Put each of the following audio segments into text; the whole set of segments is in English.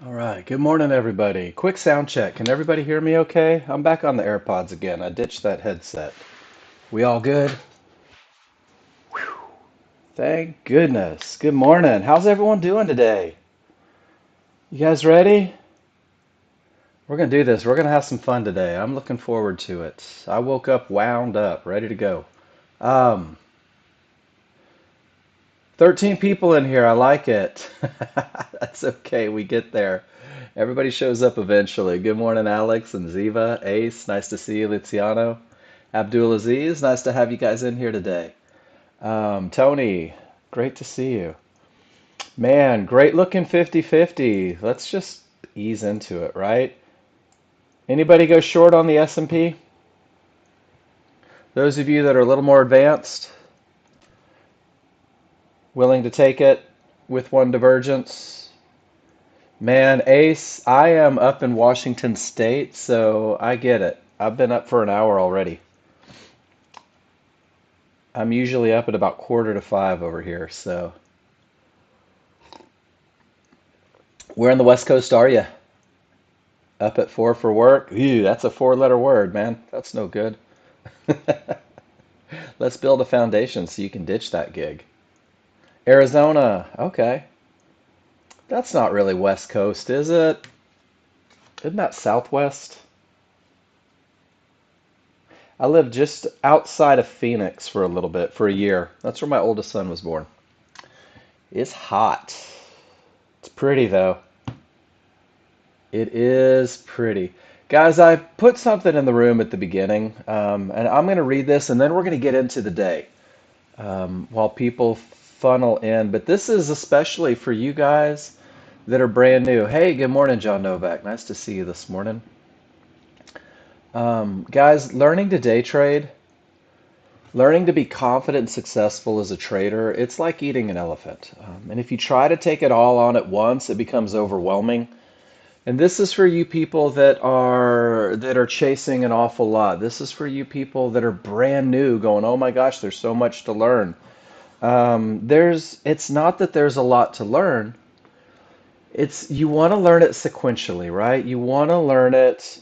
All right, good morning, everybody. Quick sound check. Can everybody hear me okay? I'm back on the AirPods again. I ditched that headset. We all good? Thank goodness. Good morning. How's everyone doing today? You guys ready? We're going to do this. We're going to have some fun today. I'm looking forward to it. I woke up wound up, ready to go. Um, 13 people in here. I like it. That's okay. We get there. Everybody shows up eventually. Good morning, Alex and Ziva, Ace. Nice to see you, Luciano. Abdulaziz, nice to have you guys in here today. Tony, great to see you. Man, great looking 50-50. Let's just ease into it, right? Anybody go short on the S&P? Those of you that are a little more advanced, willing to take it with one divergence? Man, Ace, I am up in Washington State, so I get it. I've been up for an hour already. I'm usually up at about 4:45 over here, so where on the West Coast are you? Up at 4 for work? Ew, that's a four-letter word, man. That's no good. Let's build a foundation so you can ditch that gig. Arizona, okay. That's not really West Coast, is it? Isn't that Southwest? I lived just outside of Phoenix for a little bit, for a year. That's where my oldest son was born. It's hot. It's pretty though. It is pretty. Guys, I put something in the room at the beginning, and I'm going to read this and then we're going to get into the day while people funnel in. But this is especially for you guys that are brand new. Hey, good morning, John Novak. Nice to see you this morning. Guys, learning to day trade, learning to be confident and successful as a trader, it's like eating an elephant. And if you try to take it all on at once, it becomes overwhelming. And this is for you people that are chasing an awful lot. This is for you people that are brand new, going, "Oh my gosh, there's so much to learn." It's not that there's a lot to learn. It's you want to learn it sequentially, right? You want to learn it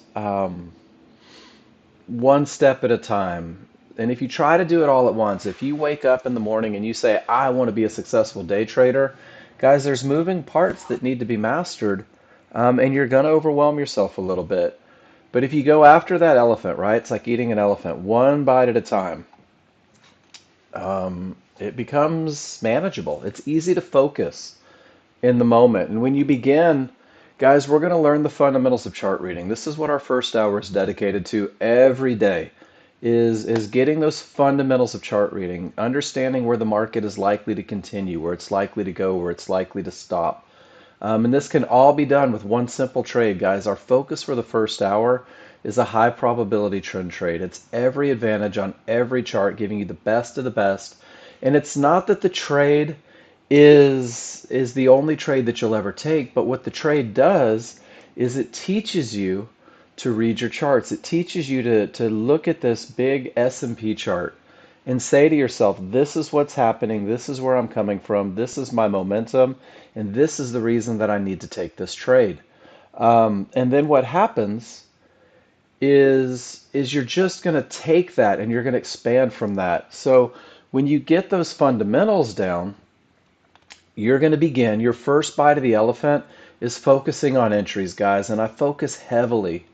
one step at a time. And if you try to do it all at once, if you wake up in the morning and you say, "I want to be a successful day trader," guys, there's moving parts that need to be mastered, and you're going to overwhelm yourself a little bit. But if you go after that elephant, right? It's like eating an elephant, one bite at a time. It becomes manageable. It's easy to focus in the moment. And when you begin, guys, we're going to learn the fundamentals of chart reading. This is what our first hour is dedicated to every day is getting those fundamentals of chart reading, understanding where the market is likely to continue, where it's likely to go, where it's likely to stop. And this can all be done with one simple trade, guys. Our focus for the first hour is a high probability trend trade. It's every advantage on every chart, giving you the best of the best. And it's not that the trade is the only trade that you'll ever take, but what the trade does is it teaches you to read your charts. It teaches you to look at this big S&P chart and say to yourself, this is what's happening, this is where I'm coming from, this is my momentum, and this is the reason that I need to take this trade. And then what happens is you're just going to take that and you're going to expand from that. So when you get those fundamentals down, you're going to begin. Your first bite of the elephant is focusing on entries, guys, and I focus heavily.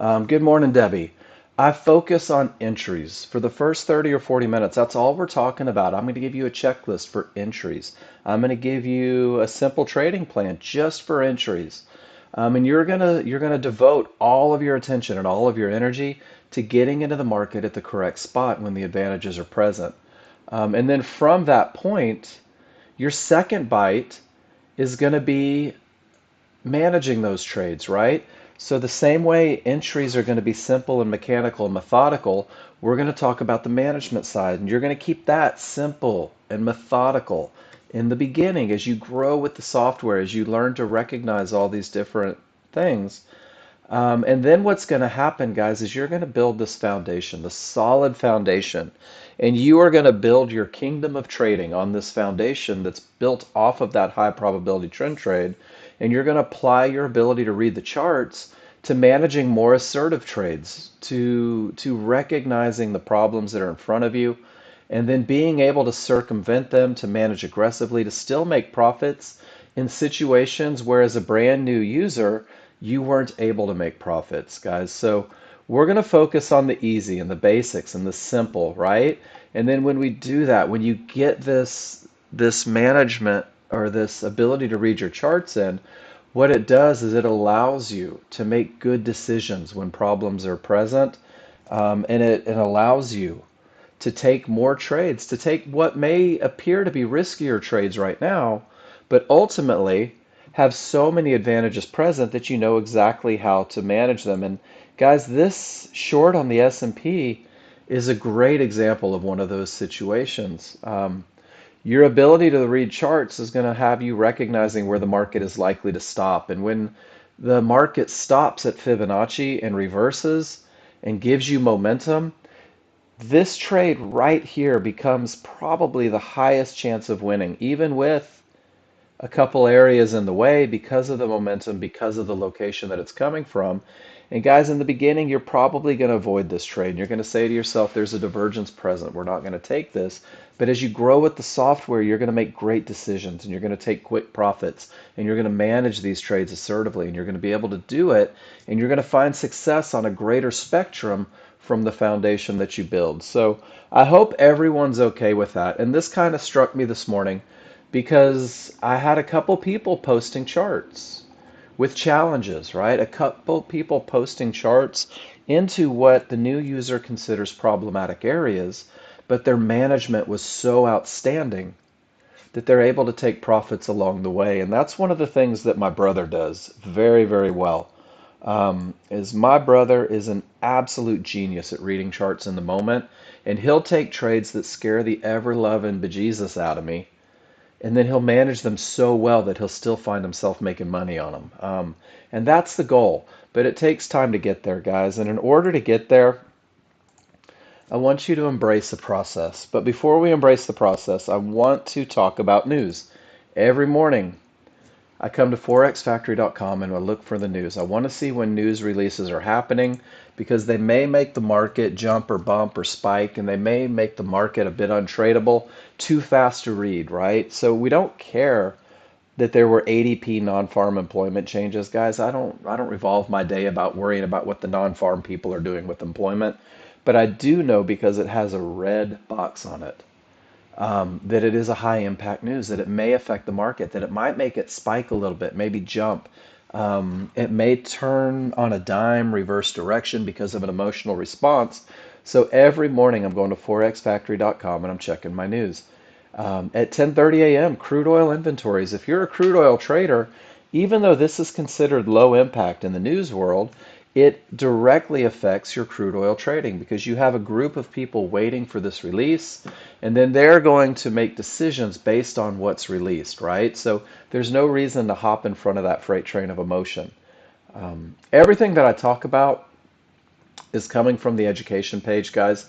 Good morning, Debbie. I focus on entries for the first 30 or 40 minutes. That's all we're talking about. I'm going to give you a checklist for entries. I'm going to give you a simple trading plan just for entries. And you're gonna devote all of your attention and all of your energy to getting into the market at the correct spot when the advantages are present. And then from that point, your second bite is going to be managing those trades, right? So the same way entries are going to be simple and mechanical and methodical, we're going to talk about the management side, and you're going to keep that simple and methodical in the beginning as you grow with the software, as you learn to recognize all these different things. And then what's going to happen, guys, is you're going to build this foundation, the solid foundation, and you are going to build your kingdom of trading on this foundation that's built off of that high probability trend trade. and you're going to apply your ability to read the charts to managing more assertive trades, to recognizing the problems that are in front of you, and then being able to circumvent them, to manage aggressively, to still make profits in situations where as a brand new user, you weren't able to make profits, guys. So we're going to focus on the easy and the basics and the simple, right? And then when we do that, when you get this management or this ability to read your charts in, what it does is it allows you to make good decisions when problems are present, and it allows you to take more trades, to take what may appear to be riskier trades right now, but ultimately have so many advantages present that you know exactly how to manage them. And guys, this short on the S&P is a great example of one of those situations. Your ability to read charts is going to have you recognizing where the market is likely to stop. And when the market stops at Fibonacci and reverses and gives you momentum, this trade right here becomes probably the highest chance of winning, even with a couple areas in the way because of the momentum, because of the location that it's coming from. And guys, in the beginning, you're probably going to avoid this trade. You're going to say to yourself, there's a divergence present. We're not going to take this. But as you grow with the software, you're going to make great decisions and you're going to take quick profits and you're going to manage these trades assertively and you're going to be able to do it and you're going to find success on a greater spectrum from the foundation that you build. So I hope everyone's okay with that. And this kind of struck me this morning because I had a couple people posting charts with challenges, right? A couple people posting charts into what the new user considers problematic areas, but their management was so outstanding that they're able to take profits along the way. And that's one of the things that my brother does very, very well. Is my brother is an absolute genius at reading charts in the moment, and he'll take trades that scare the ever-loving bejesus out of me, and then he'll manage them so well that he'll still find himself making money on them. And that's the goal. But it takes time to get there, guys. And in order to get there, I want you to embrace the process. But before we embrace the process, I want to talk about news. Every morning, I come to forexfactory.com and I look for the news. I want to see when news releases are happening because they may make the market jump or bump or spike, and they may make the market a bit untradeable, too fast to read, right? So we don't care that there were ADP non-farm employment changes, guys. I don't revolve my day about worrying about what the non-farm people are doing with employment, but I do know because it has a red box on it, that it is a high impact news, that it may affect the market, that it might make it spike a little bit, maybe jump. It may turn on a dime, reverse direction because of an emotional response. So every morning I'm going to forexfactory.com and I'm checking my news. At 10:30 a.m., crude oil inventories. If you're a crude oil trader, even though this is considered low impact in the news world, it directly affects your crude oil trading because you have a group of people waiting for this release, and then they're going to make decisions based on what's released, right? So there's no reason to hop in front of that freight train of emotion. Everything that I talk about is coming from the education page, guys.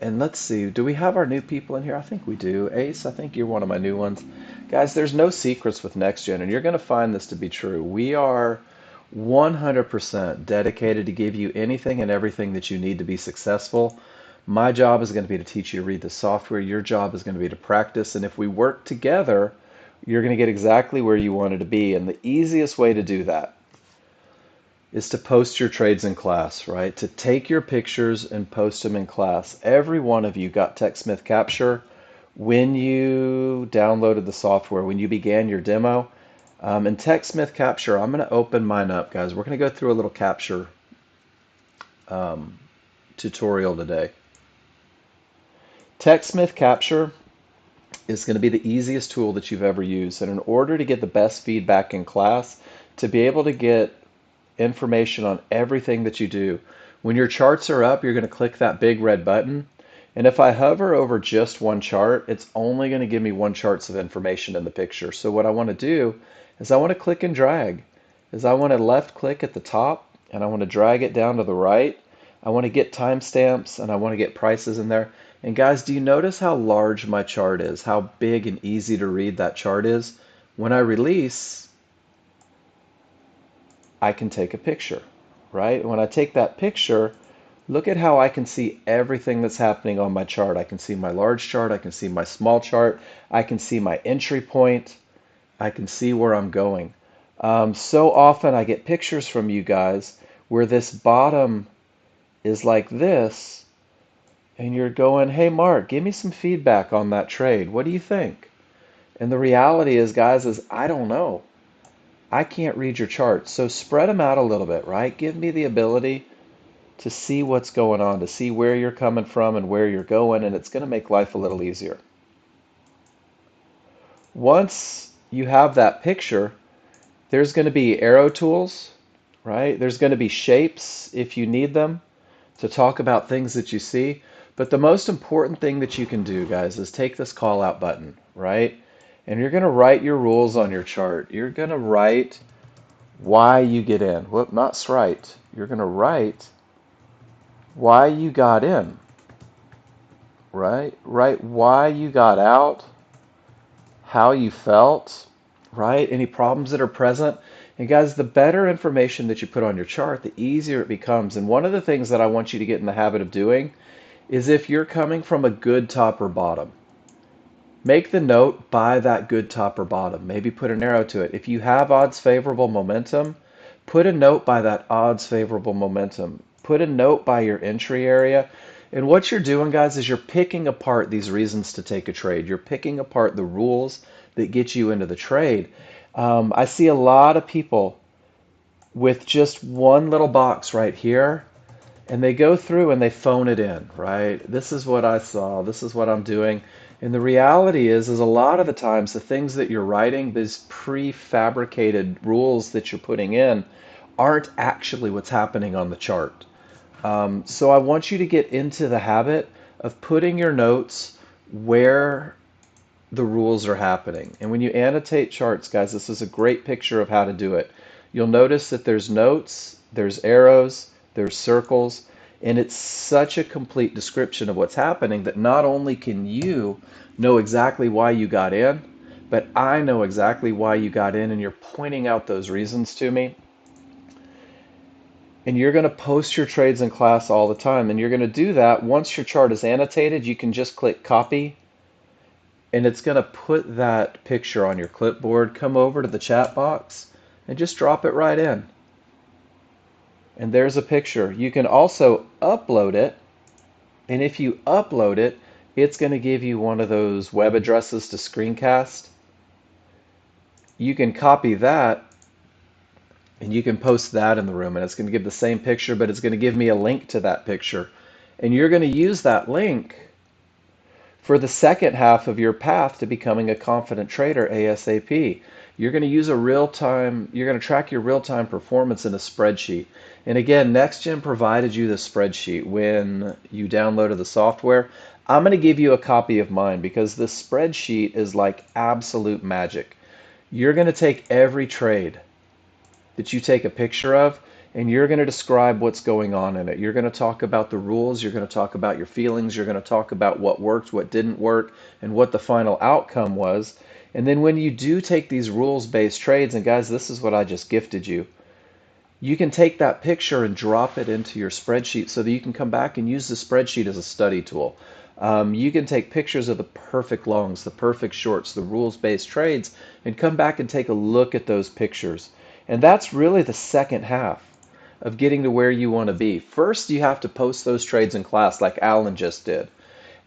And let's see, do we have our new people in here? I think we do. Ace, I think you're one of my new ones. Guys, there's no secrets with Nexgen, and you're going to find this to be true. We are 100% dedicated to give you anything and everything that you need to be successful. My job is going to be to teach you to read the software. Your job is going to be to practice. And if we work together, you're going to get exactly where you wanted to be. And the easiest way to do that is to post your trades in class, right? To take your pictures and post them in class. Every one of you got TechSmith Capture when you downloaded the software, when you began your demo. And TechSmith Capture, I'm going to open mine up, guys. We're going to go through a little capture tutorial today. TechSmith Capture is going to be the easiest tool that you've ever used. And in order to get the best feedback in class, to be able to get information on everything that you do, when your charts are up, you're going to click that big red button. And if I hover over just one chart, it's only going to give me one chart's of information in the picture. So what I want to do is I want to click and drag. I want to left click at the top and I want to drag it down to the right. I want to get timestamps and I want to get prices in there. And guys, do you notice how large my chart is? How big and easy to read that chart is? When I release, I can take a picture, right? When I take that picture, look at how I can see everything that's happening on my chart. I can see my large chart, I can see my small chart, I can see my entry point, I can see where I'm going. So often I get pictures from you guys where this bottom is like this, and you're going, hey, Mark, give me some feedback on that trade. What do you think? And the reality is, guys, is I don't know. I can't read your charts. So spread them out a little bit, right? Give me the ability to see what's going on, to see where you're coming from and where you're going, and it's going to make life a little easier. Once you have that picture, there's going to be arrow tools, right? There's going to be shapes if you need them to talk about things that you see. But the most important thing that you can do, guys, is take this call out button, right? And you're going to write your rules on your chart. You're going to write why you get in. Whoop, not right. You're going to write why you got in, right? Write why you got out, how you felt, right? Any problems that are present. And guys, the better information that you put on your chart, the easier it becomes. And one of the things that I want you to get in the habit of doing is if you're coming from a good top or bottom, make the note by that good top or bottom. Maybe put an arrow to it. If you have odds favorable momentum, put a note by that odds favorable momentum. Put a note by your entry area. And what you're doing, guys, is you're picking apart these reasons to take a trade. You're picking apart the rules that get you into the trade. I see a lot of people with just one little box right here, and they go through and they phone it in, right? This is what I saw. This is what I'm doing. And the reality is a lot of the times the things that you're writing, these prefabricated rules that you're putting in, aren't actually what's happening on the chart. So I want you to get into the habit of putting your notes where the rules are happening. And when you annotate charts, guys, this is a great picture of how to do it. You'll notice that there's notes, there's arrows, there's circles, and it's such a complete description of what's happening that not only can you know exactly why you got in, but I know exactly why you got in, and you're pointing out those reasons to me. And you're going to post your trades in class all the time. And you're going to do that once your chart is annotated. You can just click copy, and it's going to put that picture on your clipboard. Come over to the chat box and just drop it right in. And there's a picture. You can also upload it, and if you upload it, it's going to give you one of those web addresses to screencast. You can copy that, and you can post that in the room, and it's going to give the same picture, but it's going to give me a link to that picture. And you're going to use that link for the second half of your path to becoming a confident trader ASAP. You're going to use you're going to track your real-time performance in a spreadsheet. And again, Nexgen provided you the spreadsheet when you downloaded the software. I'm going to give you a copy of mine because this spreadsheet is like absolute magic. You're going to take every trade that you take a picture of, and you're going to describe what's going on in it. You're going to talk about the rules, you're going to talk about your feelings, you're going to talk about what worked, what didn't work, and what the final outcome was. And then when you do take these rules-based trades, and guys, this is what I just gifted you, you can take that picture and drop it into your spreadsheet so that you can come back and use the spreadsheet as a study tool. You can take pictures of the perfect longs, the perfect shorts, the rules-based trades, and come back and take a look at those pictures. And that's really the second half of getting to where you want to be. First, you have to post those trades in class like Alan just did.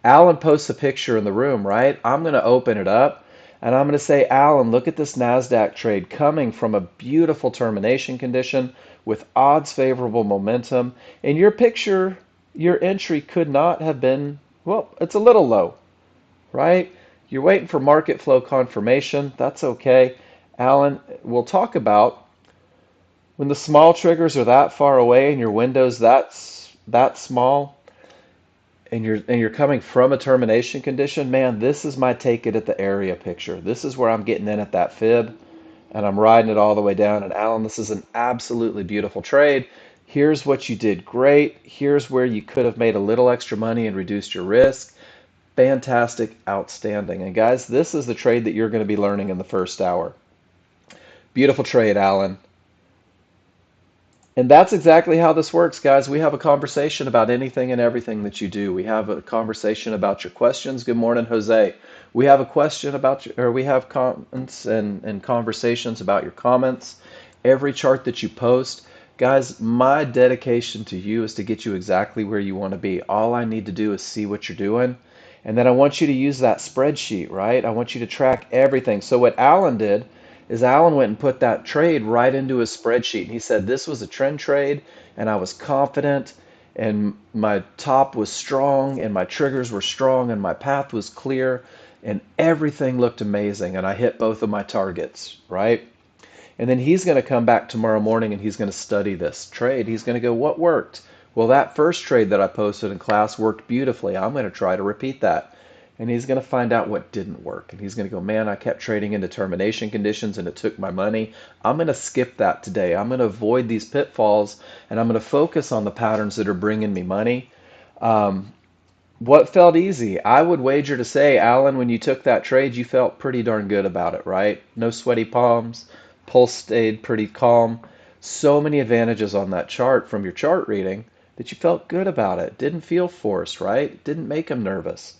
Alan posts a picture in the room, right? I'm going to open it up and I'm going to say, Alan, look at this NASDAQ trade coming from a beautiful termination condition with odds favorable momentum. And your picture, your entry could not have been, well, it's a little low, right? You're waiting for market flow confirmation. That's okay. Alan, we'll talk about when the small triggers are that far away and your window's that small, and you're coming from a termination condition, man, this is my take it at the area picture. This is where I'm getting in at that fib, and I'm riding it all the way down. And Alan, this is an absolutely beautiful trade. Here's what you did great. Here's where you could have made a little extra money and reduced your risk. Fantastic, outstanding. And guys, this is the trade that you're going to be learning in the first hour. Beautiful trade, Alan. And that's exactly how this works, guys. We have a conversation about anything and everything that you do. We have a conversation about your questions. Good morning, Jose. We have a question about your, or we have comments and conversations about your comments. Every chart that you post, guys, my dedication to you is to get you exactly where you want to be. All I need to do is see what you're doing. And then I want you to use that spreadsheet, right? I want you to track everything. So what Alan did is Alan went and put that trade right into his spreadsheet. And he said, this was a trend trade, and I was confident, and my top was strong, and my triggers were strong, and my path was clear, and everything looked amazing. And I hit both of my targets, right? And then he's going to come back tomorrow morning and he's going to study this trade. He's going to go, what worked? Well, that first trade that I posted in class worked beautifully. I'm going to try to repeat that. And he's going to find out what didn't work. And he's going to go, man, I kept trading into termination conditions and it took my money. I'm going to skip that today. I'm going to avoid these pitfalls and I'm going to focus on the patterns that are bringing me money. Um, what felt easy? I would wager to say, Alan, when you took that trade, you felt pretty darn good about it, right? No sweaty palms, pulse stayed pretty calm. So many advantages on that chart from your chart reading that you felt good about it. Didn't feel forced, right? Didn't make them nervous.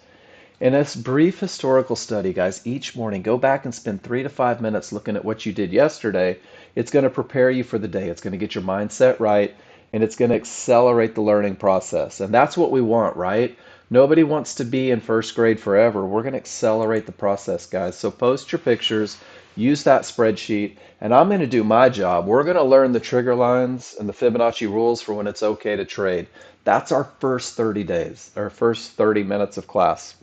In this brief historical study, guys, each morning go back and spend 3 to 5 minutes looking at what you did yesterday. It's going to prepare you for the day. It's going to get your mindset right, and it's going to accelerate the learning process. And that's what we want, right? Nobody wants to be in first grade forever. We're going to accelerate the process, guys. So post your pictures, use that spreadsheet, and I'm going to do my job. We're going to learn the trigger lines and the Fibonacci rules for when it's okay to trade. That's our first 30 days, our first 30 minutes of class.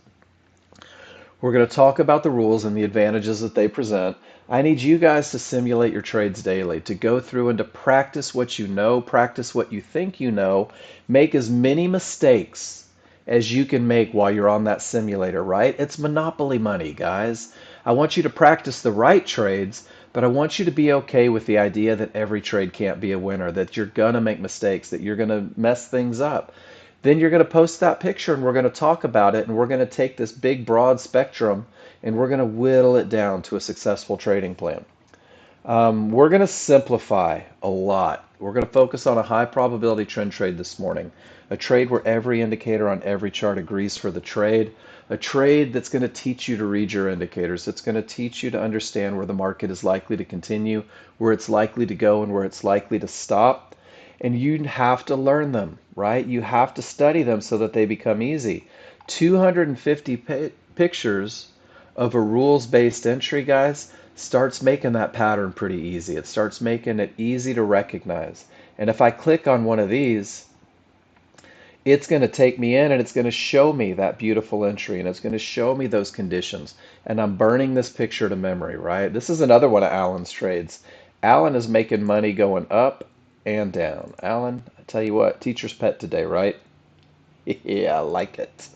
We're going to talk about the rules and the advantages that they present. I need you guys to simulate your trades daily, to go through and to practice what you know, practice what you think you know, make as many mistakes as you can make while you're on that simulator, right? It's monopoly money, guys. I want you to practice the right trades, but I want you to be okay with the idea that every trade can't be a winner, that you're going to make mistakes, that you're going to mess things up. Then you're going to post that picture and we're going to talk about it and we're going to take this big broad spectrum and we're going to whittle it down to a successful trading plan. We're going to simplify a lot. We're going to focus on a high probability trend trade this morning. A trade where every indicator on every chart agrees for the trade. A trade that's going to teach you to read your indicators. It's going to teach you to understand where the market is likely to continue, where it's likely to go, and where it's likely to stop. And you have to learn them, right? You have to study them so that they become easy. 250 pictures of a rules-based entry, guys, starts making that pattern pretty easy. It starts making it easy to recognize. And if I click on one of these, it's going to take me in and it's going to show me that beautiful entry and it's going to show me those conditions. And I'm burning this picture to memory, right? This is another one of Alan's trades. Alan is making money going up and down. Alan, I tell you what, teacher's pet today, right? Yeah, I like it.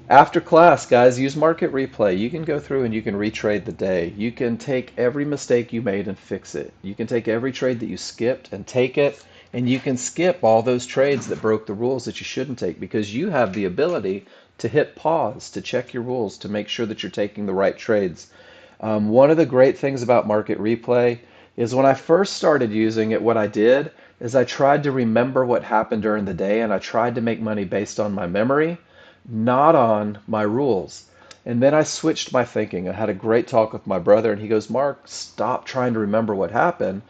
After class, guys, use market replay. You can go through and you can retrade the day. You can take every mistake you made and fix it. You can take every trade that you skipped and take it, and you can skip all those trades that broke the rules that you shouldn't take because you have the ability to hit pause, to check your rules, to make sure that you're taking the right trades. One of the great things about market replay is when I first started using it, what I did is I tried to remember what happened during the day and I tried to make money based on my memory, not on my rules. And then I switched my thinking. I had a great talk with my brother, and he goes, Mark, stop trying to remember what happened.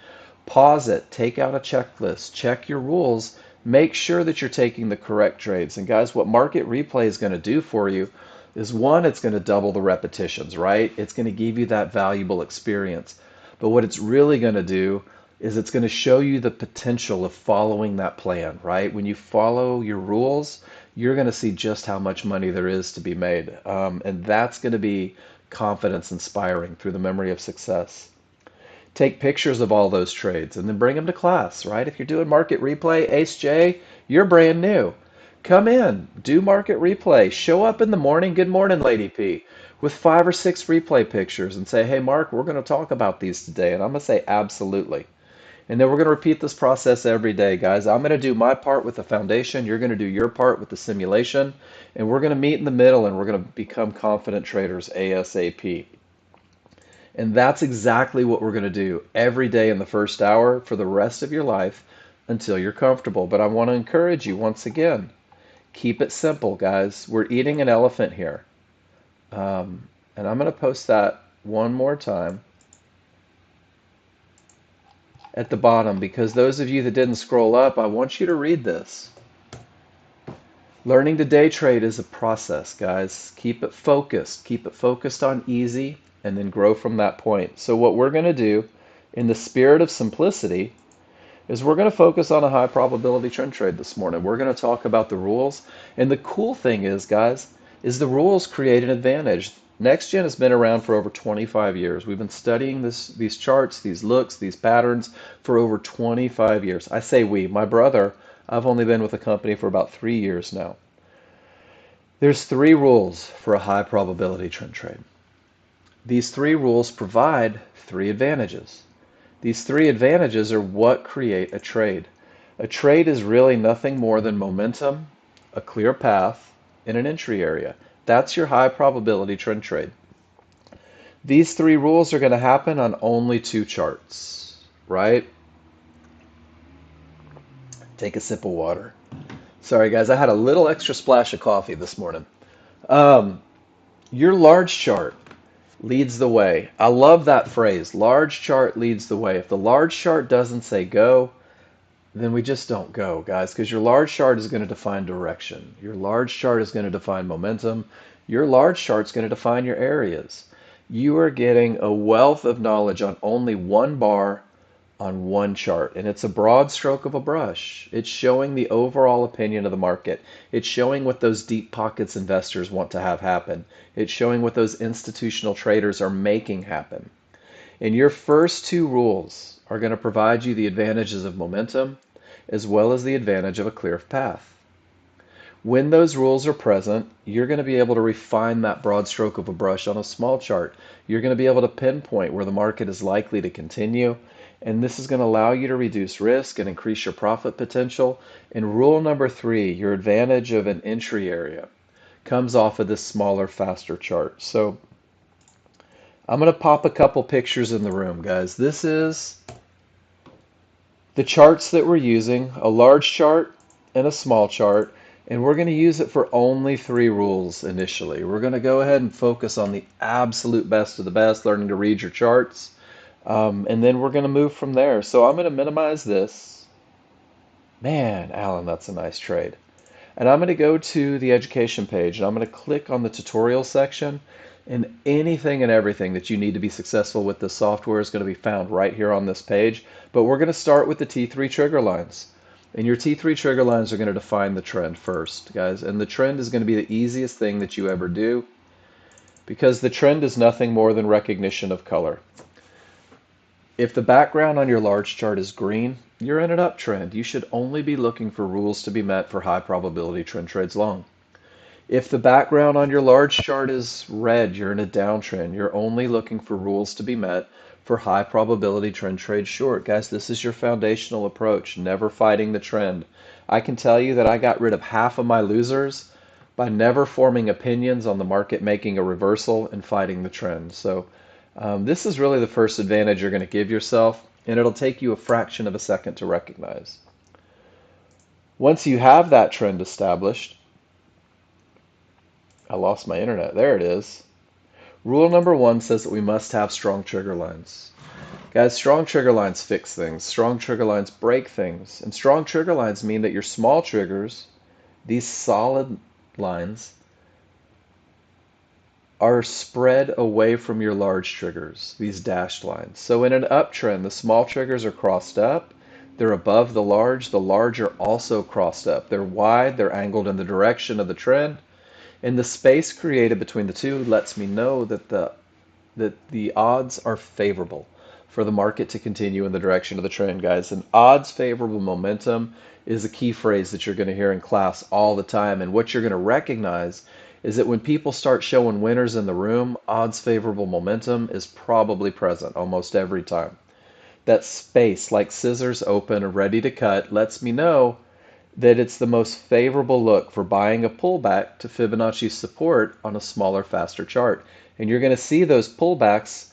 Pause it, take out a checklist, check your rules, make sure that you're taking the correct trades. And guys, what market replay is going to do for you is one, it's going to double the repetitions, right? It's going to give you that valuable experience. But what it's really going to do is it's going to show you the potential of following that plan, right? When you follow your rules, you're going to see just how much money there is to be made. And that's going to be confidence inspiring through the memory of success. Take pictures of all those trades and then bring them to class, right? If you're doing market replay, Ace J, you're brand new. Come in, do market replay. Show up in the morning, good morning, Lady P, with 5 or 6 replay pictures and say, hey, Mark, we're going to talk about these today. And I'm going to say, absolutely. And then we're going to repeat this process every day, guys. I'm going to do my part with the foundation. You're going to do your part with the simulation. And we're going to meet in the middle and we're going to become confident traders ASAP. And that's exactly what we're going to do every day in the first hour for the rest of your life until you're comfortable. But I want to encourage you once again, keep it simple, guys. We're eating an elephant here. And I'm going to post that one more time at the bottom because those of you that didn't scroll up, I want you to read this. Learning to day trade is a process, guys. Keep it focused. Keep it focused on easy and then grow from that point. So what we're going to do in the spirit of simplicity is we're going to focus on a high probability trend trade this morning. We're going to talk about the rules. And the cool thing is, guys, is the rules create an advantage. Nexgen has been around for over 25 years. We've been studying these charts, these looks, these patterns for over 25 years. I say we. My brother, I've only been with the company for about 3 years now. There's three rules for a high probability trend trade. These three rules provide three advantages. These three advantages are what create a trade. A trade is really nothing more than momentum, a clear path, and an entry area. That's your high probability trend trade. These three rules are going to happen on only two charts, right? Take a sip of water. Sorry, guys, I had a little extra splash of coffee this morning. Um, your large chart leads the way. I love that phrase. Large chart leads the way. If the large chart doesn't say go, then we just don't go, guys, because your large chart is going to define direction. Your large chart is going to define momentum. Your large chart is going to define your areas. You are getting a wealth of knowledge on only one bar on one chart, and it's a broad stroke of a brush. It's showing the overall opinion of the market. It's showing what those deep pockets investors want to have happen. It's showing what those institutional traders are making happen. And your first two rules are going to provide you the advantages of momentum as well as the advantage of a clear path. When those rules are present, you're going to be able to refine that broad stroke of a brush on a small chart. You're going to be able to pinpoint where the market is likely to continue, and this is going to allow you to reduce risk and increase your profit potential. And rule number three, your advantage of an entry area, comes off of this smaller, faster chart. So I'm going to pop a couple pictures in the room, guys. This is the charts that we're using, a large chart and a small chart, and we're going to use it for only three rules initially. We're going to go ahead and focus on the absolute best of the best, learning to read your charts, and then we're going to move from there. So I'm going to minimize this. Man, Alan, that's a nice trade. And I'm going to go to the education page and I'm going to click on the tutorial section, and anything and everything that you need to be successful with this software is going to be found right here on this page. But we're going to start with the T3 trigger lines. And your T3 trigger lines are going to define the trend first, guys. And the trend is going to be the easiest thing that you ever do because the trend is nothing more than recognition of color. If the background on your large chart is green, you're in an uptrend. You should only be looking for rules to be met for high probability trend trades long. If the background on your large chart is red, you're in a downtrend. You're only looking for rules to be met for high probability trend trade short. Guys, this is your foundational approach, never fighting the trend. I can tell you that I got rid of half of my losers by never forming opinions on the market making a reversal and fighting the trend. So this is really the first advantage you're going to give yourself, and it'll take you a fraction of a second to recognize. Once you have that trend established, I lost my internet. There it is. Rule number one says that we must have strong trigger lines. Guys, strong trigger lines fix things. Strong trigger lines break things. And strong trigger lines mean that your small triggers, these solid lines, are spread away from your large triggers, these dashed lines. So in an uptrend, the small triggers are crossed up. They're above the large. The large are also crossed up. They're wide. They're angled in the direction of the trend. And the space created between the two lets me know that the odds are favorable for the market to continue in the direction of the trend, guys. And odds favorable momentum is a key phrase that you're going to hear in class all the time. And what you're going to recognize is that when people start showing winners in the room, odds favorable momentum is probably present almost every time. That space, like scissors open, ready to cut, lets me know that it's the most favorable look for buying a pullback to Fibonacci support on a smaller, faster chart. And you're going to see those pullbacks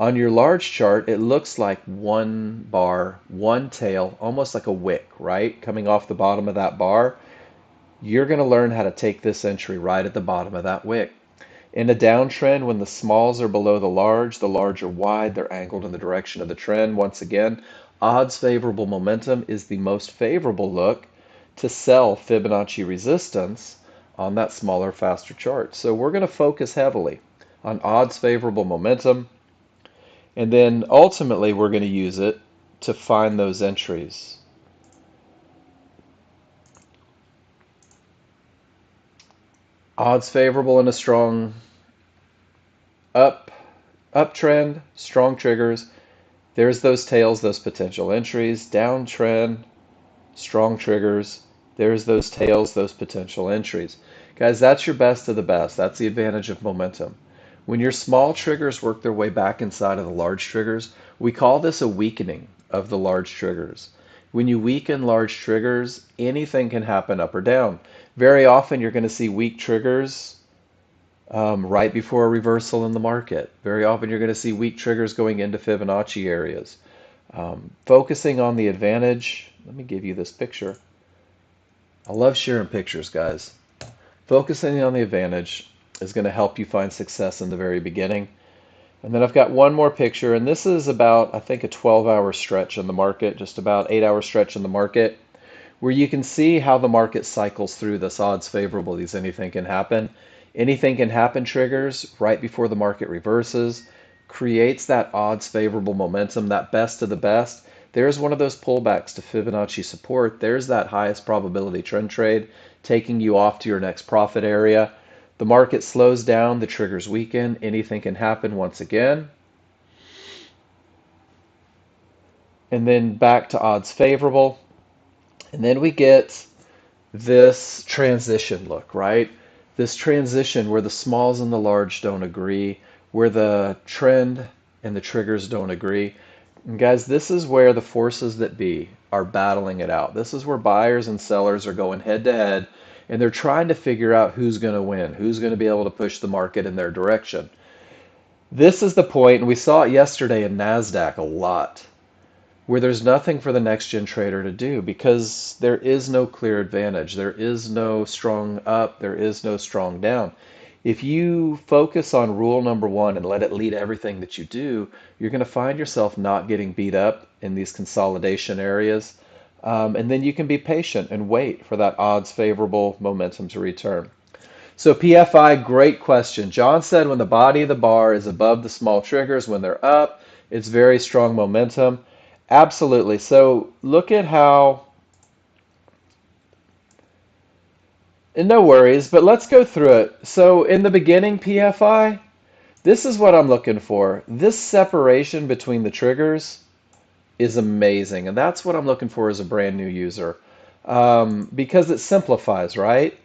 On your large chart, it looks like one bar, one tail, almost like a wick, right? Coming off the bottom of that bar. You're going to learn how to take this entry right at the bottom of that wick. In a downtrend, when the smalls are below the large are wide, they're angled in the direction of the trend. Once again, odds favorable momentum is the most favorable look to sell Fibonacci resistance on that smaller, faster chart. So we're going to focus heavily on odds favorable momentum, and then ultimately we're going to use it to find those entries. Odds favorable in a strong up uptrend, strong triggers. There's those tails, those potential entries. Downtrend, strong triggers. There's those tails, those potential entries. Guys, that's your best of the best. That's the advantage of momentum. When your small triggers work their way back inside of the large triggers, we call this a weakening of the large triggers. When you weaken large triggers, anything can happen up or down. Very often you're going to see weak triggers right before a reversal in the market. Very often you're going to see weak triggers going into Fibonacci areas. Focusing on the advantage, let me give you this picture. I love sharing pictures, guys. Focusing on the advantage is going to help you find success in the very beginning. And then I've got one more picture, and this is about, I think, a 12-hour stretch in the market, just about 8-hour stretch in the market, where you can see how the market cycles through this odds favorable, these anything can happen. Anything can happen triggers right before the market reverses, creates that odds favorable momentum, that best of the best. There's one of those pullbacks to Fibonacci support. There's that highest probability trend trade taking you off to your next profit area. The market slows down, the triggers weaken, anything can happen once again. And then back to odds favorable. And then we get this transition look, right? This transition where the smalls and the large don't agree, where the trend and the triggers don't agree. And guys, this is where the forces that be are battling it out. This is where buyers and sellers are going head to head, and they're trying to figure out who's going to win, who's going to be able to push the market in their direction. This is the point, and we saw it yesterday in NASDAQ a lot, where there's nothing for the next gen trader to do because there is no clear advantage. There is no strong up, there is no strong down. If you focus on rule number one and let it lead everything that you do, you're going to find yourself not getting beat up in these consolidation areas. And then you can be patient and wait for that odds favorable momentum to return. So PFI, great question. John said when the body of the bar is above the small triggers, when they're up, it's very strong momentum. Absolutely. So look at how, and no worries, but let's go through it. So in the beginning, PFI, this is what I'm looking for. This separation between the triggers is amazing. And that's what I'm looking for as a brand new user because it simplifies, right?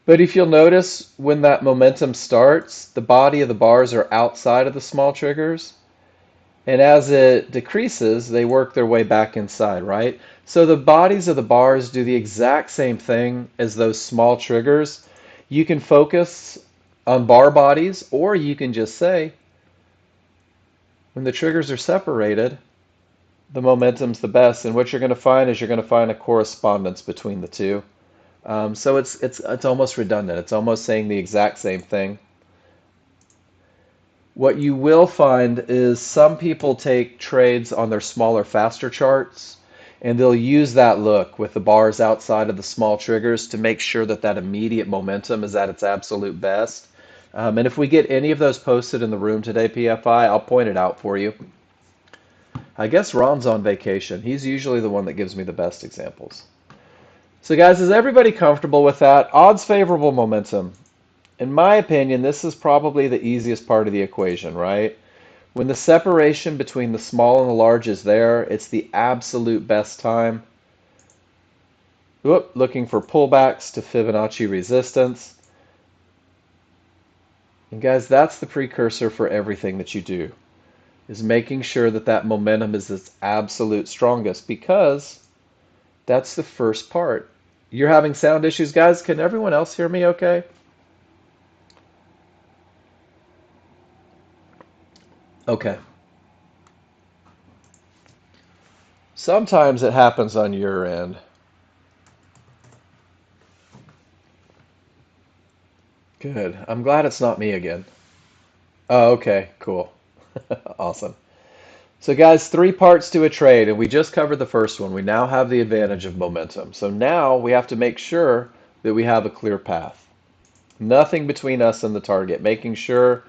But if you'll notice when that momentum starts, the body of the bars are outside of the small triggers. And as it decreases, they work their way back inside, right? So the bodies of the bars do the exact same thing as those small triggers. You can focus on bar bodies, or you can just say, when the triggers are separated, the momentum's the best. And what you're going to find is you're going to find a correspondence between the two. So it's almost redundant. It's almost saying the exact same thing. What you will find is some people take trades on their smaller, faster charts, and they'll use that look with the bars outside of the small triggers to make sure that that immediate momentum is at its absolute best. And if we get any of those posted in the room today, PFI, I'll point it out for you. I guess Ron's on vacation. He's usually the one that gives me the best examples. So guys, is everybody comfortable with that? Odds favorable momentum. In my opinion, this is probably the easiest part of the equation, right? When the separation between the small and the large is there, it's the absolute best time. Whoop, looking for pullbacks to Fibonacci resistance. And guys, that's the precursor for everything that you do, is making sure that that momentum is its absolute strongest, because that's the first part. You're having sound issues, guys. Can everyone else hear me okay? Okay. Sometimes it happens on your end. Good. I'm glad it's not me again. Oh, okay, cool. Awesome. So guys, three parts to a trade, and we just covered the first one. We now have the advantage of momentum. So now we have to make sure that we have a clear path. Nothing between us and the target, making sure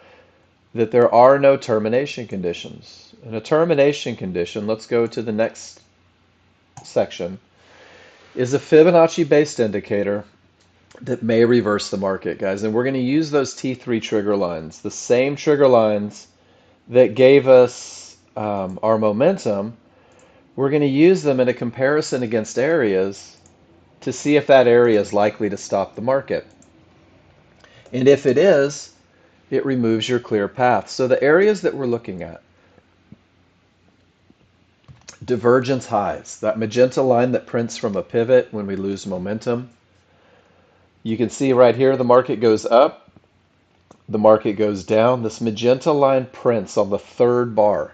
that there are no termination conditions. And a termination condition, let's go to the next section, is a Fibonacci-based indicator that may reverse the market, guys. And we're going to use those T3 trigger lines, the same trigger lines that gave us our momentum. We're going to use them in a comparison against areas to see if that area is likely to stop the market. And if it is, it removes your clear path. So the areas that we're looking at, divergence highs, that magenta line that prints from a pivot when we lose momentum. You can see right here the market goes up, the market goes down. This magenta line prints on the third bar,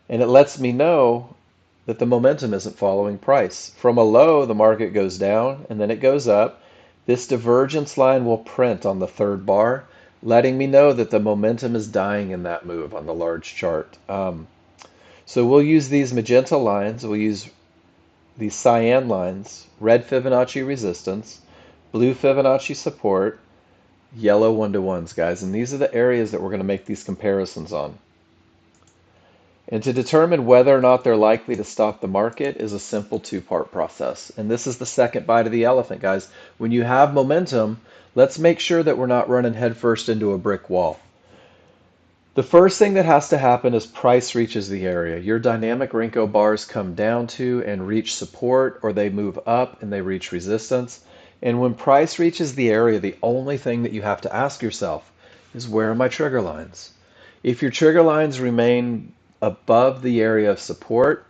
and it lets me know that the momentum isn't following price. From a low, the market goes down and then it goes up. This divergence line will print on the third bar, letting me know that the momentum is dying in that move on the large chart. So we'll use these magenta lines, we'll use these cyan lines, red Fibonacci resistance, blue Fibonacci support, yellow one-to-ones, guys. And these are the areas that we're going to make these comparisons on. And to determine whether or not they're likely to stop the market is a simple two-part process. And this is the second bite of the elephant, guys. When you have momentum, let's make sure that we're not running headfirst into a brick wall. The first thing that has to happen is price reaches the area. Your dynamic Renko bars come down to and reach support, or they move up and they reach resistance. And when price reaches the area, the only thing that you have to ask yourself is, where are my trigger lines? If your trigger lines remain above the area of support,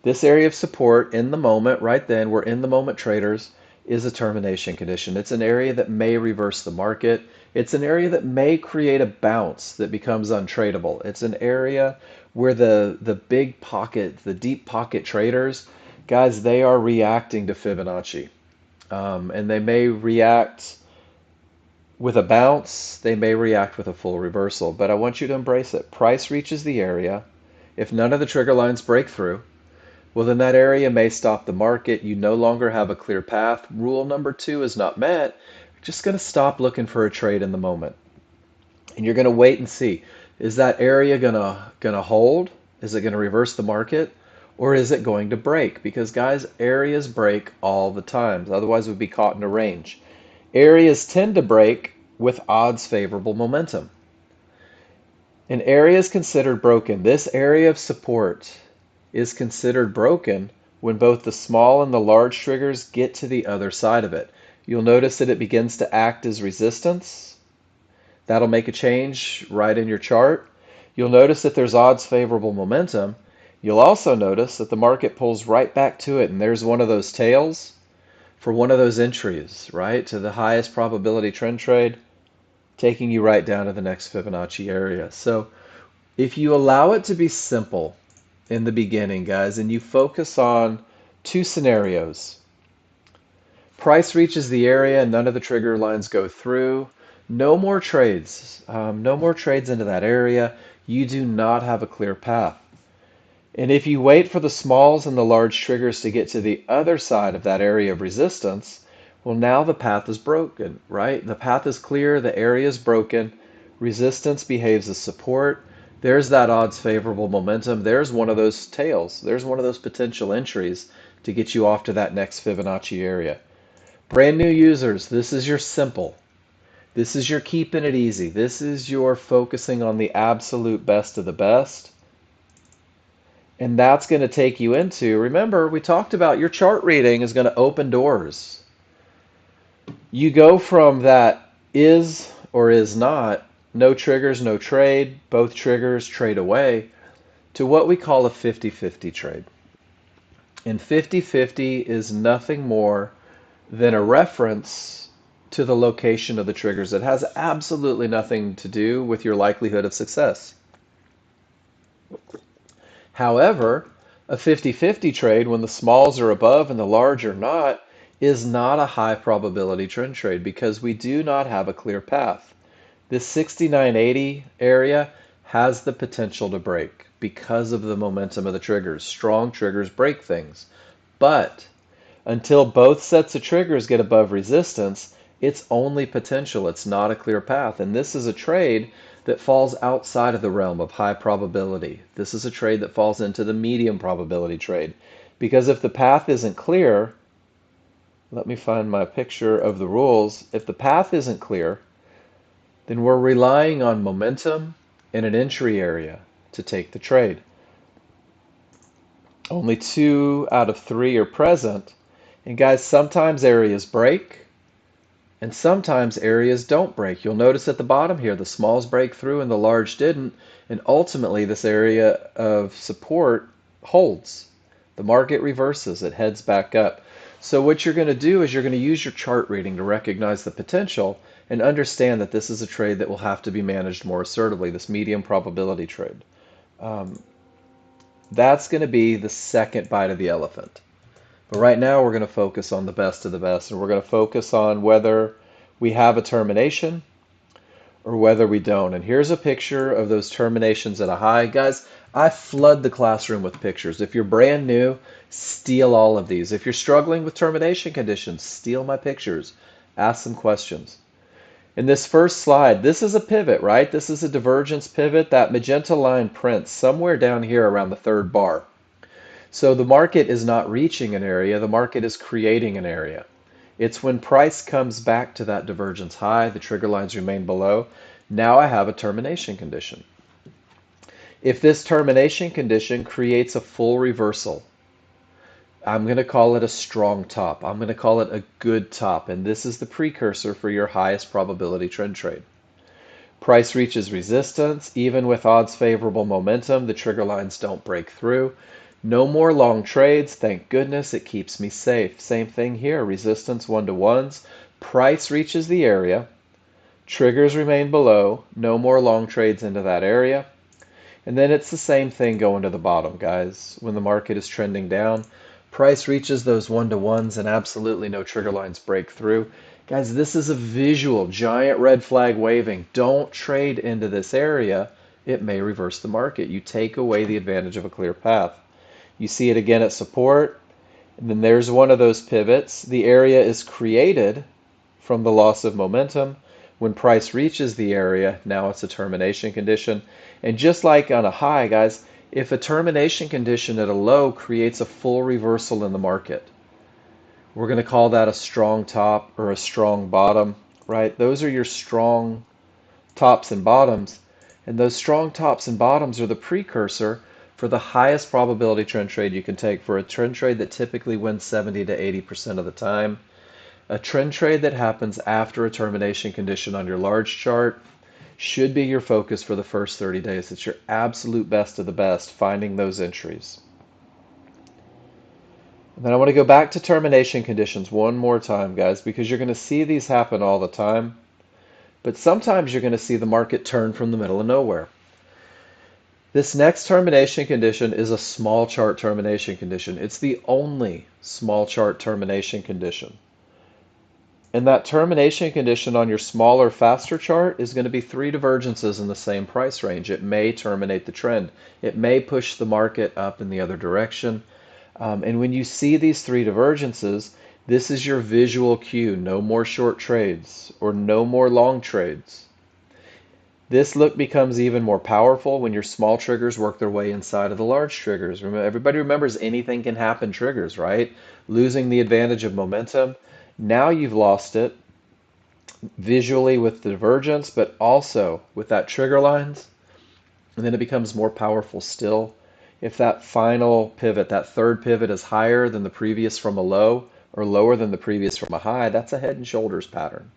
this area of support in the moment, right then, we're in the moment traders, is a termination condition. It's an area that may reverse the market. It's an area that may create a bounce that becomes untradeable. It's an area where the big pocket, the deep pocket traders, guys, they are reacting to Fibonacci. And they may react with a bounce, they may react with a full reversal, but I want you to embrace it. Price reaches the area. If none of the trigger lines break through, well, then that area may stop the market. You no longer have a clear path. Rule number 2 is not met. You're just going to stop looking for a trade in the moment. And you're going to wait and see. Is that area gonna hold? Is it going to reverse the market? Or is it going to break? Because, guys, areas break all the time. Otherwise, we'd be caught in a range. Areas tend to break with odds favorable momentum. An area is considered broken. This area of support is considered broken when both the small and the large triggers get to the other side of it. You'll notice that it begins to act as resistance. That'll make a change right in your chart. You'll notice that there's odds favorable momentum. You'll also notice that the market pulls right back to it, and there's one of those tails for one of those entries, right, to the highest probability trend trade, taking you right down to the next Fibonacci area. So if you allow it to be simple in the beginning, guys, and you focus on two scenarios, price reaches the area and none of the trigger lines go through, no more trades, no more trades into that area. You do not have a clear path. And if you wait for the smalls and the large triggers to get to the other side of that area of resistance, well, now the path is broken, right? The path is clear, the area is broken, resistance behaves as support. There's that odds favorable momentum. There's one of those tails. There's one of those potential entries to get you off to that next Fibonacci area. Brand new users, this is your simple. This is your keeping it easy. This is your focusing on the absolute best of the best. And that's going to take you into, remember, we talked about your chart reading is going to open doors. You go from that is or is not, no triggers, no trade, both triggers, trade away, to what we call a 50-50 trade. And 50-50 is nothing more than a reference to the location of the triggers. It has absolutely nothing to do with your likelihood of success. However, A 50-50 trade, when the smalls are above and the large are not, is not a high probability trend trade because we do not have a clear path. This 6980 area has the potential to break because of the momentum of the triggers. Strong triggers break things. But until both sets of triggers get above resistance, it's only potential. It's not a clear path. And this is a trade that falls outside of the realm of high probability. This is a trade that falls into the medium probability trade. Because if the path isn't clear, let me find my picture of the rules. If the path isn't clear, then we're relying on momentum in an entry area to take the trade. Only 2 out of 3 are present. And guys, sometimes areas break and sometimes areas don't break. You'll notice at the bottom here, the smalls break through and the large didn't. And ultimately, this area of support holds. The market reverses, it heads back up. So what you're going to do is you're going to use your chart reading to recognize the potential and understand that this is a trade that will have to be managed more assertively, this medium probability trade. That's going to be the second bite of the elephant. But right now we're going to focus on the best of the best, and we're going to focus on whether we have a termination or whether we don't. And here's a picture of those terminations at a high. Guys, I flood the classroom with pictures. If you're brand new, steal all of these. If you're struggling with termination conditions, steal my pictures. Ask some questions. In this first slide, this is a pivot, right? This is a divergence pivot. That magenta line prints somewhere down here around the third bar. So the market is not reaching an area, the market is creating an area. It's when price comes back to that divergence high, the trigger lines remain below. Now I have a termination condition. If this termination condition creates a full reversal, I'm going to call it a strong top. I'm going to call it a good top, and this is the precursor for your highest probability trend trade. Price reaches resistance. Even with odds favorable momentum, the trigger lines don't break through. No more long trades. Thank goodness, it keeps me safe. Same thing here. Resistance 1-to-1s. Price reaches the area. Triggers remain below. No more long trades into that area. And then it's the same thing going to the bottom, guys. When the market is trending down, price reaches those 1-to-1s and absolutely no trigger lines break through. Guys, this is a visual, giant red flag waving. Don't trade into this area. It may reverse the market. You take away the advantage of a clear path. You see it again at support, and then there's one of those pivots. The area is created from the loss of momentum. When price reaches the area, now it's a termination condition. And just like on a high, guys, if a termination condition at a low creates a full reversal in the market, we're going to call that a strong top or a strong bottom, right? Those are your strong tops and bottoms. And those strong tops and bottoms are the precursor for the highest probability trend trade you can take, for a trend trade that typically wins 70 to 80% of the time. A trend trade that happens after a termination condition on your large chart should be your focus for the first 30 days. It's your absolute best of the best, finding those entries. And then I want to go back to termination conditions one more time, guys, because you're going to see these happen all the time. But sometimes you're going to see the market turn from the middle of nowhere. This next termination condition is a small chart termination condition. It's the only small chart termination condition. And that termination condition on your smaller, faster chart is going to be 3 divergences in the same price range. It may terminate the trend. It may push the market up in the other direction. And when you see these 3 divergences, this is your visual cue. No more short trades or no more long trades. This look becomes even more powerful when your small triggers work their way inside of the large triggers. Everybody remembers anything can happen triggers, right? Losing the advantage of momentum. Now you've lost it visually with the divergence, but also with that trigger lines. And then it becomes more powerful still. If that final pivot, that third pivot, is higher than the previous from a low or lower than the previous from a high, that's a head and shoulders pattern.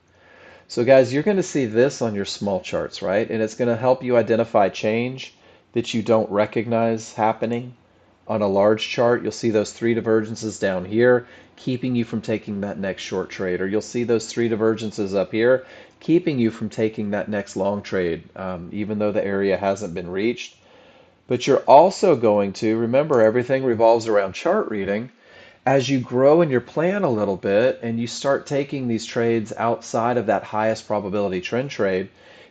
So guys, you're going to see this on your small charts, right? And it's going to help you identify change that you don't recognize happening. On a large chart, you'll see those 3 divergences down here, keeping you from taking that next short trade. Or you'll see those 3 divergences up here, keeping you from taking that next long trade, even though the area hasn't been reached. But you're also going to, remember, everything revolves around chart reading. As you grow in your plan a little bit and you start taking these trades outside of that highest probability trend trade,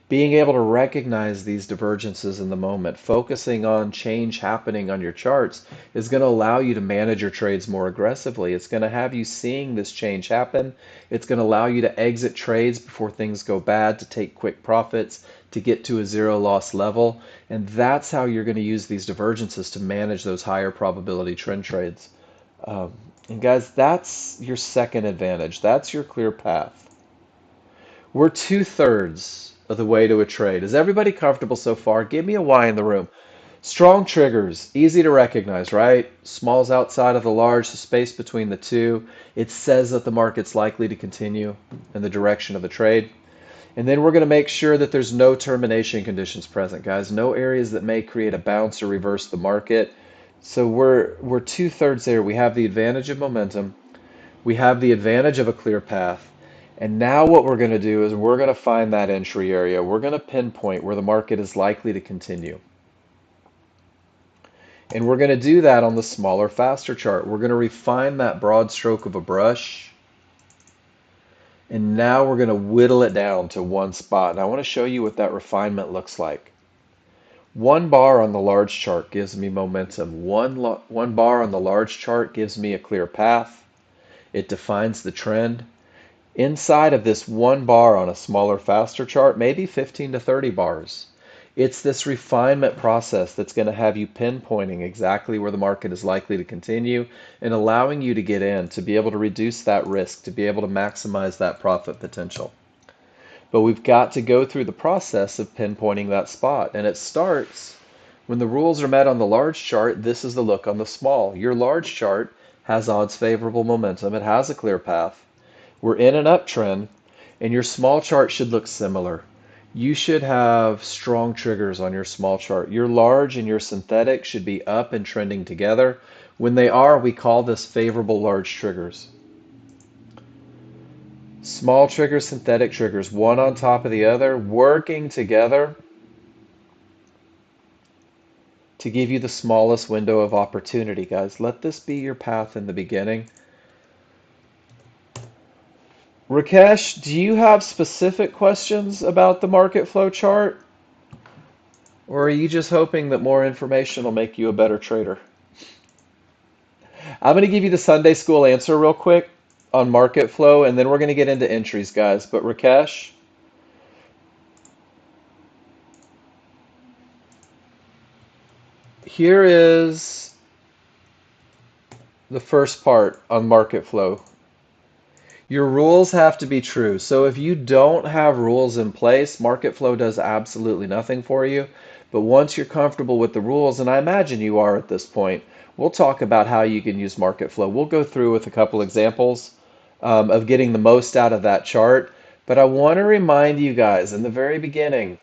being able to recognize these divergences in the moment, focusing on change happening on your charts is going to allow you to manage your trades more aggressively. It's going to have you seeing this change happen. It's going to allow you to exit trades before things go bad, to take quick profits, to get to a zero loss level. And that's how you're going to use these divergences to manage those higher probability trend trades. And guys, that's your second advantage. That's your clear path. We're 2/3 of the way to a trade. Is everybody comfortable so far? Give me a Y in the room. Strong triggers, easy to recognize, right? Small's outside of the large, the space between the two. It says that the market's likely to continue in the direction of the trade. And then we're going to make sure that there's no termination conditions present, guys. No areas that may create a bounce or reverse the market. So we're 2/3 there. We have the advantage of momentum. We have the advantage of a clear path. And now what we're going to do is we're going to find that entry area. We're going to pinpoint where the market is likely to continue. And we're going to do that on the smaller, faster chart. We're going to refine that broad stroke of a brush. And now we're going to whittle it down to one spot. And I want to show you what that refinement looks like. One bar on the large chart gives me momentum. One bar on the large chart gives me a clear path. It defines the trend. Inside of this one bar on a smaller, faster chart, maybe 15 to 30 bars. It's this refinement process that's going to have you pinpointing exactly where the market is likely to continue and allowing you to get in, to be able to reduce that risk, to be able to maximize that profit potential. But we've got to go through the process of pinpointing that spot. And it starts when the rules are met on the large chart. This is the look on the small. Your large chart has odds favorable momentum. It has a clear path. We're in an uptrend, and your small chart should look similar. You should have strong triggers on your small chart. Your large and your synthetic should be up and trending together. When they are, we call this favorable large triggers. Small triggers, synthetic triggers, one on top of the other, working together to give you the smallest window of opportunity, guys. Let this be your path in the beginning. Rakesh, do you have specific questions about the market flow chart? Or are you just hoping that more information will make you a better trader? I'm going to give you the Sunday school answer real quick on market flow, and then we're going to get into entries, guys. But Rakesh, here is the first part on market flow. Your rules have to be true. So if you don't have rules in place, market flow does absolutely nothing for you. But once you're comfortable with the rules, and I imagine you are at this point, we'll talk about how you can use market flow. We'll go through with a couple examples of getting the most out of that chart. But I want to remind you guys in the very beginning,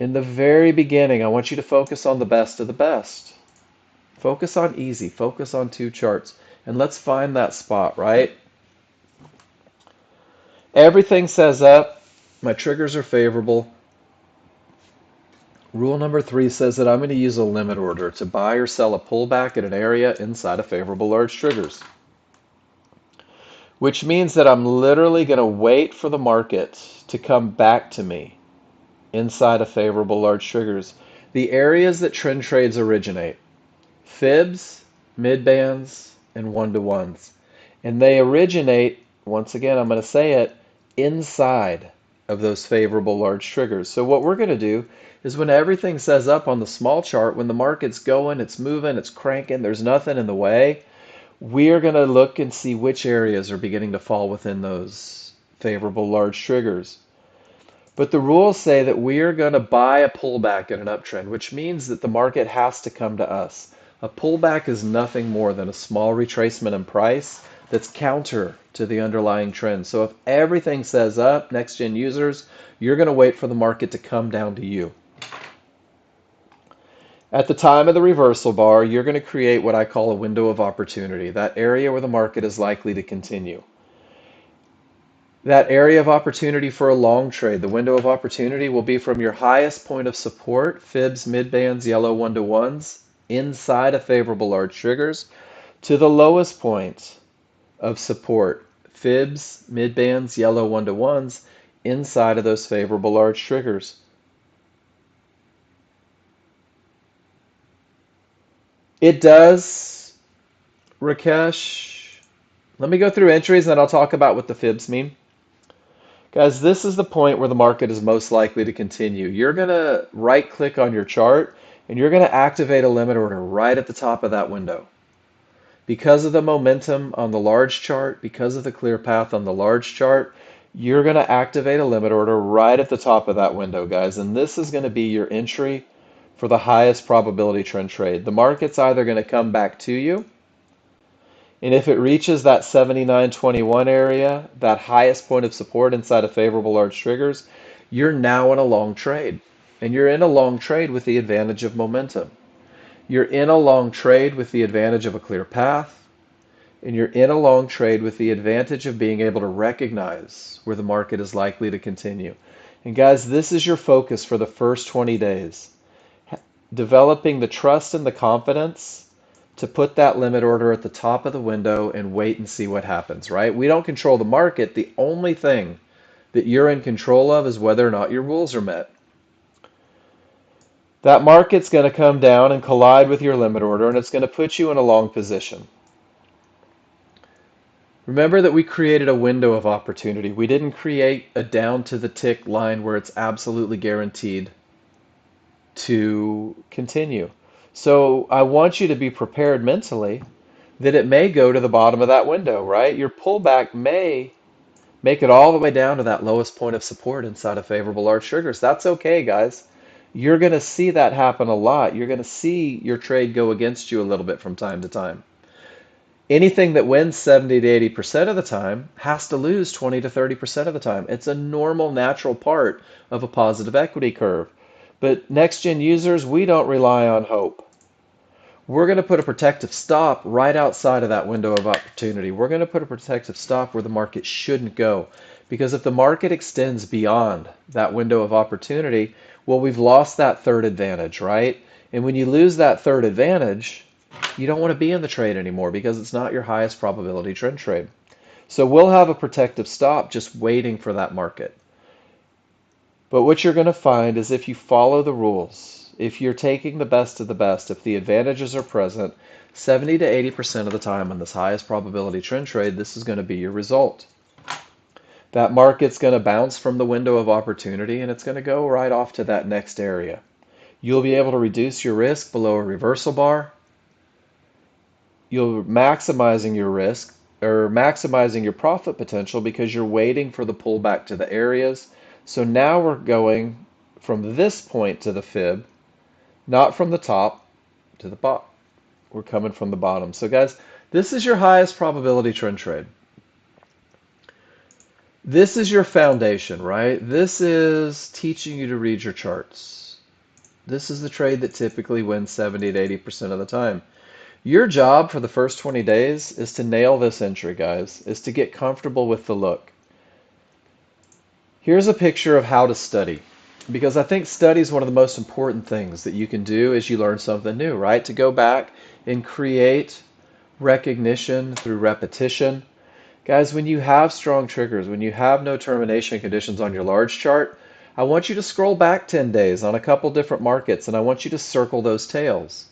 I want you to focus on the best of the best. Focus on easy, focus on two charts. And let's find that spot, right? Everything says up. My triggers are favorable. Rule number 3 says that I'm going to use a limit order to buy or sell a pullback at an area inside of favorable large triggers. Which means that I'm literally going to wait for the market to come back to me inside of favorable large triggers. The areas that trend trades originate: fibs, mid bands, and one-to-ones. And they originate, once again, I'm going to say it, inside of those favorable large triggers. So what we're going to do is when everything says up on the small chart, when the market's going, it's moving, it's cranking, there's nothing in the way, we're going to look and see which areas are beginning to fall within those favorable large triggers. But the rules say that we are going to buy a pullback in an uptrend, which means that the market has to come to us. A pullback is nothing more than a small retracement in price that's counter to the underlying trend. So if everything says up, Nexgen users, you're going to wait for the market to come down to you. At the time of the reversal bar, you're going to create what I call a window of opportunity, that area where the market is likely to continue. That area of opportunity for a long trade, the window of opportunity will be from your highest point of support, fibs, mid-bands, yellow one-to-ones, inside of favorable large triggers, to the lowest point of support, fibs, mid-bands, yellow one-to-ones, inside of those favorable large triggers. It does, Rakesh. Let me go through entries and then I'll talk about what the fibs mean. Guys, this is the point where the market is most likely to continue. You're going to right click on your chart and you're going to activate a limit order right at the top of that window. Because of the momentum on the large chart, because of the clear path on the large chart, you're going to activate a limit order right at the top of that window, guys. And this is going to be your entry for the highest probability trend trade. The market's either going to come back to you, and if it reaches that 79.21 area, that highest point of support inside of favorable large triggers, you're now in a long trade. And you're in a long trade with the advantage of momentum. You're in a long trade with the advantage of a clear path. And you're in a long trade with the advantage of being able to recognize where the market is likely to continue. And guys, this is your focus for the first 20 days. Developing the trust and the confidence to put that limit order at the top of the window and wait and see what happens, right? We don't control the market. The only thing that you're in control of is whether or not your rules are met. That market's going to come down and collide with your limit order, and it's going to put you in a long position. Remember that we created a window of opportunity. We didn't create a down to the tick line where it's absolutely guaranteed to continue. So I want you to be prepared mentally that it may go to the bottom of that window, right? Your pullback may make it all the way down to that lowest point of support inside of favorable large triggers. That's okay, guys. You're going to see that happen a lot. You're going to see your trade go against you a little bit from time to time. Anything that wins 70 to 80% of the time has to lose 20 to 30% of the time. It's a normal, natural part of a positive equity curve. But next-gen users, we don't rely on hope. We're going to put a protective stop right outside of that window of opportunity. We're going to put a protective stop where the market shouldn't go. Because if the market extends beyond that window of opportunity, well, we've lost that third advantage, right? And when you lose that third advantage, you don't want to be in the trade anymore because it's not your highest probability trend trade. So we'll have a protective stop just waiting for that market. But what you're going to find is if you follow the rules, if you're taking the best of the best, if the advantages are present, 70 to 80% of the time on this highest probability trend trade, this is going to be your result. That market's going to bounce from the window of opportunity and it's going to go right off to that next area. You'll be able to reduce your risk below a reversal bar. You're maximizing your risk or maximizing your profit potential because you're waiting for the pullback to the areas. So now we're going from this point to the fib, not from the top to the bottom. We're coming from the bottom. So guys, this is your highest probability trend trade. This is your foundation, right? This is teaching you to read your charts. This is the trade that typically wins 70 to 80% of the time. Your job for the first 20 days is to nail this entry, guys, is to get comfortable with the look. Here's a picture of how to study, because I think study is one of the most important things that you can do as you learn something new, right? To go back and create recognition through repetition. Guys, when you have strong triggers, when you have no termination conditions on your large chart, I want you to scroll back 10 days on a couple different markets, and I want you to circle those tails.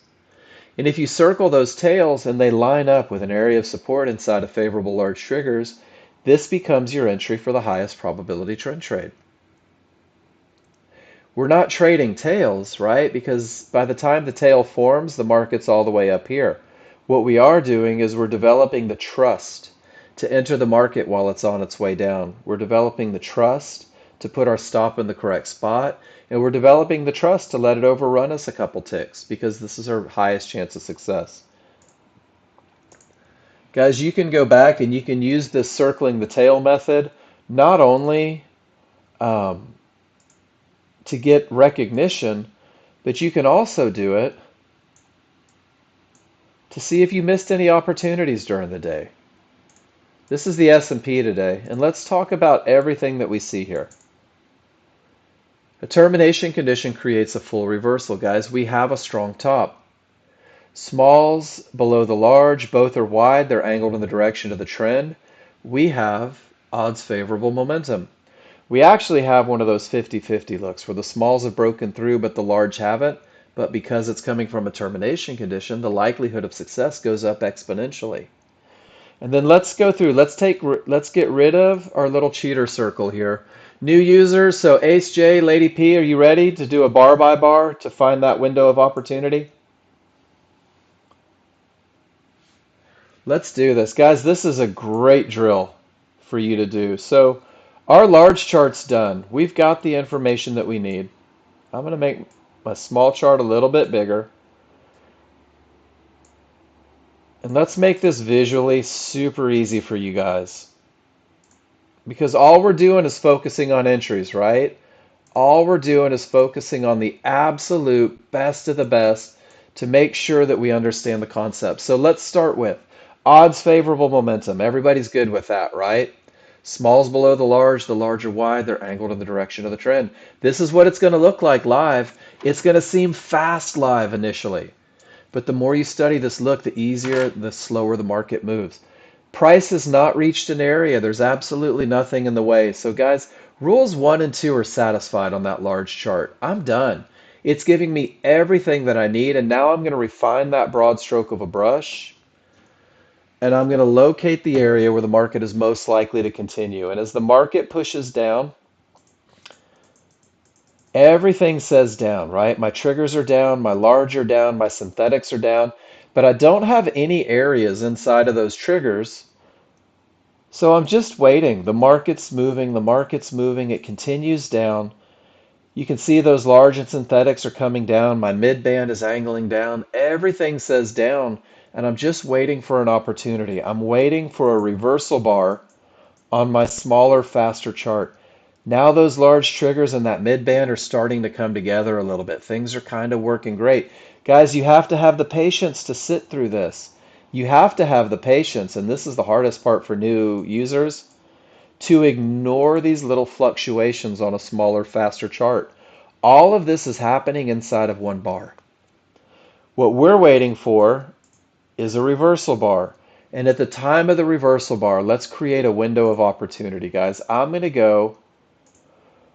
And if you circle those tails and they line up with an area of support inside of favorable large triggers, this becomes your entry for the highest probability trend trade. We're not trading tails, right? Because by the time the tail forms, the market's all the way up here. What we are doing is we're developing the trust to enter the market while it's on its way down. We're developing the trust to put our stop in the correct spot, and we're developing the trust to let it overrun us a couple ticks because this is our highest chance of success. Guys, you can go back and you can use this circling the tail method not only to get recognition, but you can also do it to see if you missed any opportunities during the day. This is the S&P today, and let's talk about everything that we see here. A termination condition creates a full reversal, guys. We have a strong top. Smalls below the large, both are wide, they're angled in the direction of the trend. We have odds favorable momentum. We actually have one of those 50-50 looks where the smalls have broken through but the large haven't. But because it's coming from a termination condition, the likelihood of success goes up exponentially. And then let's go through, let's get rid of our little cheater circle here. New users, so Ace J, Lady P, are you ready to do a bar by bar to find that window of opportunity? Let's do this. Guys, this is a great drill for you to do. So our large chart's done. We've got the information that we need. I'm going to make my small chart a little bit bigger. And let's make this visually super easy for you guys. Because all we're doing is focusing on entries, right? All we're doing is focusing on the absolute best of the best to make sure that we understand the concept. So let's start with odds favorable momentum. Everybody's good with that, right? Smalls below the large are wide, they're angled in the direction of the trend. This is what it's going to look like live. It's going to seem fast live initially. But the more you study this look, the easier, the slower the market moves. Price has not reached an area. There's absolutely nothing in the way. So guys, rules 1 and 2 are satisfied on that large chart. I'm done. It's giving me everything that I need, and now I'm going to refine that broad stroke of a brush, and I'm going to locate the area where the market is most likely to continue. And as the market pushes down, everything says down, right? My triggers are down, my large are down, my synthetics are down, but I don't have any areas inside of those triggers. So I'm just waiting. The market's moving, it continues down. You can see those large and synthetics are coming down. My mid band is angling down. Everything says down, and I'm just waiting for an opportunity. I'm waiting for a reversal bar on my smaller, faster chart. Now those large triggers in that mid band are starting to come together a little bit. Things are kind of working great. Guys, you have to have the patience to sit through this. You have to have the patience, and this is the hardest part for new users, to ignore these little fluctuations on a smaller, faster chart. All of this is happening inside of one bar. What we're waiting for is a reversal bar. And at the time of the reversal bar, let's create a window of opportunity, guys. I'm going to go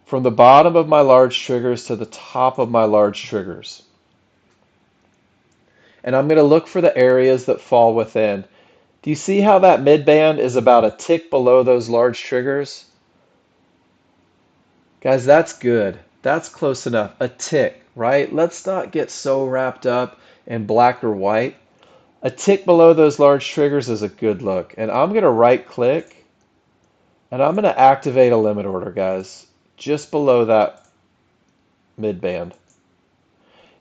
from the bottom of my large triggers to the top of my large triggers. And I'm going to look for the areas that fall within. Do you see how that mid band is about a tick below those large triggers? Guys, that's good. That's close enough. A tick, right? Let's not get so wrapped up in black or white. A tick below those large triggers is a good look. And I'm going to right click and I'm going to activate a limit order, guys, just below that mid band.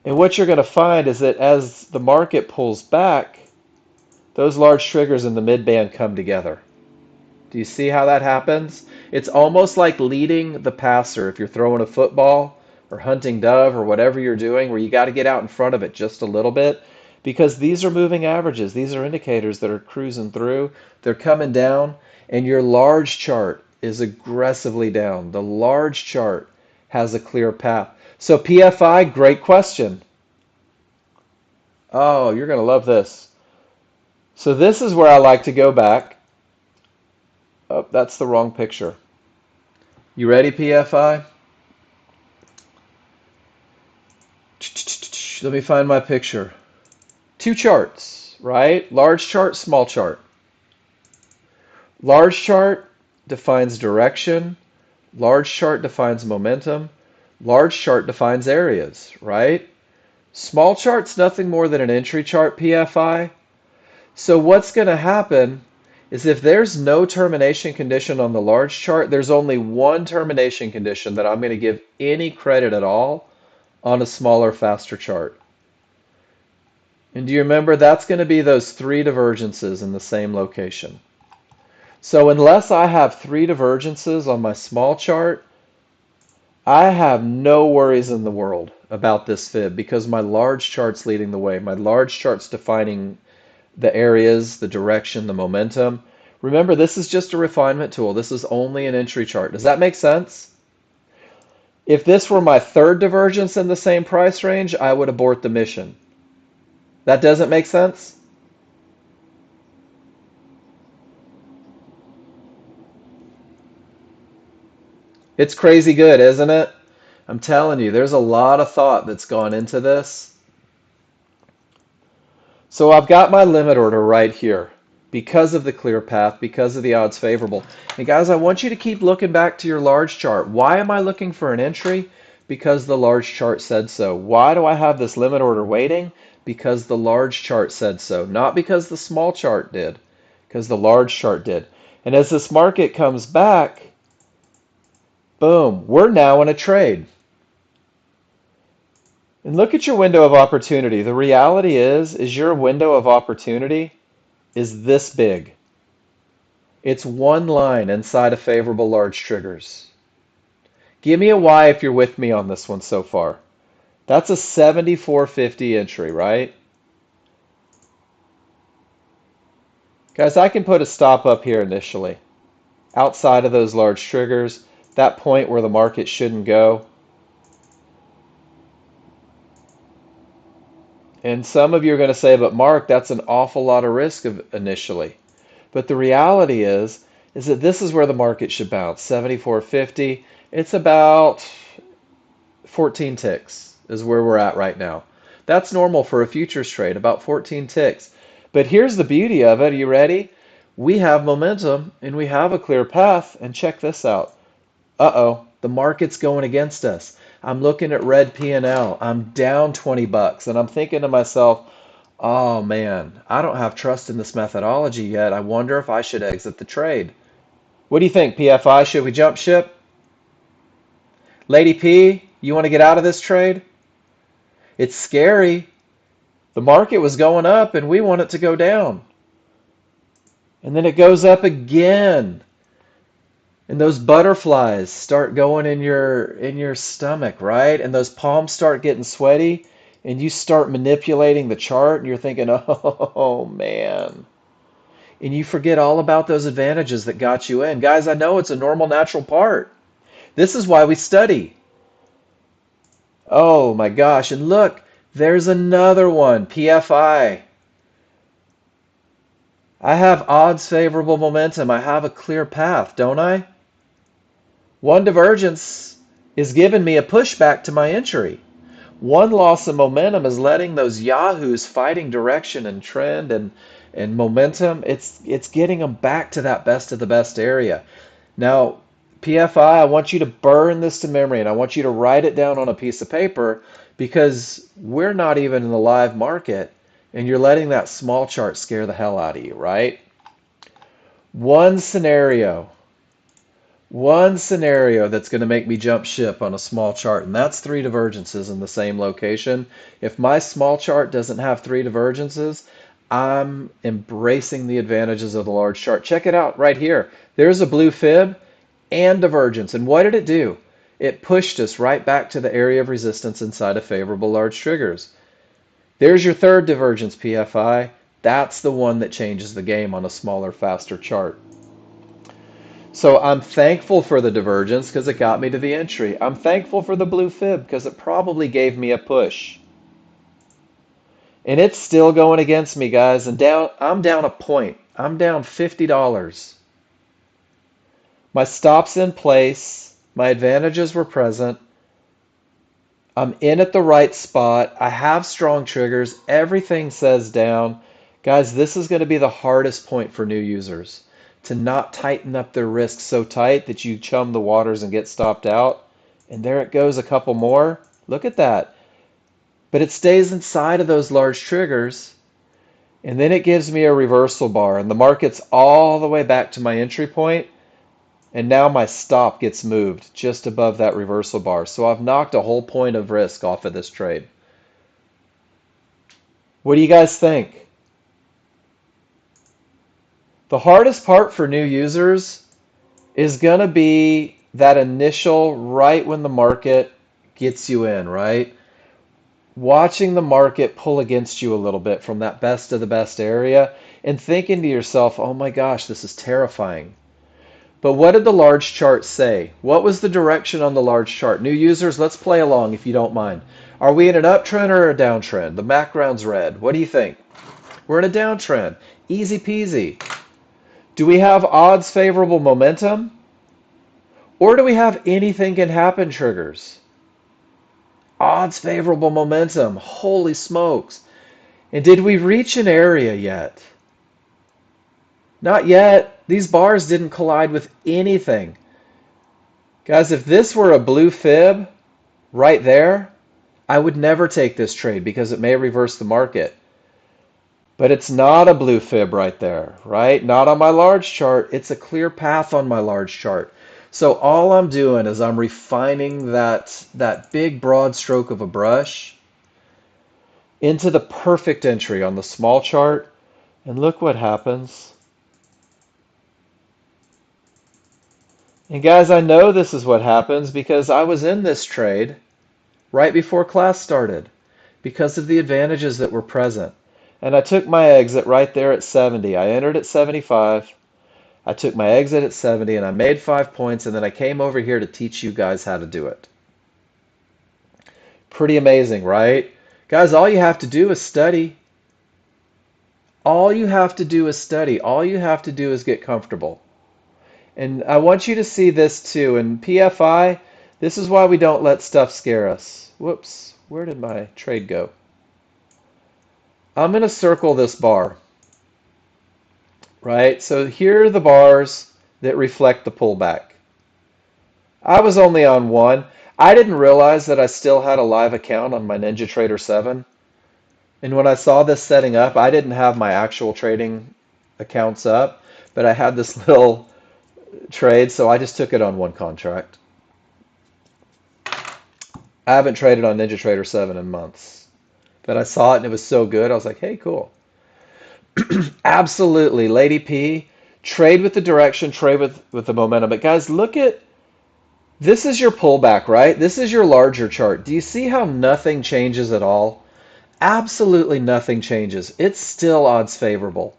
And what you're going to find is that as the market pulls back, those large triggers in the mid band come together. Do you see how that happens? It's almost like leading the passer if you're throwing a football or hunting dove or whatever you're doing, where you got to get out in front of it just a little bit, because these are moving averages. These are indicators that are cruising through. They're coming down, and your large chart is aggressively down. The large chart has a clear path. So PFI, great question. Oh, you're going to love this. So this is where I like to go back. Oh, that's the wrong picture. You ready, PFI? Let me find my picture. Two charts, right? Large chart, small chart. Large chart defines direction. Large chart defines momentum. Large chart defines areas, right? Small chart's nothing more than an entry chart, PFI. So what's going to happen is if there's no termination condition on the large chart, there's only one termination condition that I'm going to give any credit at all on a smaller, faster chart. And do you remember that's going to be those three divergences in the same location? So unless I have three divergences on my small chart, I have no worries in the world about this fib because my large chart's leading the way. My large chart's defining the areas, the direction, the momentum. Remember, this is just a refinement tool. This is only an entry chart. Does that make sense? If this were my third divergence in the same price range, I would abort the mission. That doesn't make sense? It's crazy good, isn't it? I'm telling you, there's a lot of thought that's gone into this. So I've got my limit order right here because of the clear path, because of the odds favorable. And guys, I want you to keep looking back to your large chart. Why am I looking for an entry? Because the large chart said so. Why do I have this limit order waiting? Because the large chart said so. Not because the small chart did, because the large chart did. And as this market comes back, boom, we're now in a trade. And look at your window of opportunity. The reality is your window of opportunity is this big. It's one line inside of favorable large triggers. Give me a Y if you're with me on this one so far. That's a 74.50 entry, right? Guys, I can put a stop up here initially. Outside of those large triggers, that point where the market shouldn't go. And some of you are going to say, but Mark, that's an awful lot of risk initially. But the reality is that this is where the market should bounce. 74.50. It's about 14 ticks is where we're at right now. That's normal for a futures trade, about 14 ticks. But here's the beauty of it. Are you ready? We have momentum and we have a clear path. And check this out. Uh-oh, the market's going against us. I'm looking at red P&L. I'm down 20 bucks and I'm thinking to myself, oh man, I don't have trust in this methodology yet. I wonder if I should exit the trade. What do you think, PFI? Should we jump ship? Lady P, you want to get out of this trade? It's scary. The market was going up and we want it to go down. And then it goes up again. And those butterflies start going in your stomach, right? And those palms start getting sweaty and you start manipulating the chart and you're thinking, "Oh man." And you forget all about those advantages that got you in. Guys, I know it's a normal natural part. This is why we study. Oh my gosh, and look, there's another one, PFI. I have odds favorable momentum. I have a clear path, don't I? One divergence is giving me a pushback to my entry. One loss of momentum is letting those yahoos fighting direction and trend and momentum, it's getting them back to that best of the best area. Now, PFI, I want you to burn this to memory and I want you to write it down on a piece of paper because we're not even in the live market and you're letting that small chart scare the hell out of you, right? One scenario, one scenario that's going to make me jump ship on a small chart, and that's three divergences in the same location. If my small chart doesn't have three divergences, I'm embracing the advantages of the large chart. Check it out right here. There's a blue fib and divergence. And what did it do? It pushed us right back to the area of resistance inside of favorable large triggers. There's your third divergence, PFI. That's the one that changes the game on a smaller, faster chart. So I'm thankful for the divergence because it got me to the entry. I'm thankful for the blue fib because it probably gave me a push. And it's still going against me, guys. And I'm down a point. I'm down $50. My stop's in place. My advantages were present. I'm in at the right spot. I have strong triggers. Everything says down. Guys, this is going to be the hardest point for new users to not tighten up their risk so tight that you chum the waters and get stopped out. And there it goes, a couple more. Look at that. But it stays inside of those large triggers. And then it gives me a reversal bar. And the market's all the way back to my entry point. And now my stop gets moved just above that reversal bar. So I've knocked a whole point of risk off of this trade. What do you guys think? The hardest part for new users is going to be that initial right when the market gets you in, right? watching the market pull against you a little bit from that best of the best area and thinking to yourself, oh my gosh, this is terrifying. But what did the large chart say? What was the direction on the large chart? New users, let's play along if you don't mind. Are we in an uptrend or a downtrend? The background's red. What do you think? We're in a downtrend. Easy peasy. Do we have odds favorable momentum? Or do we have anything can happen triggers? Odds favorable momentum. Holy smokes. And did we reach an area yet? Not yet. These bars didn't collide with anything. Guys, if this were a blue fib right there, I would never take this trade because it may reverse the market. But it's not a blue fib right there, right? Not on my large chart. It's a clear path on my large chart. So all I'm doing is I'm refining that big broad stroke of a brush into the perfect entry on the small chart. And look what happens. And guys, I know this is what happens because I was in this trade right before class started because of the advantages that were present. And I took my exit right there at 70. I entered at 75. I took my exit at 70 and I made 5 points, and then I came over here to teach you guys how to do it. Pretty amazing, right? Guys, all you have to do is study. All you have to do is study. All you have to do is get comfortable. And I want you to see this too. In PFI, this is why we don't let stuff scare us. Whoops, where did my trade go? I'm going to circle this bar, right? So here are the bars that reflect the pullback. I was only on one. I didn't realize that I still had a live account on my NinjaTrader 7. And when I saw this setting up, I didn't have my actual trading accounts up, but I had this little trade, so I just took it on one contract. I haven't traded on NinjaTrader 7 in months, but I saw it and it was so good. I was like, hey, cool. Absolutely, Lady P, trade with the direction, trade with the momentum. But guys, look at, this is your pullback, right? This is your larger chart. Do you see how nothing changes at all? Absolutely nothing changes. It's still odds favorable.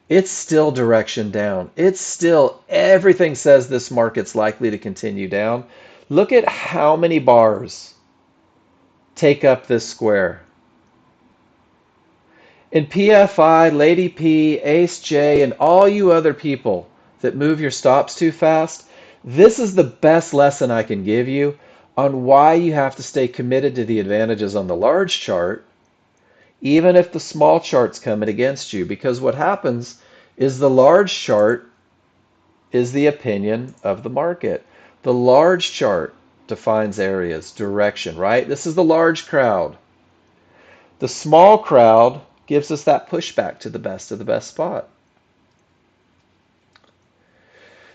It's still direction down. It's still, everything says this market's likely to continue down. Look at how many bars take up this square. In PFI, Lady P, Ace J, and all you other people that move your stops too fast, this is the best lesson I can give you on why you have to stay committed to the advantages on the large chart, even if the small chart's coming against you. Because what happens is the large chart is the opinion of the market. The large chart defines areas, direction, right? This is the large crowd. The small crowd gives us that pushback to the best of the best spot.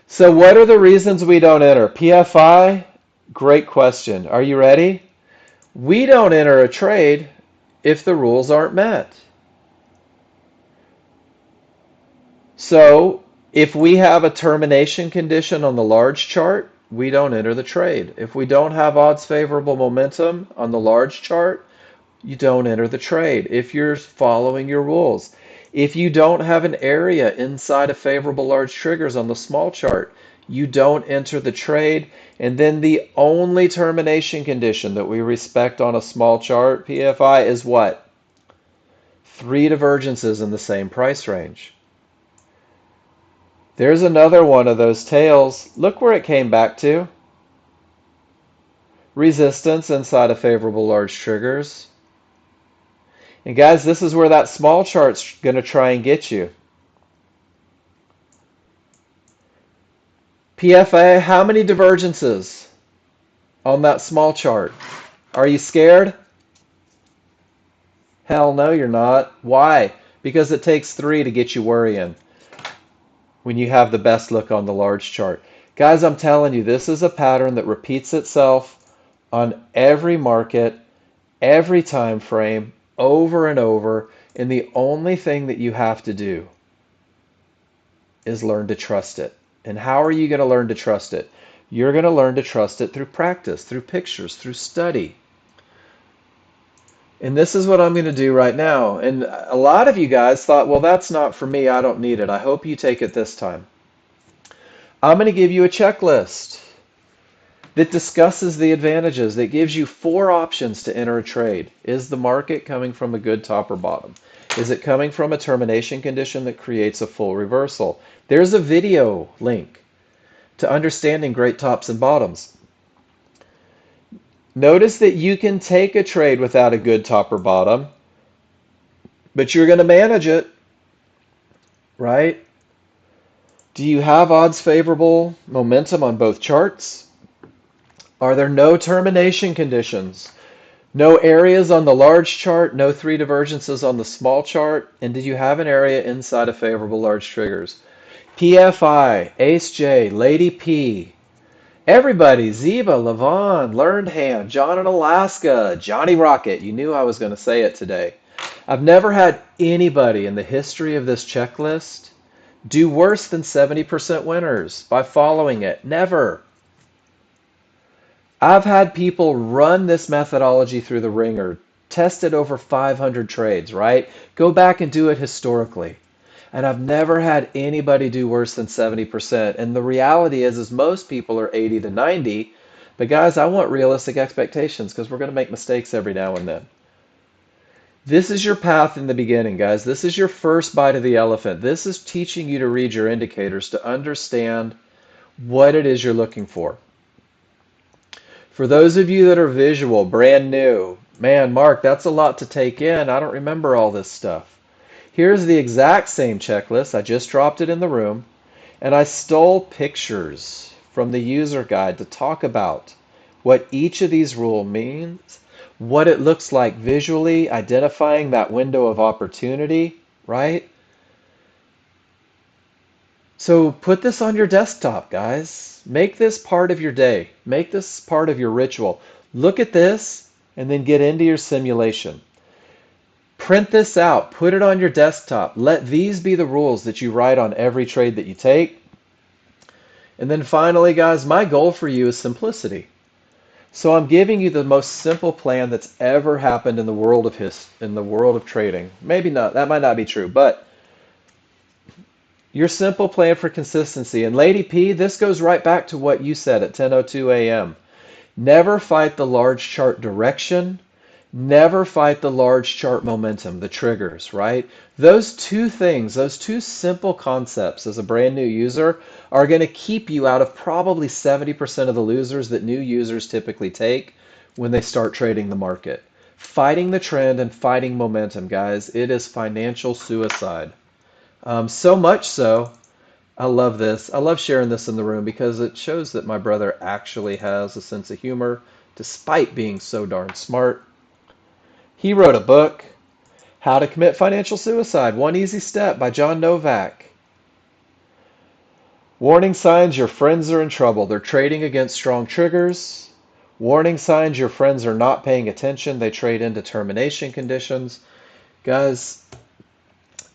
So what are the reasons we don't enter? PFI, great question. Are you ready? We don't enter a trade if the rules aren't met. So if we have a termination condition on the large chart, we don't enter the trade. If we don't have odds favorable momentum on the large chart, you don't enter the trade if you're following your rules. If you don't have an area inside of favorable large triggers on the small chart, you don't enter the trade. And then the only termination condition that we respect on a small chart, PFI, is what? 3 divergences in the same price range. There's another one of those tails. Look where it came back to. Resistance inside of favorable large triggers. And guys, this is where that small chart's going to try and get you. PFA, how many divergences on that small chart? Are you scared? Hell no, you're not. Why? Because it takes 3 to get you worrying when you have the best look on the large chart. Guys, I'm telling you, this is a pattern that repeats itself on every market, every time frame, over and over, and the only thing that you have to do is learn to trust it. And how are you going to learn to trust it? You're going to learn to trust it through practice, through pictures, through study. And this is what I'm going to do right now. And a lot of you guys thought, well, that's not for me. I don't need it. I hope you take it this time. I'm going to give you a checklist that discusses the advantages, that gives you four options to enter a trade. Is the market coming from a good top or bottom? Is it coming from a termination condition that creates a full reversal? There's a video link to understanding great tops and bottoms. Notice that you can take a trade without a good top or bottom, but you're going to manage it, right? Do you have odds favorable momentum on both charts? Are there no termination conditions? No areas on the large chart, no three divergences on the small chart, and did you have an area inside of favorable large triggers? PFI, Ace J, Lady P, everybody, Ziba, Levon, Learned Hand, John in Alaska, Johnny Rocket. You knew I was going to say it today. I've never had anybody in the history of this checklist do worse than 70% winners by following it. Never. I've had people run this methodology through the ringer, tested over 500 trades, right? Go back and do it historically. And I've never had anybody do worse than 70%. And the reality is most people are 80 to 90. But guys, I want realistic expectations because we're going to make mistakes every now and then. This is your path in the beginning, guys. This is your first bite of the elephant. This is teaching you to read your indicators to understand what it is you're looking for. For those of you that are visual, brand new, man, Mark, that's a lot to take in. I don't remember all this stuff. Here's the exact same checklist. I just dropped it in the room, and I stole pictures from the user guide to talk about what each of these rules means, what it looks like visually, identifying that window of opportunity, right? So put this on your desktop, guys. Make this part of your day. Make this part of your ritual. Look at this and then get into your simulation. Print this out. Put it on your desktop. Let these be the rules that you write on every trade that you take. And then finally, guys, my goal for you is simplicity. So I'm giving you the most simple plan that's ever happened in the world of trading. Maybe not. That might not be true, but your simple plan for consistency. And Lady P, this goes right back to what you said at 10:02 a.m. Never fight the large chart direction. Never fight the large chart momentum, the triggers, right? Those two things, those two simple concepts as a brand new user are going to keep you out of probably 70% of the losers that new users typically take when they start trading the market. Fighting the trend and fighting momentum, guys, it is financial suicide. So much so, I love this. I love sharing this in the room because it shows that my brother actually has a sense of humor despite being so darn smart. He wrote a book, How to Commit Financial Suicide, One Easy Step by John Novak. Warning signs your friends are in trouble. They're trading against strong triggers. Warning signs your friends are not paying attention. They trade into termination conditions. Guys,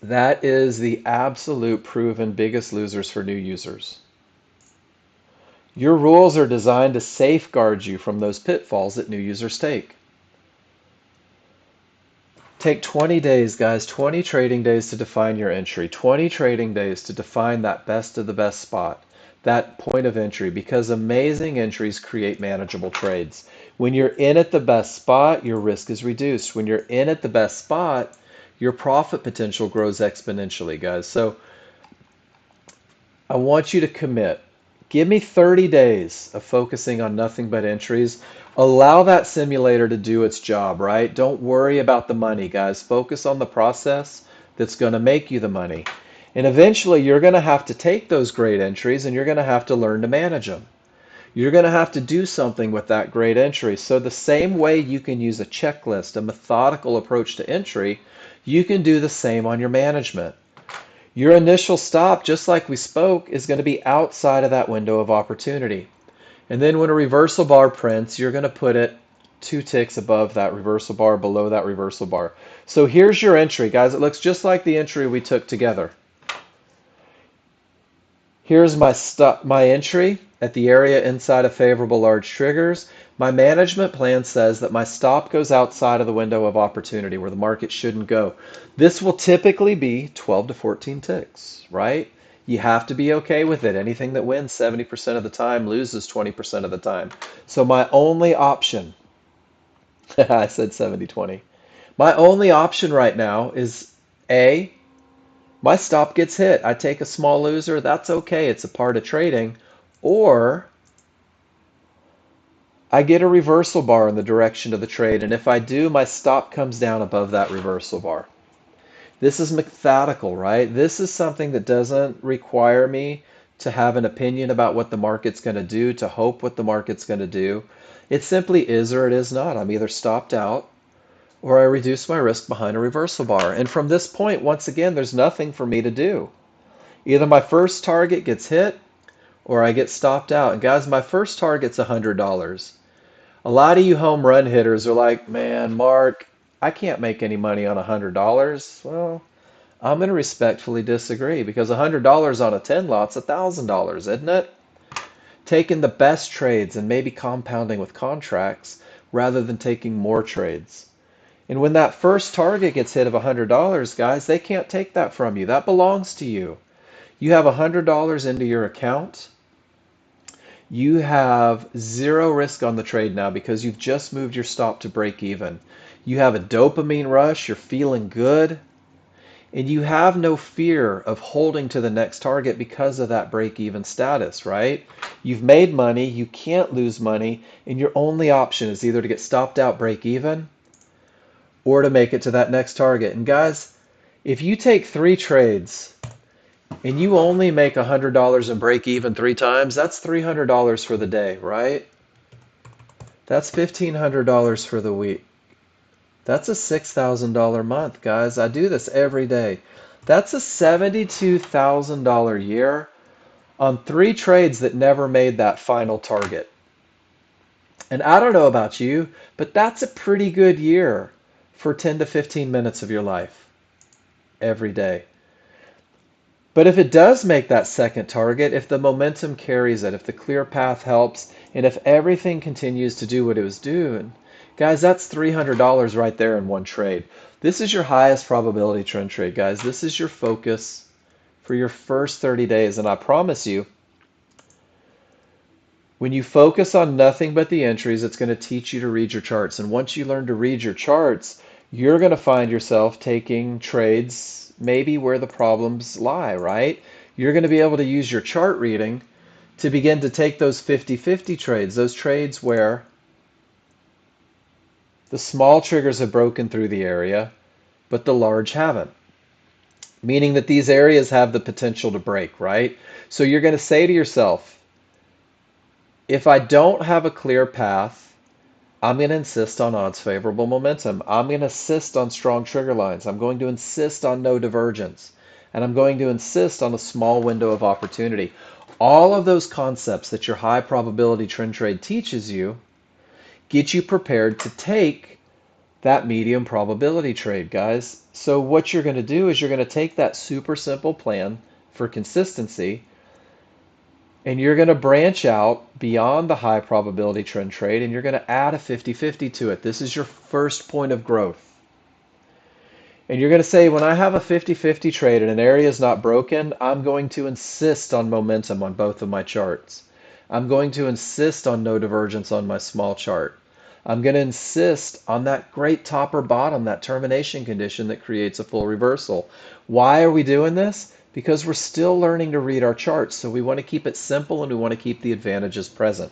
that is the absolute proven biggest losers for new users. Your rules are designed to safeguard you from those pitfalls that new users take. Take 20 days, guys, 20 trading days to define your entry, 20 trading days to define that best of the best spot, that point of entry, because amazing entries create manageable trades. When you're in at the best spot, your risk is reduced. When you're in at the best spot, your profit potential grows exponentially, guys. So I want you to commit. Give me 30 days of focusing on nothing but entries. Allow that simulator to do its job, right? Don't worry about the money, guys. Focus on the process that's going to make you the money. And eventually, you're going to have to take those great entries and you're going to have to learn to manage them. You're going to have to do something with that great entry. So the same way you can use a checklist, a methodical approach to entry, you can do the same on your management. Your initial stop, just like we spoke, is going to be outside of that window of opportunity. And then when a reversal bar prints, you're going to put it 2 ticks above that reversal bar, below that reversal bar. So here's your entry, guys. It looks just like the entry we took together. Here's my entry at the area inside of favorable large triggers. My management plan says that my stop goes outside of the window of opportunity where the market shouldn't go. This will typically be 12 to 14 ticks, right? You have to be okay with it. Anything that wins 70% of the time loses 20% of the time. So my only option, I said 70-20. My only option right now is A, my stop gets hit. I take a small loser. That's okay. It's a part of trading. Or I get a reversal bar in the direction of the trade. And if I do, my stop comes down above that reversal bar. This is methodical, right? This is something that doesn't require me to have an opinion about what the market's going to do, to hope what the market's going to do. It simply is or it is not. I'm either stopped out or I reduce my risk behind a reversal bar. And from this point, once again, there's nothing for me to do. Either my first target gets hit or I get stopped out. And guys, my first target's $100. A lot of you home run hitters are like, man, Mark, I can't make any money on $100. Well, I'm going to respectfully disagree because $100 on a 10 lot's $1,000, isn't it? Taking the best trades and maybe compounding with contracts rather than taking more trades. And when that first target gets hit of $100, guys, they can't take that from you. That belongs to you. You have $100 into your account. You have zero risk on the trade now because you've just moved your stop to break even. You have a dopamine rush, you're feeling good, and you have no fear of holding to the next target because of that break even status, right? You've made money, you can't lose money, and your only option is either to get stopped out break even or to make it to that next target. And guys, if you take 3 trades and you only make $100 and break even 3 times, that's $300 for the day, right? That's $1,500 for the week. That's a $6,000 month, guys. I do this every day. That's a $72,000 year on 3 trades that never made that final target. And I don't know about you, but that's a pretty good year for 10 to 15 minutes of your life every day. But if it does make that second target, if the momentum carries it, if the clear path helps, and if everything continues to do what it was doing, guys, that's $300 right there in one trade. This is your highest probability trend trade, guys. This is your focus for your first 30 days. And I promise you, when you focus on nothing but the entries, it's going to teach you to read your charts. And once you learn to read your charts, you're going to find yourself taking trades maybe where the problems lie, right? You're going to be able to use your chart reading to begin to take those 50-50 trades, those trades where the small triggers have broken through the area, but the large haven't. Meaning that these areas have the potential to break, right? So you're going to say to yourself, if I don't have a clear path, I'm going to insist on odds favorable momentum. I'm going to insist on strong trigger lines. I'm going to insist on no divergence. And I'm going to insist on a small window of opportunity. All of those concepts that your high probability trend trade teaches you get you prepared to take that medium probability trade, guys. So what you're going to do is you're going to take that super simple plan for consistency and you're going to branch out beyond the high probability trend trade and you're going to add a 50-50 to it. This is your first point of growth. And you're going to say, when I have a 50-50 trade and an area is not broken, I'm going to insist on momentum on both of my charts. I'm going to insist on no divergence on my small chart. I'm going to insist on that great top or bottom, that termination condition that creates a full reversal. Why are we doing this? Because we're still learning to read our charts. So we want to keep it simple and we want to keep the advantages present.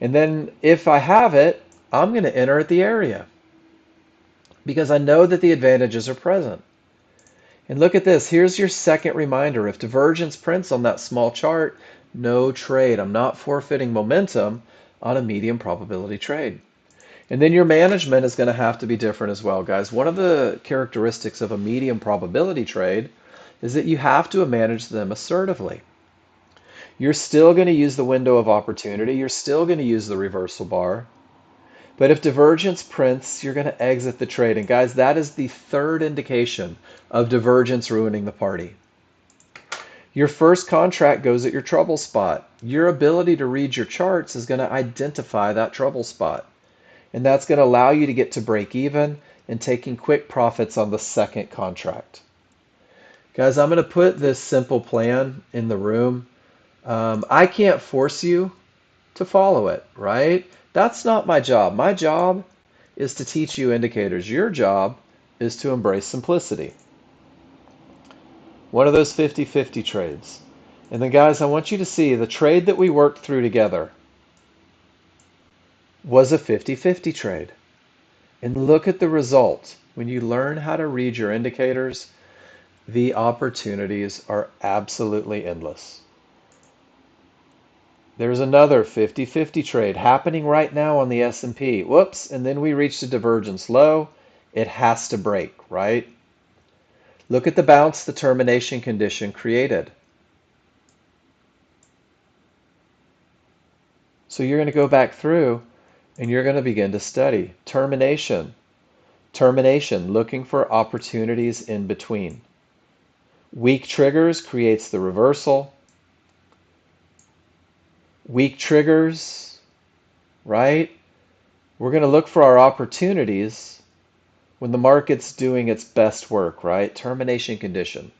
And then if I have it, I'm going to enter at the area because I know that the advantages are present. And look at this. Here's your second reminder. If divergence prints on that small chart, no trade. I'm not forfeiting momentum on a medium probability trade. And then your management is going to have to be different as well, guys. One of the characteristics of a medium probability trade is that you have to manage them assertively. You're still going to use the window of opportunity. You're still going to use the reversal bar. But if divergence prints, you're going to exit the trade. And guys, that is the third indication of divergence ruining the party. Your first contract goes at your trouble spot. Your ability to read your charts is going to identify that trouble spot. And that's going to allow you to get to break even and taking quick profits on the second contract. Guys, I'm going to put this simple plan in the room. I can't force you to follow it, right? That's not my job. My job is to teach you indicators. Your job is to embrace simplicity. One of those 50-50 trades. And then guys, I want you to see the trade that we worked through together was a 50-50 trade. And look at the result. When you learn how to read your indicators, the opportunities are absolutely endless. There's another 50-50 trade happening right now on the S&P. Whoops, and then we reached a divergence low. It has to break, right? Look at the bounce the termination condition created. So you're going to go back through and you're going to begin to study termination. Termination, looking for opportunities in between. Weak triggers creates the reversal. Weak triggers, right? We're going to look for our opportunities when the market's doing its best work, right? Termination condition,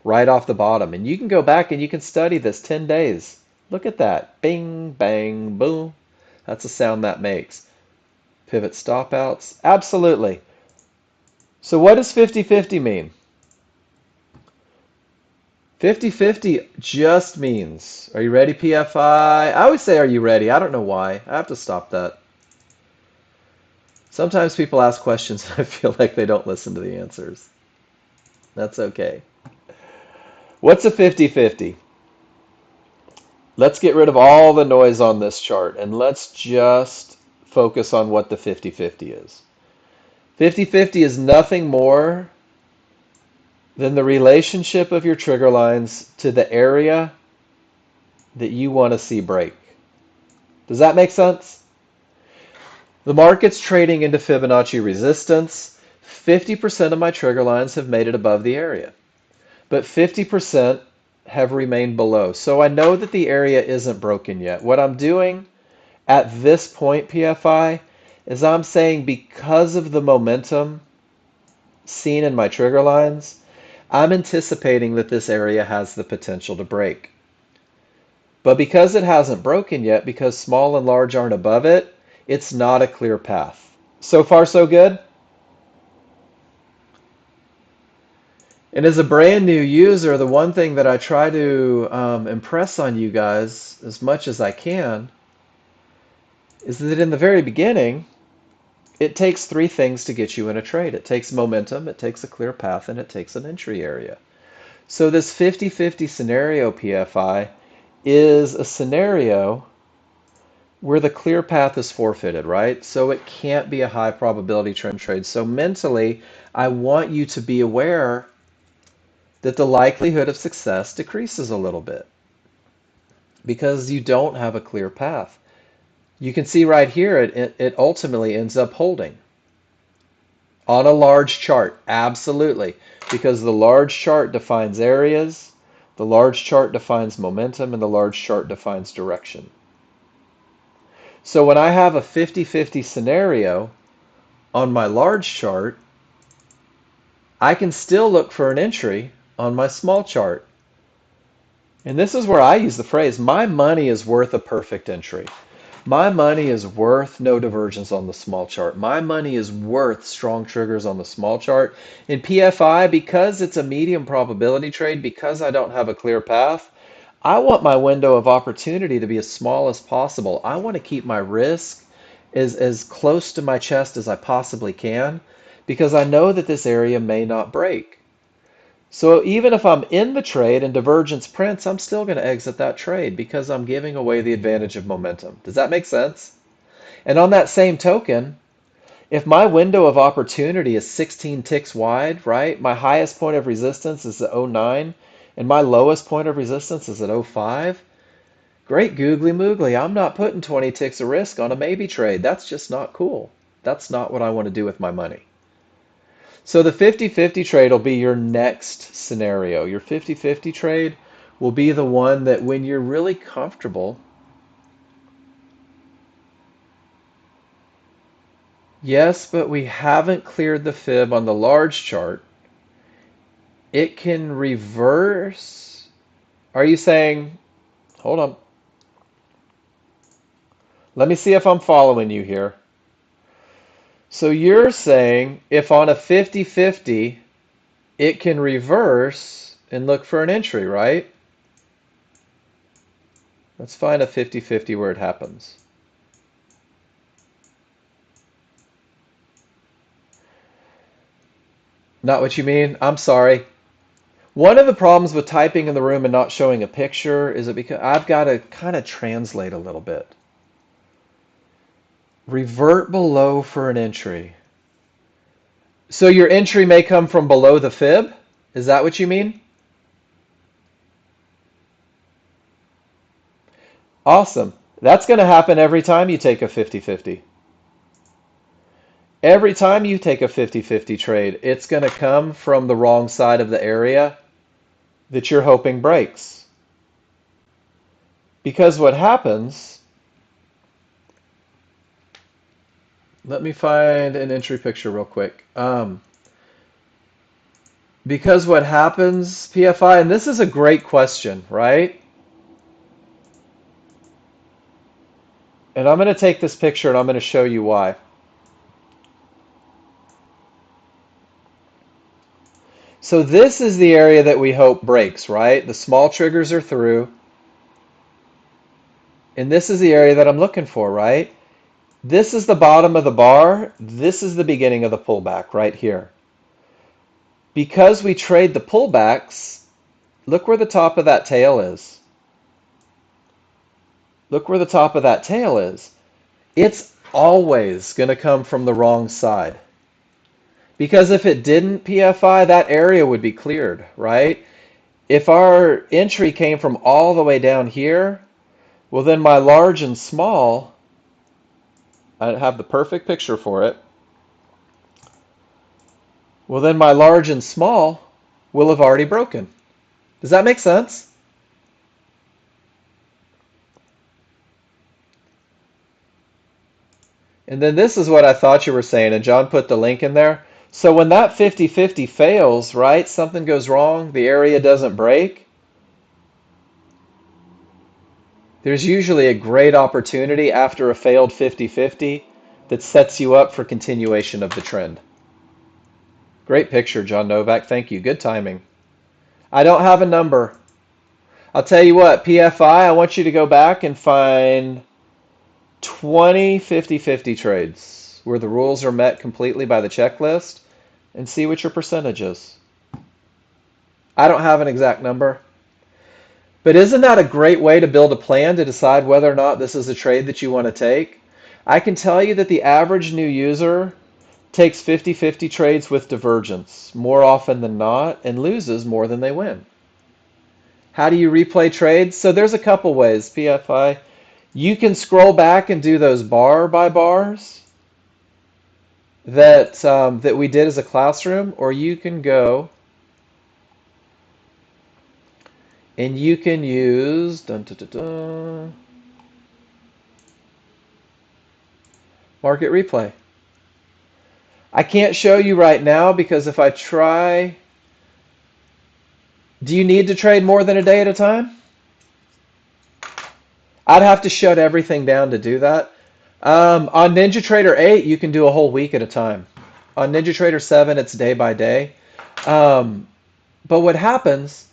right off the bottom. And you can go back and you can study this 10 days. Look at that. Bing, bang, boom. That's the sound that makes. Pivot stop outs. Absolutely. So what does 50-50 mean? 50-50 just means, are you ready, PFI? I always say, are you ready? I don't know why. I have to stop that. Sometimes people ask questions and I feel like they don't listen to the answers. That's okay. What's a 50-50? Let's get rid of all the noise on this chart and let's just focus on what the 50-50 is. 50-50 is nothing more than the relationship of your trigger lines to the area that you want to see break. Does that make sense? The market's trading into Fibonacci resistance. 50% of my trigger lines have made it above the area, but 50% have remained below. So I know that the area isn't broken yet. What I'm doing at this point, PFI, is I'm saying because of the momentum seen in my trigger lines, I'm anticipating that this area has the potential to break. But because it hasn't broken yet, because small and large aren't above it, it's not a clear path. So far, so good? And as a brand new user, the one thing that I try to impress on you guys as much as I can is that in the very beginning, it takes three things to get you in a trade. It takes momentum, it takes a clear path, and it takes an entry area. So this 50-50 scenario, PFI, is a scenario where the clear path is forfeited, right? So it can't be a high probability trend trade. So mentally, I want you to be aware that the likelihood of success decreases a little bit because you don't have a clear path. You can see right here, it ultimately ends up holding on a large chart. Absolutely. Because the large chart defines areas, the large chart defines momentum, and the large chart defines direction. So when I have a 50-50 scenario on my large chart, I can still look for an entry on my small chart. And this is where I use the phrase, my money is worth a perfect entry. My money is worth no divergence on the small chart. My money is worth strong triggers on the small chart. In PFI, because it's a medium probability trade, because I don't have a clear path, I want my window of opportunity to be as small as possible. I want to keep my risk as close to my chest as I possibly can because I know that this area may not break. So even if I'm in the trade and divergence prints, I'm still going to exit that trade because I'm giving away the advantage of momentum. Does that make sense? And on that same token, if my window of opportunity is 16 ticks wide, right? My highest point of resistance is at 09 and my lowest point of resistance is at 05. Great googly moogly. I'm not putting 20 ticks of risk on a maybe trade. That's just not cool. That's not what I want to do with my money. So the 50-50 trade will be your next scenario. Your 50-50 trade will be the one that when you're really comfortable, yes, but we haven't cleared the fib on the large chart. It can reverse. Are you saying, hold on, let me see if I'm following you here. So you're saying if on a 50-50, it can reverse and look for an entry, right? Let's find a 50-50 where it happens. Not what you mean? I'm sorry. One of the problems with typing in the room and not showing a picture is that because I've got to kind of translate a little bit. Revert below for an entry. So your entry may come from below the fib? Is that what you mean? Awesome. That's going to happen every time you take a 50-50. Every time you take a 50-50 trade, it's going to come from the wrong side of the area that you're hoping breaks. Because what happens, let me find an entry picture real quick. Because what happens, PFI, and this is a great question, right? And I'm going to take this picture and I'm going to show you why. So this is the area that we hope breaks, right? The small triggers are through. And this is the area that I'm looking for, right? This is the bottom of the bar. This is the beginning of the pullback right here. Because we trade the pullbacks, look where the top of that tail is. Look where the top of that tail is. It's always going to come from the wrong side. Because if it didn't PFI, that area would be cleared, right? If our entry came from all the way down here, well then my large and small, I have the perfect picture for it. Well then my large and small will have already broken. Does that make sense? And then this is what I thought you were saying, and John put the link in there. So when that 50-50 fails, right, something goes wrong, the area doesn't break, there's usually a great opportunity after a failed 50-50 that sets you up for continuation of the trend. Great picture, John Novak. Thank you. Good timing. I don't have a number. I'll tell you what, PFI, I want you to go back and find 20 50-50 trades where the rules are met completely by the checklist and see what your percentage is. I don't have an exact number. But isn't that a great way to build a plan to decide whether or not this is a trade that you want to take? I can tell you that the average new user takes 50-50 trades with divergence more often than not and loses more than they win. How do you replay trades? So there's a couple ways, PFI. You can scroll back and do those bar by bars that we did as a classroom, or you can go and you can use market replay. I can't show you right now because if I try, do you need to trade more than a day at a time? I'd have to shut everything down to do that. On NinjaTrader 8, you can do a whole week at a time. On NinjaTrader 7, it's day by day. But what happens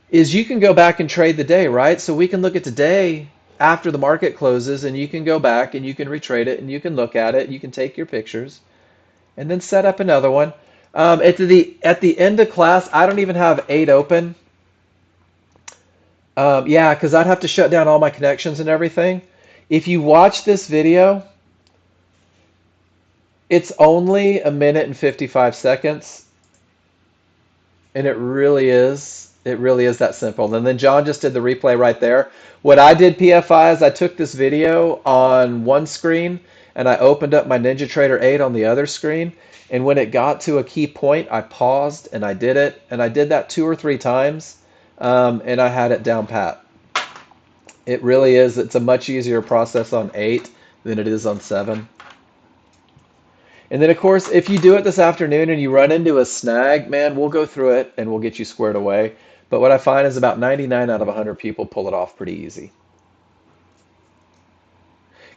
is you can go back and trade the day, right? So we can look at today after the market closes, and you can go back and you can retrade it, and you can look at it, and you can take your pictures, and then set up another one. At the end of class, I don't even have 8 open. Yeah, because I'd have to shut down all my connections and everything. If you watch this video, it's only 1 minute and 55 seconds. And it really is that simple. And then John just did the replay right there. What I did, PFI, is I took this video on one screen and I opened up my NinjaTrader 8 on the other screen. And when it got to a key point, I paused and I did it. And I did that 2 or 3 times and I had it down pat. It really is. It's a much easier process on 8 than it is on 7. And then, of course, if you do it this afternoon and you run into a snag, man, we'll go through it and we'll get you squared away. But what I find is about 99 out of 100 people pull it off pretty easy.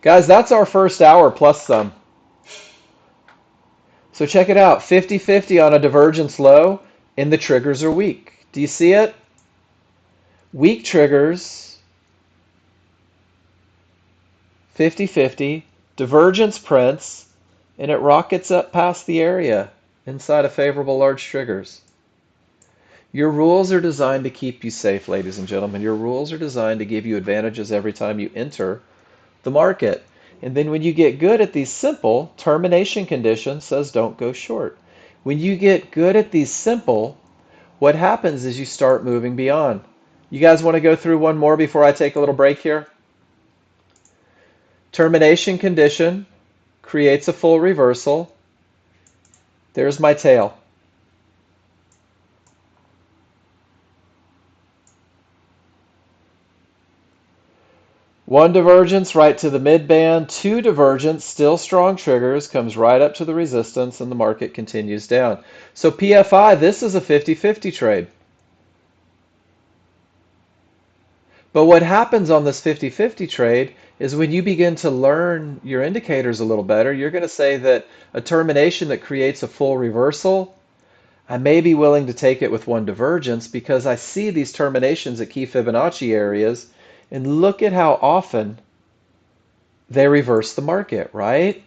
Guys, that's our first hour plus some. So check it out, 50-50 on a divergence low, and the triggers are weak. Do you see it? Weak triggers, 50-50, divergence prints, and it rockets up past the area inside of favorable large triggers. Your rules are designed to keep you safe, ladies and gentlemen. Your rules are designed to give you advantages every time you enter the market. And then when you get good at these simple, termination condition says don't go short. When you get good at these simple, what happens is you start moving beyond. You guys want to go through one more before I take a little break here? Termination condition creates a full reversal. There's my tail. One divergence right to the mid band, two divergence, still strong triggers, comes right up to the resistance and the market continues down. So PFI, this is a 50-50 trade. But what happens on this 50-50 trade is when you begin to learn your indicators a little better, you're going to say that a termination that creates a full reversal, I may be willing to take it with one divergence because I see these terminations at key Fibonacci areas, and look at how often they reverse the market, right?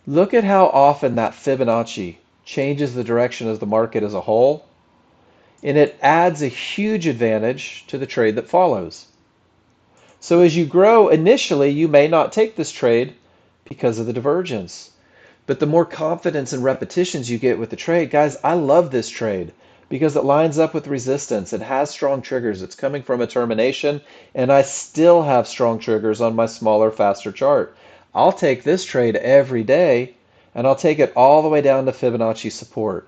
Look at how often that Fibonacci changes the direction of the market as a whole, and it adds a huge advantage to the trade that follows. So as you grow, initially, you may not take this trade because of the divergence. But the more confidence and repetitions you get with the trade, guys, I love this trade because it lines up with resistance. It has strong triggers. It's coming from a termination, and I still have strong triggers on my smaller, faster chart. I'll take this trade every day, and I'll take it all the way down to Fibonacci support.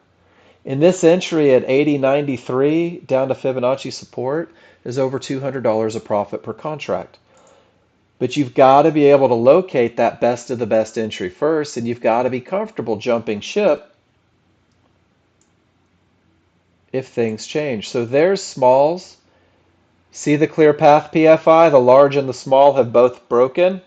In this entry at 80.93 down to Fibonacci support is over $200 of profit per contract. But you've got to be able to locate that best of the best entry first, and you've got to be comfortable jumping ship if things change. So there's smalls. See the clear path PFI? The large and the small have both broken.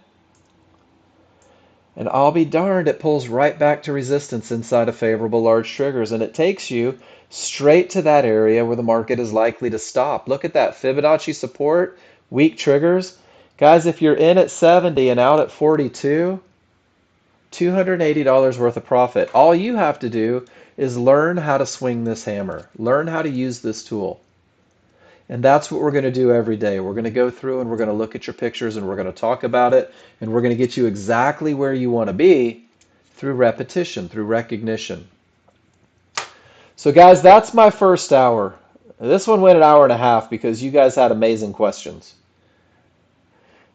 And I'll be darned, it pulls right back to resistance inside of favorable large triggers, and it takes you straight to that area where the market is likely to stop. Look at that Fibonacci support, weak triggers. Guys, if you're in at 70 and out at 42, $280 worth of profit. All you have to do is learn how to swing this hammer, learn how to use this tool. And that's what we're going to do every day. We're going to go through and we're going to look at your pictures and we're going to talk about it, and we're going to get you exactly where you want to be through repetition, through recognition. So guys, that's my first hour. This one went an hour and a half because you guys had amazing questions.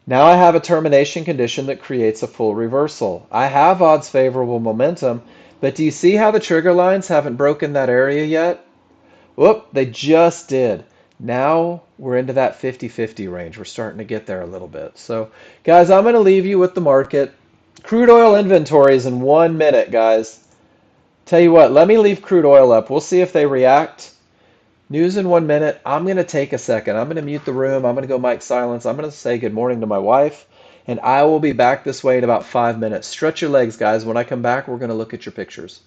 Now I have a termination condition that creates a full reversal. I have odds favorable momentum, but do you see how the trigger lines haven't broken that area yet? Whoop, they just did. Now we're into that 50-50 range. We're starting to get there a little bit. So, guys, I'm going to leave you with the market. Crude oil inventories in 1 minute, guys. Tell you what, let me leave crude oil up. We'll see if they react. News in 1 minute. I'm going to take a second. I'm going to mute the room. I'm going to go mic silence. I'm going to say good morning to my wife, and I will be back this way in about 5 minutes. Stretch your legs, guys. When I come back, we're going to look at your pictures.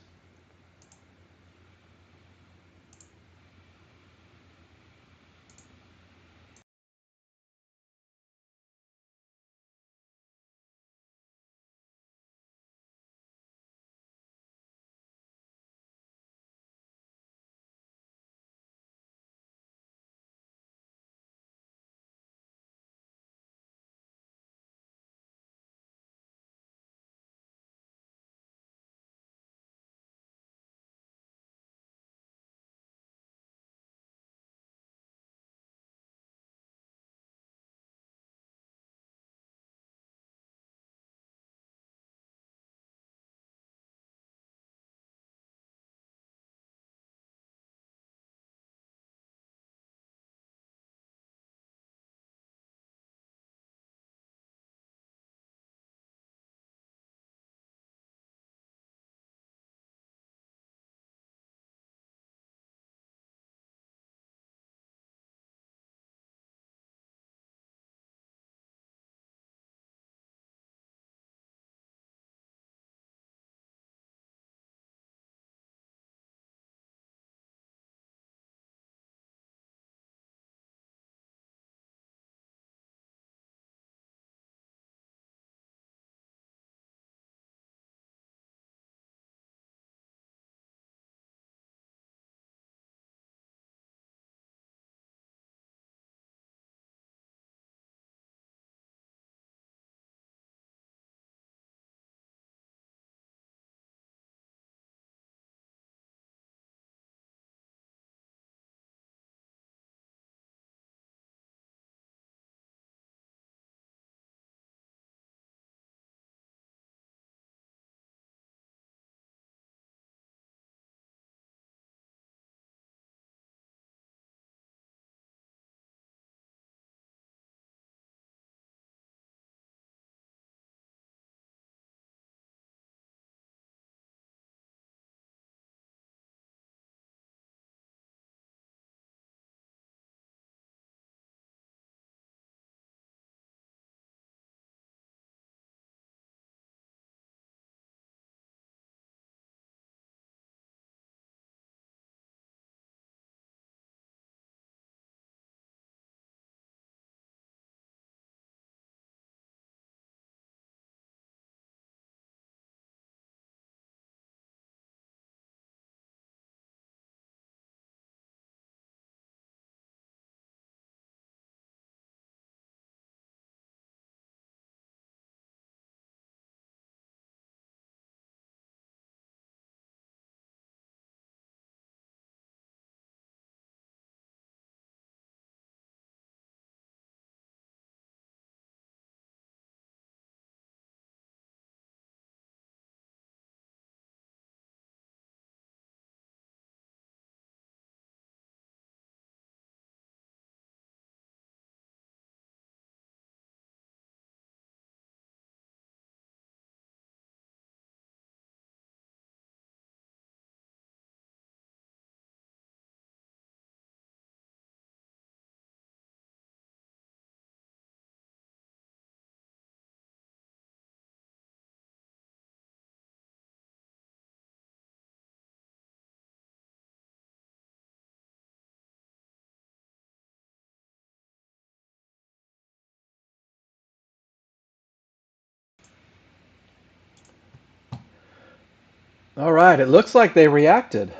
All right, it looks like they reacted.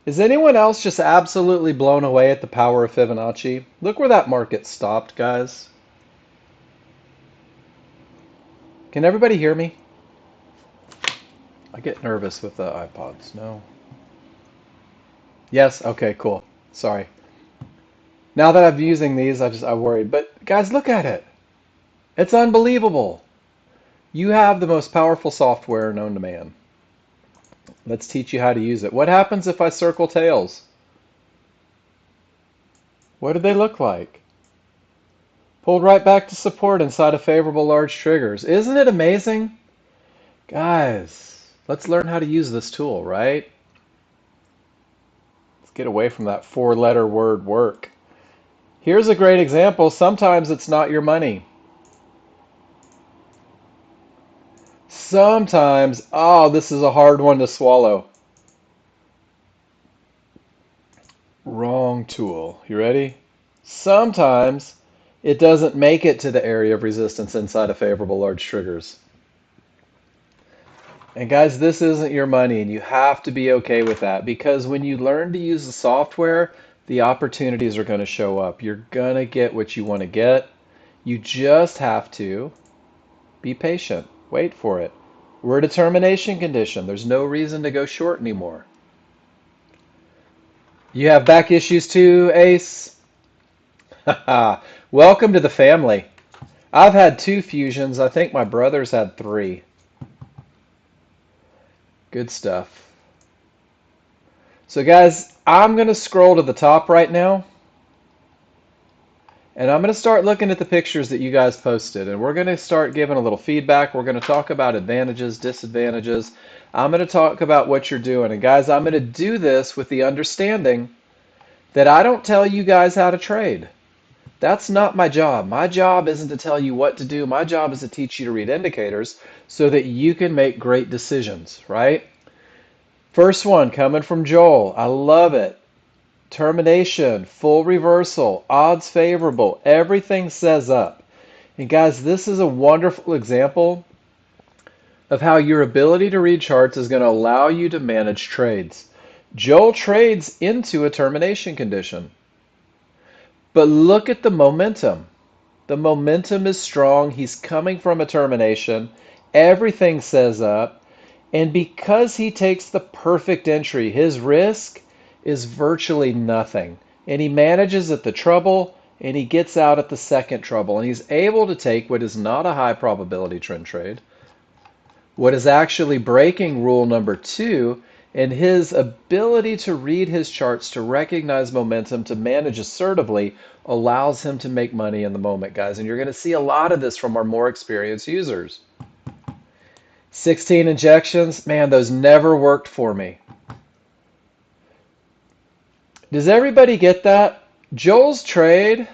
Is anyone else just absolutely blown away at the power of Fibonacci? Look where that market stopped, guys. Can everybody hear me? I get nervous with the iPods. No. Yes? Okay, cool. Sorry. Now that I'm using these, I worried. But guys, look at it. It's unbelievable. You have the most powerful software known to man. Let's teach you how to use it. What happens if I circle tails? What do they look like? Pulled right back to support inside of favorable large triggers. Isn't it amazing? Guys, let's learn how to use this tool, right? Let's get away from that four-letter word work. Here's a great example. Sometimes it's not your money. Sometimes, oh, this is a hard one to swallow. Wrong tool. You ready? Sometimes it doesn't make it to the area of resistance inside of favorable large triggers. And guys, this isn't your money, and you have to be okay with that because when you learn to use the software, the opportunities are going to show up. You're going to get what you want to get. You just have to be patient. Wait for it. We're a determination condition. There's no reason to go short anymore. You have back issues too, Ace? Welcome to the family. I've had 2 fusions. I think my brother's had 3. Good stuff. So guys, I'm going to scroll to the top right now. And I'm going to start looking at the pictures that you guys posted. And we're going to start giving a little feedback. We're going to talk about advantages, disadvantages. I'm going to talk about what you're doing. And guys, I'm going to do this with the understanding that I don't tell you guys how to trade. That's not my job. My job isn't to tell you what to do. My job is to teach you to read indicators so that you can make great decisions, right? First one coming from Joel. I love it. Termination, full reversal, odds favorable, everything says up. And guys, this is a wonderful example of how your ability to read charts is going to allow you to manage trades. Joel trades into a termination condition. But look at the momentum. The momentum is strong. He's coming from a termination. Everything says up. And because he takes the perfect entry, his risk is virtually nothing. And he manages at the trouble and he gets out at the second trouble. And he's able to take what is not a high probability trend trade, what is actually breaking rule number 2, and his ability to read his charts, to recognize momentum, to manage assertively allows him to make money in the moment, guys. And you're going to see a lot of this from our more experienced users. 16 injections, man, those never worked for me. Does everybody get that? Joel's trade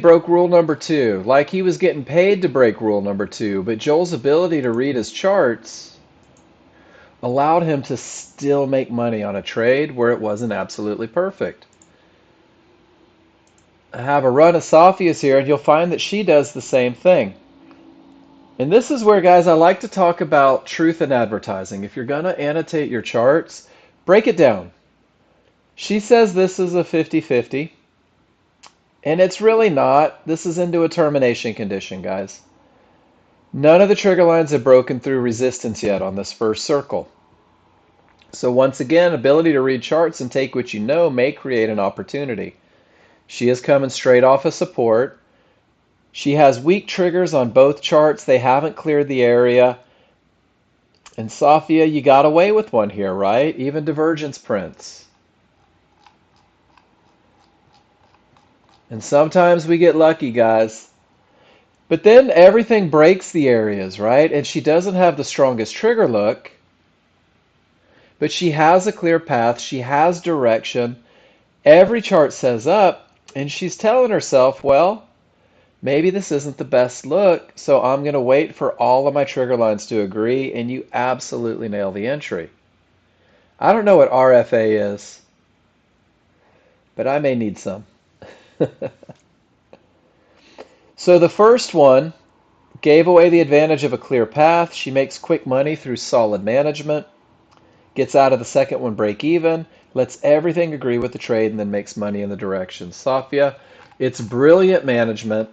broke rule number 2, like he was getting paid to break rule number 2, but Joel's ability to read his charts allowed him to still make money on a trade where it wasn't absolutely perfect. I have a run of Safia's here, and you'll find that she does the same thing. And this is where, guys, I like to talk about truth in advertising. If you're going to annotate your charts, break it down. She says this is a 50-50, and it's really not. This is into a termination condition, guys. None of the trigger lines have broken through resistance yet on this first circle. So once again, ability to read charts and take what you know may create an opportunity. She is coming straight off of support. She has weak triggers on both charts. They haven't cleared the area. And Safia, you got away with one here, right? Even divergence prints. And sometimes we get lucky, guys. But then everything breaks the areas, right? And she doesn't have the strongest trigger look. But she has a clear path. She has direction. Every chart says up. And she's telling herself, well, maybe this isn't the best look, so I'm going to wait for all of my trigger lines to agree, and you absolutely nail the entry. I don't know what RFA is, but I may need some. So the first one, Gave away the advantage of a clear path. She makes quick money through solid management. Gets out of the second one break even. Lets everything agree with the trade and then makes money in the direction. Safia, it's brilliant management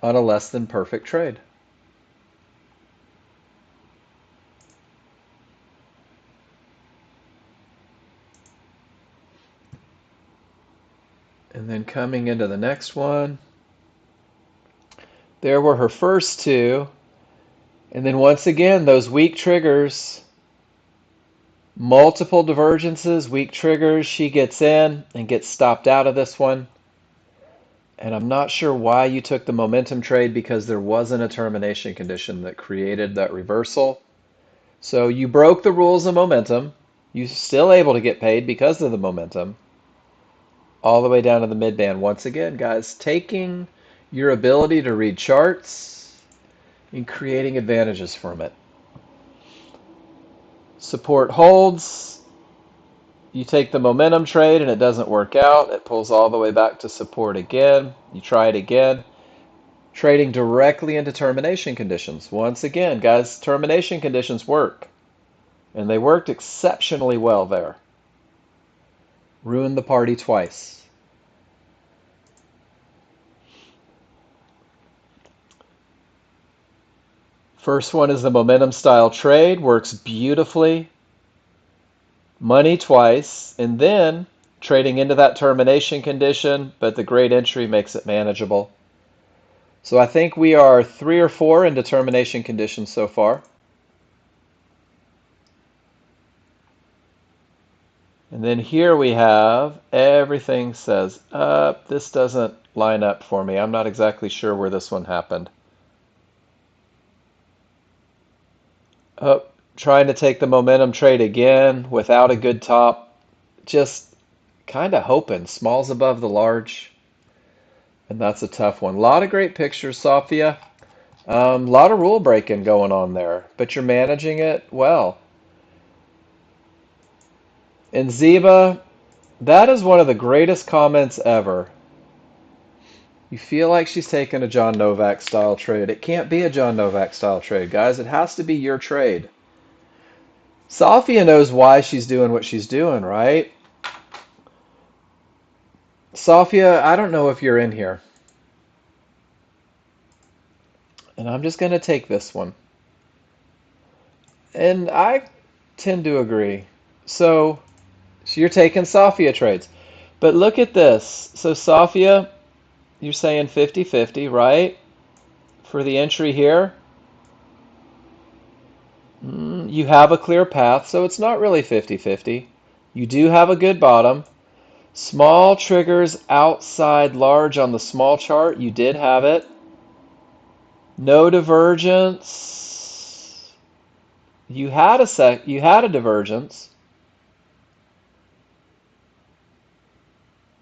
on a less than perfect trade. And then coming into the next one, there were her first two. And then once again, those weak triggers, multiple divergences, weak triggers. She gets in and gets stopped out of this one. And I'm not sure why you took the momentum trade because there wasn't a termination condition that created that reversal. So you broke the rules of momentum. You're still able to get paid because of the momentum. All the way down to the midband. Once again, guys, taking your ability to read charts and creating advantages from it. Support holds. You take the momentum trade and it doesn't work out. It pulls all the way back to support again. You try it again. Trading directly into termination conditions. Once again, guys, termination conditions work. And they worked exceptionally well there. Ruined the party twice. First one is the momentum style trade. Works beautifully. Money twice. And then trading into that termination condition, but the great entry makes it manageable. So I think we are 3 or 4 in determination conditions so far. And then here we have everything says, this doesn't line up for me. I'm not exactly sure where this one happened. Trying to take the momentum trade again without a good top. Just kind of hoping. Small's above the large. And that's a tough one. A lot of great pictures, Safia. A lot of rule breaking going on there. But you're managing it well. And Ziba, that is one of the greatest comments ever. You feel like she's taking a John Novak style trade. It can't be a John Novak style trade, guys. It has to be your trade. Safia knows why she's doing what she's doing, right? Safia, I don't know if you're in here. And I'm just going to take this one. And I tend to agree. So you're taking Safia trades. But look at this. So Safia, you're saying 50-50, right? For the entry here. You have a clear path, so it's not really 50-50. You do have a good bottom. Small triggers outside large on the small chart. You did have it. No divergence. You had a divergence.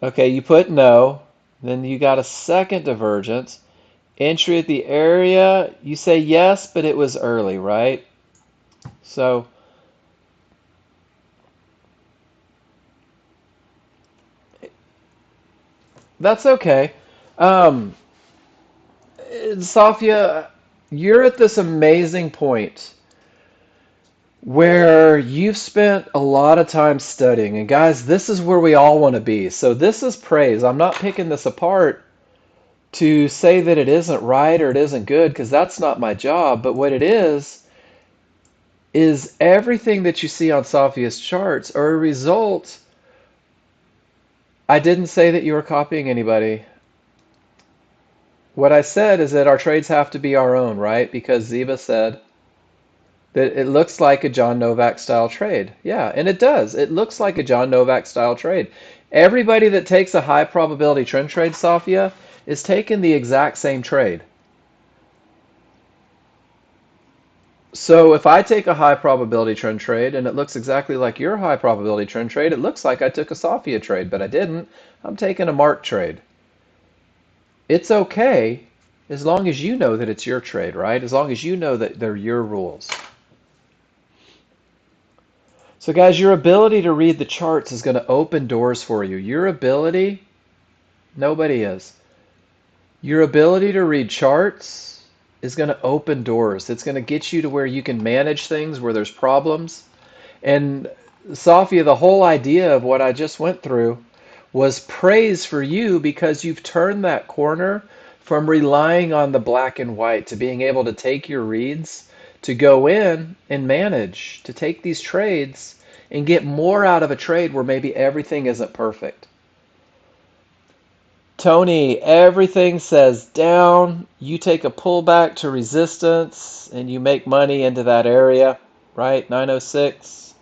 Okay, you put no. Then you got a second divergence. Entry at the area, you say yes, but it was early, right? So that's okay. Safia, you're at this amazing point where you've spent a lot of time studying. And guys, this is where we all want to be. So this is praise. I'm not picking this apart to say that it isn't right or it isn't good, because that's not my job. But what it is everything that you see on Safia's charts are a result. I didn't say that you were copying anybody. What I said is that our trades have to be our own, right? Because Ziva said that it looks like a John Novak style trade. Yeah, and it does. It looks like a John Novak style trade. Everybody that takes a high probability trend trade, Safia, is taking the exact same trade. So if I take a high probability trend trade and it looks exactly like your high probability trend trade, it looks like I took a Safia trade, but I didn't. I'm taking a mark trade. It's okay as long as you know that it's your trade, right? As long as you know that they're your rules. So guys, your ability to read the charts is going to open doors for you. Your ability, nobody is. Your ability to read charts is going to open doors. It's going to get you to where you can manage things where there's problems. And Safia, the whole idea of what I just went through was praise for you because you've turned that corner from relying on the black and white to being able to take your reads, to go in and manage, to take these trades and get more out of a trade where maybe everything isn't perfect. Tony, everything says down. You take a pullback to resistance and you make money into that area, right? 906.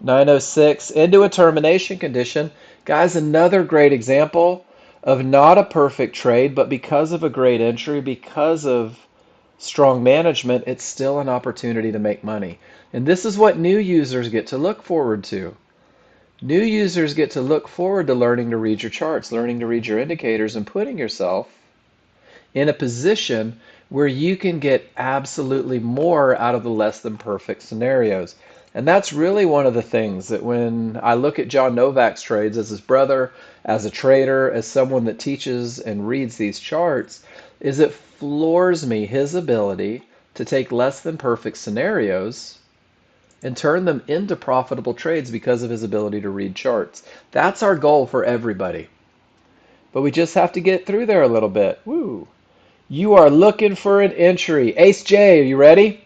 906 into a termination condition. Guys, another great example of not a perfect trade, but because of a great entry, because of strong management, it's still an opportunity to make money. And this is what new users get to look forward to. New users get to look forward to learning to read your charts, learning to read your indicators, and putting yourself in a position where you can get absolutely more out of the less than perfect scenarios. And that's really one of the things that when I look at John Novak's trades as his brother, as a trader, as someone that teaches and reads these charts, is it floors me his ability to take less than perfect scenarios and turn them into profitable trades because of his ability to read charts. That's our goal for everybody. But we just have to get through there a little bit. Woo. You are looking for an entry. Ace J, are you ready?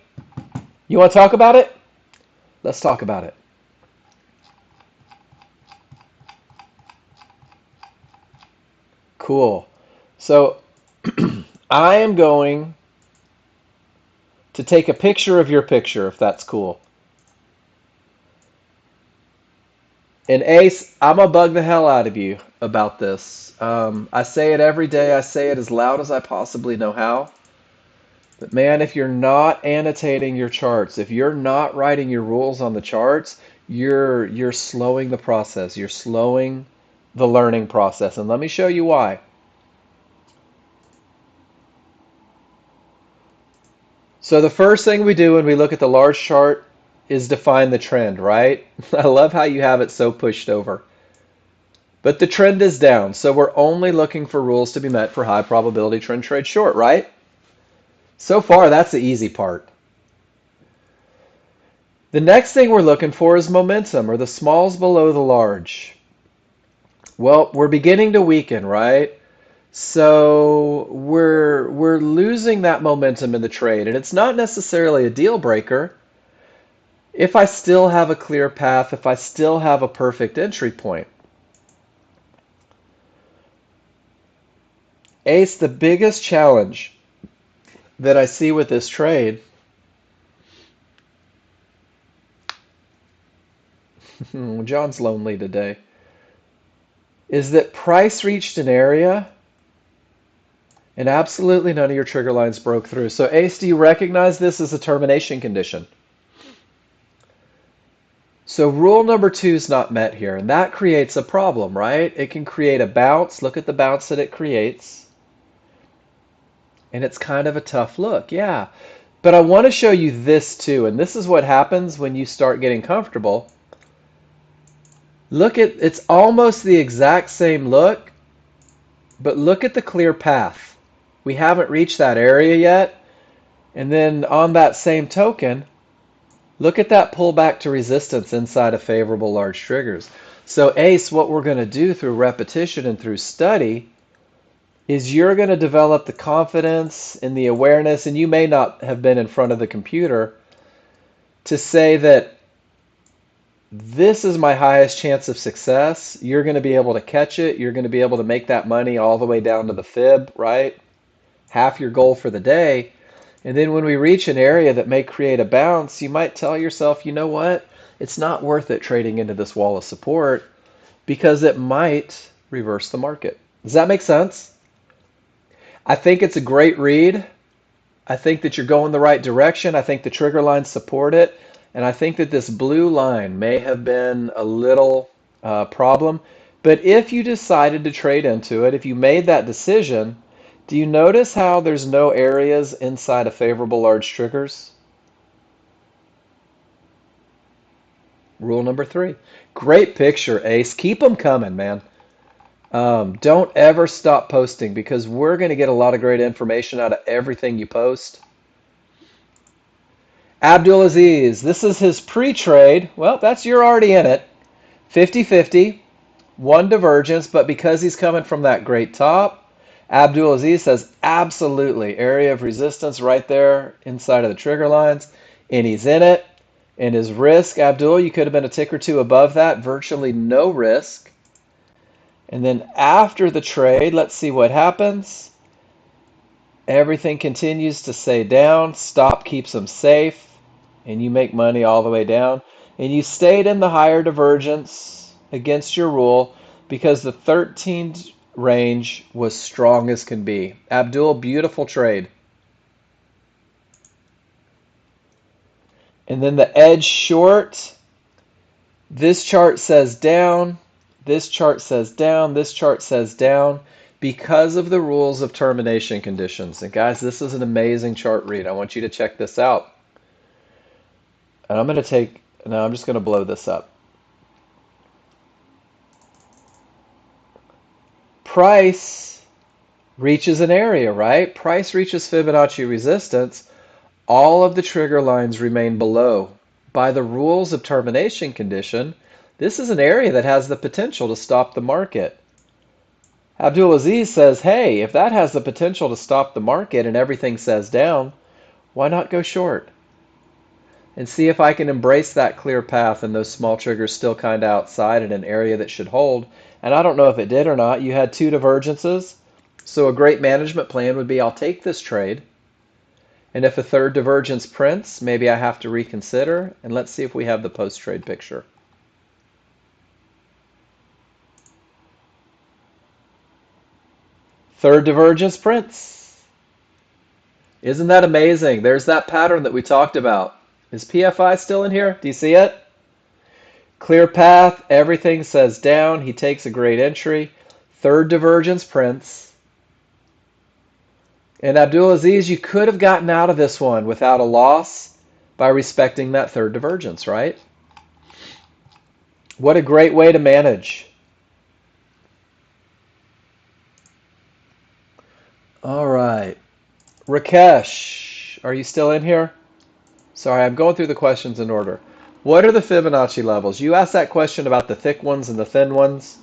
You want to talk about it? Let's talk about it. Cool. So I am going to take a picture of your picture, if that's cool. And Ace, I'm going to bug the hell out of you about this. I say it every day. I say it as loud as I possibly know how. But man, if you're not annotating your charts, if you're not writing your rules on the charts, you're slowing the process. You're slowing the learning process. And let me show you why. So the first thing we do when we look at the large chart is define the trend, right? I love how you have it so pushed over. But the trend is down, so we're only looking for rules to be met for high probability trend trade short, right? So far, that's the easy part. The next thing we're looking for is momentum, or the smalls below the large. Well, we're beginning to weaken, right? So we're losing that momentum in the trade, and it's not necessarily a deal breaker if I still have a clear path, if I still have a perfect entry point. Ace, the biggest challenge that I see with this trade, John's lonely today, is that price reached an area and absolutely none of your trigger lines broke through. So Ace, do you recognize this as a termination condition? So rule number 2 is not met here, and that creates a problem, right? It can create a bounce. Look at the bounce that it creates. And it's kind of a tough look, yeah. But I want to show you this too, and this is what happens when you start getting comfortable. Look at, it's almost the exact same look, but look at the clear path. We haven't reached that area yet. And then on that same token, look at that pullback to resistance inside of favorable large triggers. So Ace, what we're going to do through repetition and through study is you're going to develop the confidence and the awareness, and you may not have been in front of the computer, to say that this is my highest chance of success. You're going to be able to catch it. You're going to be able to make that money all the way down to the fib, right? Half your goal for the day. And then when we reach an area that may create a bounce, you might tell yourself, you know what? It's not worth it trading into this wall of support because it might reverse the market. Does that make sense? I think it's a great read. I think that you're going the right direction. I think the trigger lines support it. And I think that this blue line may have been a little problem. But if you decided to trade into it, if you made that decision, do you notice how there's no areas inside of favorable large triggers? Rule number 3. Great picture, Ace. Keep them coming, man. Don't ever stop posting because we're going to get a lot of great information out of everything you post. Abdulaziz, this is his pre-trade. Well, you're already in it. 50-50, one divergence, but because he's coming from that great top, Abdulaziz says absolutely area of resistance right there inside of the trigger lines, and he's in it. And his risk, Abdul, you could have been a tick or two above that, virtually no risk. And then after the trade, let's see what happens. Everything continues to stay down. Stop keeps them safe, and you make money all the way down. And you stayed in the higher divergence against your rule because the 13 range was strong as can be. Abdul, beautiful trade. And then the edge short, this chart says down, this chart says down, this chart says down because of the rules of termination conditions. And guys, this is an amazing chart read. I want you to check this out. And I'm just going to blow this up. Price reaches an area, right? Price reaches Fibonacci resistance. All of the trigger lines remain below. By the rules of termination condition, this is an area that has the potential to stop the market. Abdulaziz says, hey, if that has the potential to stop the market and everything says down, why not go short? And see if I can embrace that clear path and those small triggers still kind of outside in an area that should hold. And I don't know if it did or not. You had two divergences. So a great management plan would be I'll take this trade. And if a third divergence prints, maybe I have to reconsider. And let's see if we have the post-trade picture. Third divergence prints. Isn't that amazing? There's that pattern that we talked about. Is PFI still in here? Do you see it? Clear path, everything says down. He takes a great entry. Third divergence prints. And Abdulaziz, you could have gotten out of this one without a loss by respecting that third divergence, right? What a great way to manage. All right. Rakesh, are you still in here? Sorry, I'm going through the questions in order. What are the Fibonacci levels? You asked that question about the thick ones and the thin ones.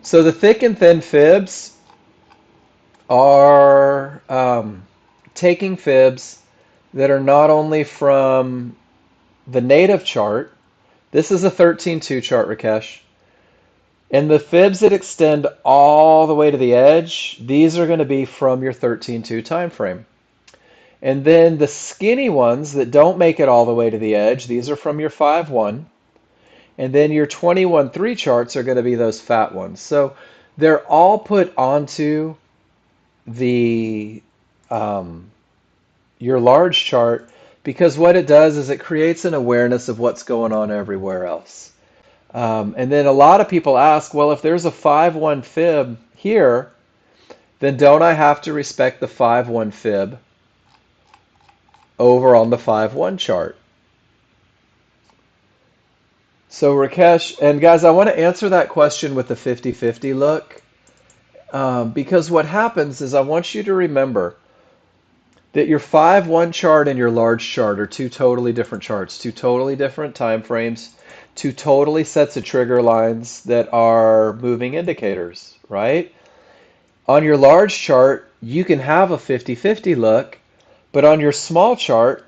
So the thick and thin fibs are taking fibs that are not only from the native chart. This is a 13-2 chart, Rakesh. And the fibs that extend all the way to the edge, these are going to be from your 13-2 time frame. And then the skinny ones that don't make it all the way to the edge, these are from your 5-1. And then your 21-3 charts are going to be those fat ones. So they're all put onto the your large chart because what it does is it creates an awareness of what's going on everywhere else. And then a lot of people ask, well, if there's a 5-1 fib here, then don't I have to respect the 5-1 fib over on the 5-1 chart? So Rakesh, and guys, I want to answer that question with the 50-50 look because what happens is I want you to remember that your 5-1 chart and your large chart are two totally different charts, two totally different time frames, two totally sets of trigger lines that are moving indicators, right? On your large chart, you can have a 50-50 look, but on your small chart,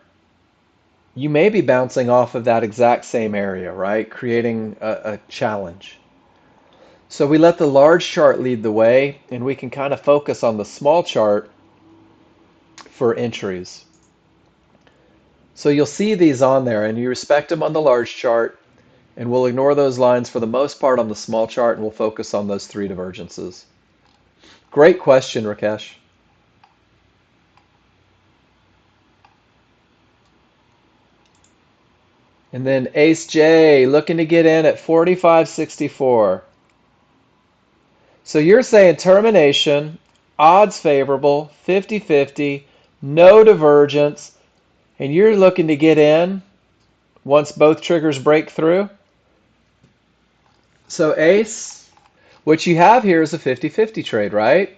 you may be bouncing off of that exact same area, right? Creating a challenge. So we let the large chart lead the way, and we can kind of focus on the small chart for entries. So you'll see these on there, and you respect them on the large chart, and we'll ignore those lines for the most part on the small chart, and we'll focus on those three divergences. Great question, Rakesh. And then Ace J looking to get in at 45.64. So you're saying termination, odds favorable, 50-50, no divergence, and you're looking to get in once both triggers break through? So Ace, What you have here is a 50-50 trade, right?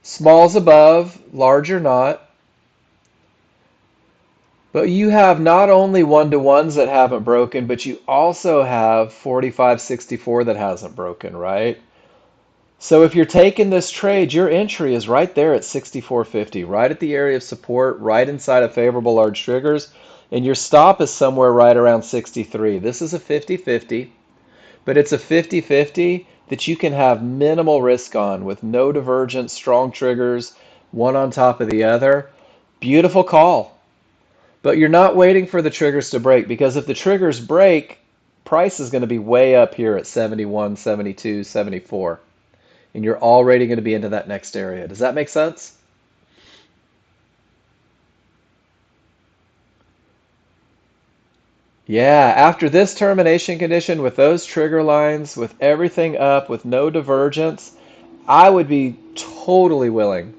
Small's above, larger not. But you have not only one-to-ones that haven't broken, but you also have 45-64 that hasn't broken, right? So if you're taking this trade, your entry is right there at 64.50, right at the area of support, right inside of favorable large triggers, and your stop is somewhere right around 63. This is a 50-50, but it's a 50-50 that you can have minimal risk on with no divergence, strong triggers, one on top of the other. Beautiful call. But you're not waiting for the triggers to break, because if the triggers break, price is going to be way up here at 71, 72, 74. And you're already going to be into that next area. Does that make sense? Yeah, after this termination condition with those trigger lines, with everything up, with no divergence, I would be totally willing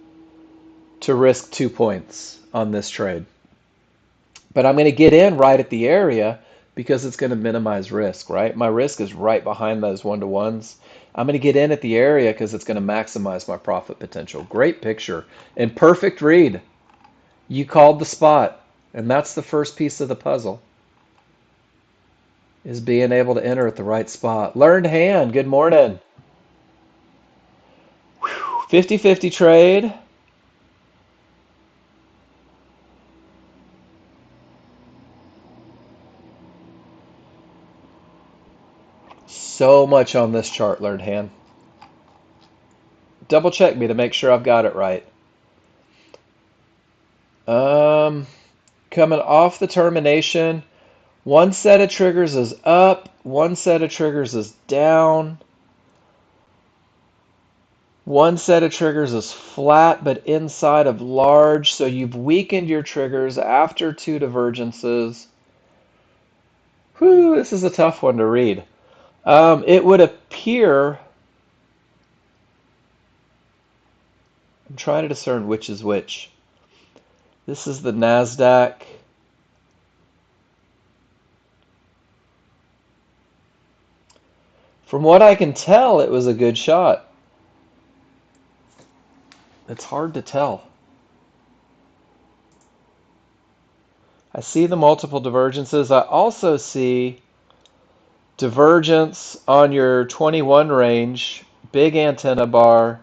to risk 2 points on this trade. But I'm going to get in right at the area because it's going to minimize risk, right? My risk is right behind those one-to-ones. I'm going to get in at the area because it's going to maximize my profit potential. Great picture and perfect read. You called the spot, and that's the first piece of the puzzle, is being able to enter at the right spot. Learned hand, good morning. 50-50 trade. So much on this chart, learned hand. Double check me to make sure I've got it right. Um, Coming off the termination, one set of triggers is up, one set of triggers is down, one set of triggers is flat but inside of large, so you've weakened your triggers after two divergences. Whew, this is a tough one to read. It would appear, I'm trying to discern which is which. This is the NASDAQ. From what I can tell, it was a good shot. It's hard to tell. I see the multiple divergences. I also see divergence on your 21 range, big antenna bar,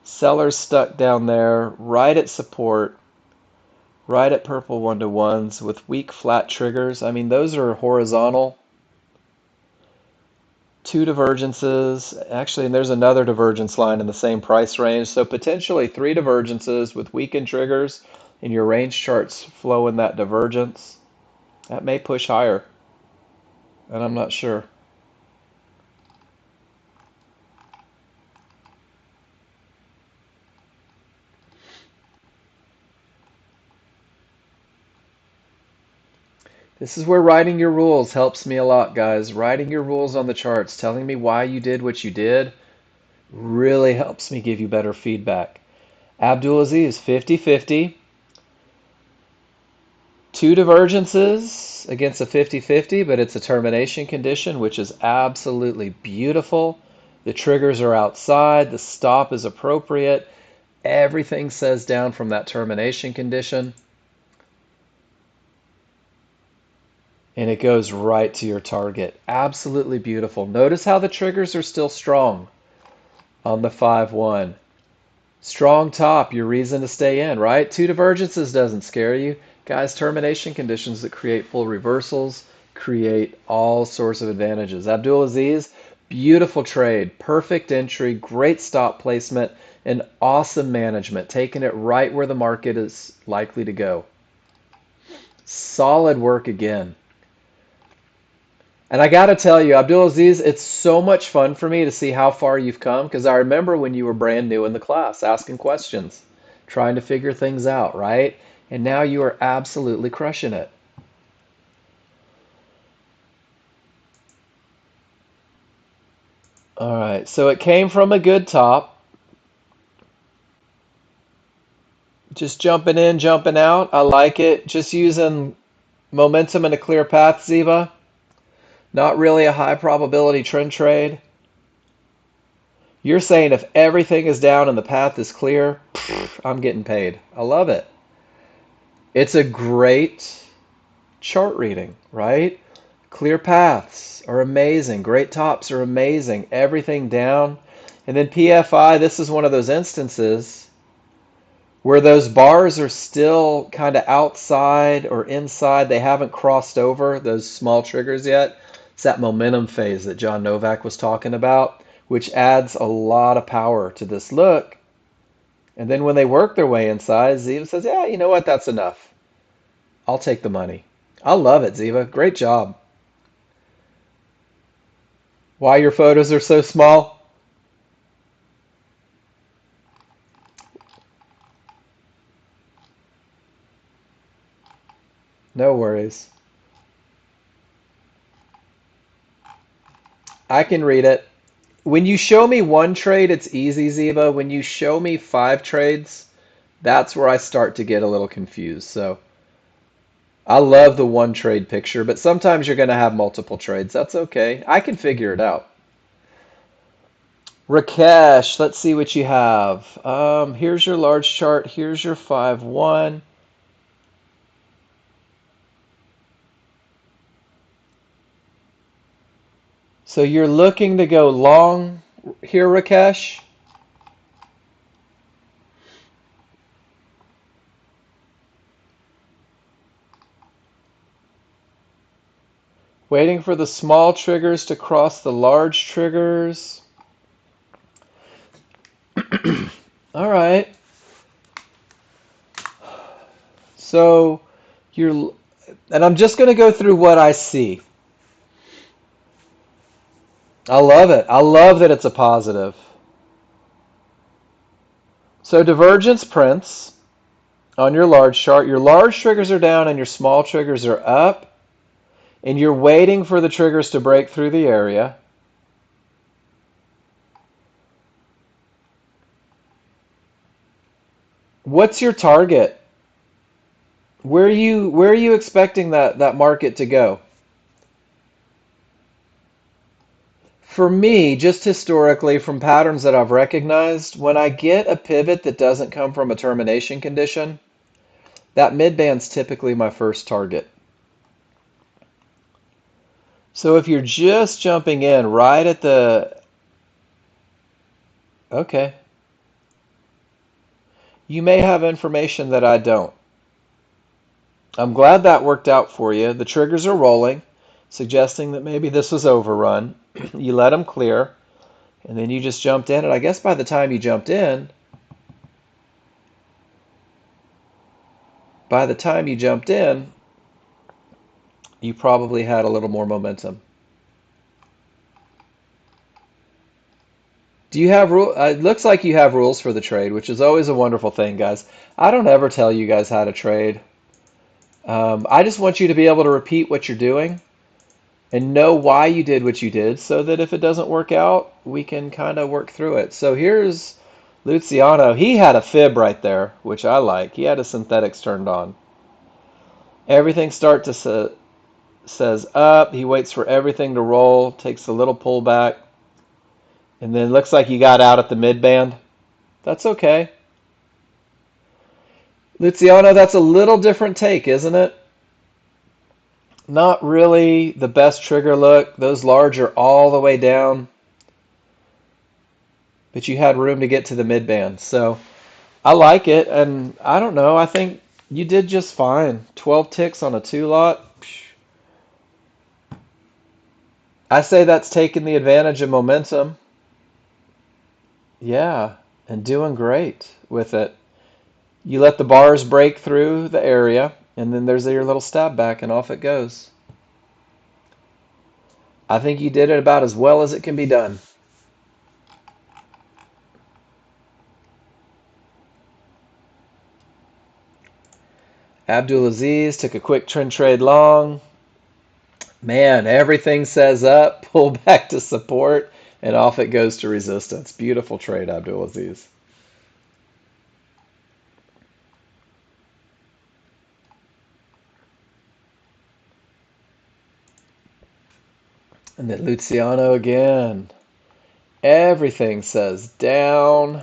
sellers stuck down there, right at support, right at purple one-to-ones with weak flat triggers. I mean, those are horizontal. Two divergences, actually, and there's another divergence line in the same price range. So potentially three divergences with weakened triggers, and your range charts flow in that divergence. That may push higher, and I'm not sure. This is where writing your rules helps me a lot, guys. Writing your rules on the charts, telling me why you did what you did, really helps me give you better feedback. Abdulaziz, 50-50. Two divergences against a 50-50, but it's a termination condition, which is absolutely beautiful. The triggers are outside. The stop is appropriate. Everything says down from that termination condition. And it goes right to your target. Absolutely beautiful. Notice how the triggers are still strong on the 5-1. Strong top, your reason to stay in, right? Two divergences doesn't scare you. Guys, termination conditions that create full reversals create all sorts of advantages. Abdulaziz, beautiful trade, perfect entry, great stop placement, and awesome management, taking it right where the market is likely to go. Solid work again. And I got to tell you, Abdulaziz, it's so much fun for me to see how far you've come, because I remember when you were brand new in the class asking questions, trying to figure things out, right? And now you are absolutely crushing it. All right, so it came from a good top. Just jumping in, jumping out. I like it. Just using momentum and a clear path, Ziva. Not really a high probability trend trade. You're saying if everything is down and the path is clear, I'm getting paid. I love it. It's a great chart reading, right? Clear paths are amazing. Great tops are amazing. Everything down. And then PFI, this is one of those instances where those bars are still kind of outside or inside. They haven't crossed over those small triggers yet. It's that momentum phase that John Novak was talking about, which adds a lot of power to this look. And then when they work their way inside, Ziva says, yeah, you know what? That's enough. I'll take the money. I love it, Ziva. Great job. Why your photos are so small? No worries. I can read it. When you show me one trade, it's easy, Ziva. When you show me 5 trades, that's where I start to get a little confused. So I love the one trade picture, but sometimes you're going to have multiple trades. That's okay. I can figure it out. Rakesh, let's see what you have. Here's your large chart. Here's your 5-1. So you're looking to go long here, Rakesh? Waiting for the small triggers to cross the large triggers. All right. So you're, and I'm just going to go through what I see. I love it. I love that it's a positive. So divergence prints on your large chart. Your large triggers are down and your small triggers are up. And you're waiting for the triggers to break through the area. What's your target? Where are you expecting that market to go? For me, just historically, from patterns that I've recognized, when I get a pivot that doesn't come from a termination condition, that midband's typically my first target. So if you're just jumping in right at the, okay, you may have information that I don't. I'm glad that worked out for you. The triggers are rolling, suggesting that maybe this was overrun. You let them clear, and then you just jumped in. And I guess by the time you jumped in, by the time you jumped in, you probably had a little more momentum. Do you have rule? It looks like you have rules for the trade, which is always a wonderful thing, guys. I don't ever tell you guys how to trade. I just want you to be able to repeat what you're doing and know why you did what you did so that if it doesn't work out, we can kind of work through it. So here's Luciano. He had a fib right there, which I like. He had his synthetics turned on. Everything says up. He waits for everything to roll, takes a little pullback, and then looks like you got out at the mid band. That's okay. Luciano, that's a little different take, isn't it? Not really the best trigger look. Those large are all the way down, but you had room to get to the mid band. So I like it, and I don't know. I think you did just fine. 12 ticks on a 2 lot. I say that's taking the advantage of momentum. Yeah, and doing great with it. You let the bars break through the area, and then there's your little stab back, and off it goes. I think you did it about as well as it can be done. Abdulaziz took a quick trend trade long. Man, everything says up, pull back to support, and off it goes to resistance. Beautiful trade, Abdulaziz. And then Luciano again. Everything says down.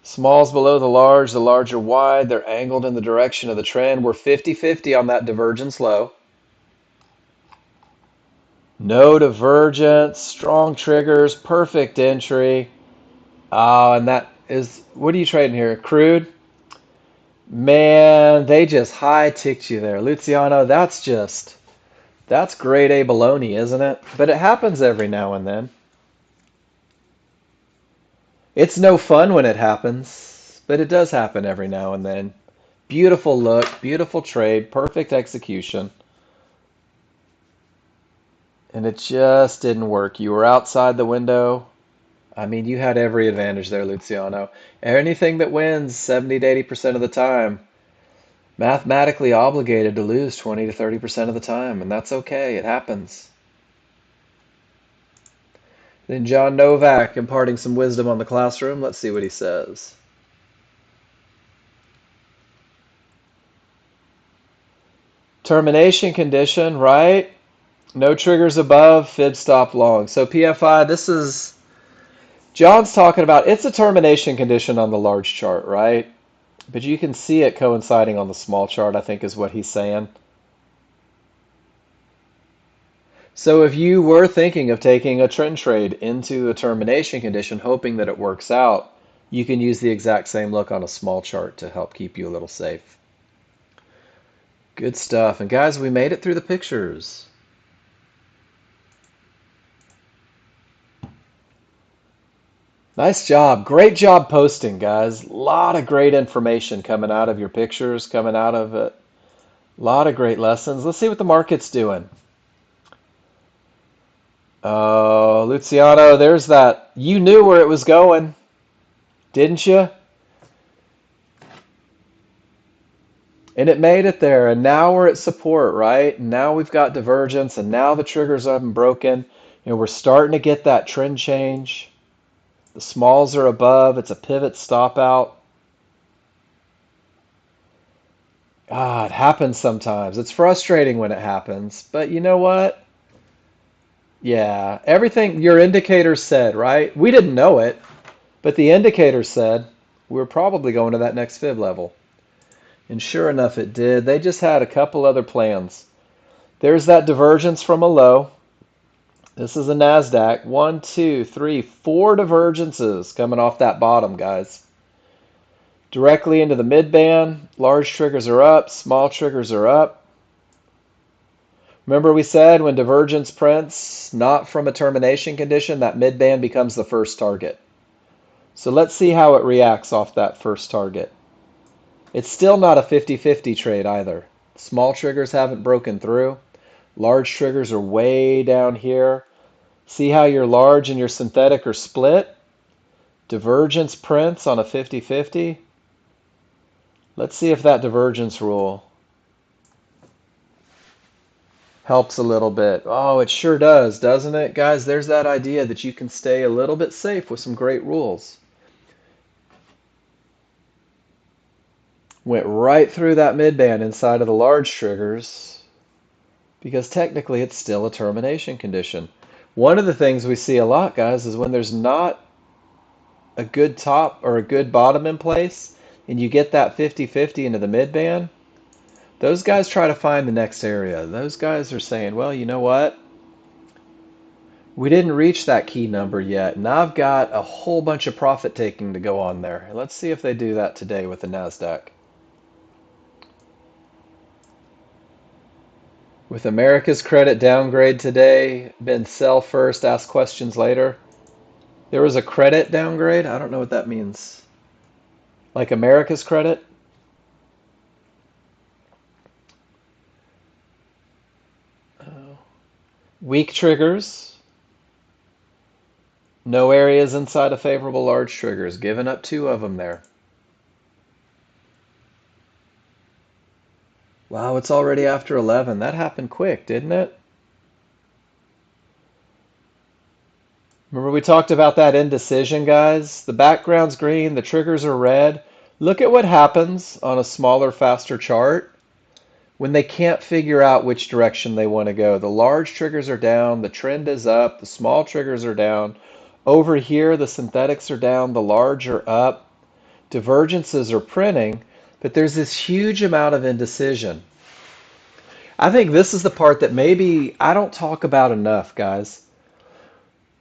Smalls below the large are wide. They're angled in the direction of the trend. We're 50-50 on that divergence low. No divergence, strong triggers, perfect entry. Oh, and that is, what are you trading here? Crude? Man, they just high ticked you there. Luciano, that's grade A baloney, isn't it? But it happens every now and then. It's no fun when it happens, but it does happen every now and then. Beautiful look, beautiful trade, perfect execution. And it just didn't work. You were outside the window. I mean, you had every advantage there, Luciano. Anything that wins 70 to 80% of the time, mathematically obligated to lose 20 to 30% of the time, and that's okay. It happens. Then John Novak imparting some wisdom on the classroom. Let's see what he says. Termination condition, right? No triggers above, fib stop long. So PFI, this is, John's talking about, it's a termination condition on the large chart, right? But you can see it coinciding on the small chart, I think is what he's saying. So if you were thinking of taking a trend trade into a termination condition, hoping that it works out, you can use the exact same look on a small chart to help keep you a little safe. Good stuff. And guys, we made it through the pictures. Nice job. Great job posting, guys. A lot of great information coming out of your pictures, coming out of it. A lot of great lessons. Let's see what the market's doing. Oh, Luciano, there's that. You knew where it was going, didn't you? And it made it there. And now we're at support, right? And now we've got divergence, and now the triggers haven't broken. And we're starting to get that trend change. The smalls are above. It's a pivot stop out. Ah, it happens sometimes. It's frustrating when it happens. But you know what? Yeah, everything your indicator said, right? We didn't know it, but the indicator said we're probably going to that next fib level. And sure enough, it did. They just had a couple other plans. There's that divergence from a low. This is a NASDAQ. 1, 2, 3, 4 divergences coming off that bottom, guys. Directly into the mid band. Large triggers are up. Small triggers are up. Remember we said when divergence prints not from a termination condition, that mid band becomes the first target. So let's see how it reacts off that first target. It's still not a 50-50 trade either. Small triggers haven't broken through. Large triggers are way down here. See how your large and your synthetic are split? Divergence prints on a 50-50. Let's see if that divergence rule helps a little bit. Oh, it sure does, doesn't it? Guys, there's that idea that you can stay a little bit safe with some great rules. Went right through that midband inside of the large triggers because technically it's still a termination condition. One of the things we see a lot, guys, is when there's not a good top or a good bottom in place and you get that 50-50 into the midband, those guys try to find the next area. Those guys are saying, well, you know what? We didn't reach that key number yet, and I've got a whole bunch of profit taking to go on there. Let's see if they do that today with the NASDAQ. With America's credit downgrade today, been sell first, ask questions later. There was a credit downgrade? I don't know what that means. Like America's credit? Oh. Weak triggers. No areas inside of favorable large triggers. Giving up 2 of them there. Wow, it's already after 11. That happened quick, didn't it? Remember we talked about that indecision, guys? The background's green, the triggers are red. Look at what happens on a smaller, faster chart when they can't figure out which direction they want to go. The large triggers are down, the trend is up, the small triggers are down. Over here, the synthetics are down, the large are up, divergences are printing, but there's this huge amount of indecision. I think this is the part that maybe I don't talk about enough, guys.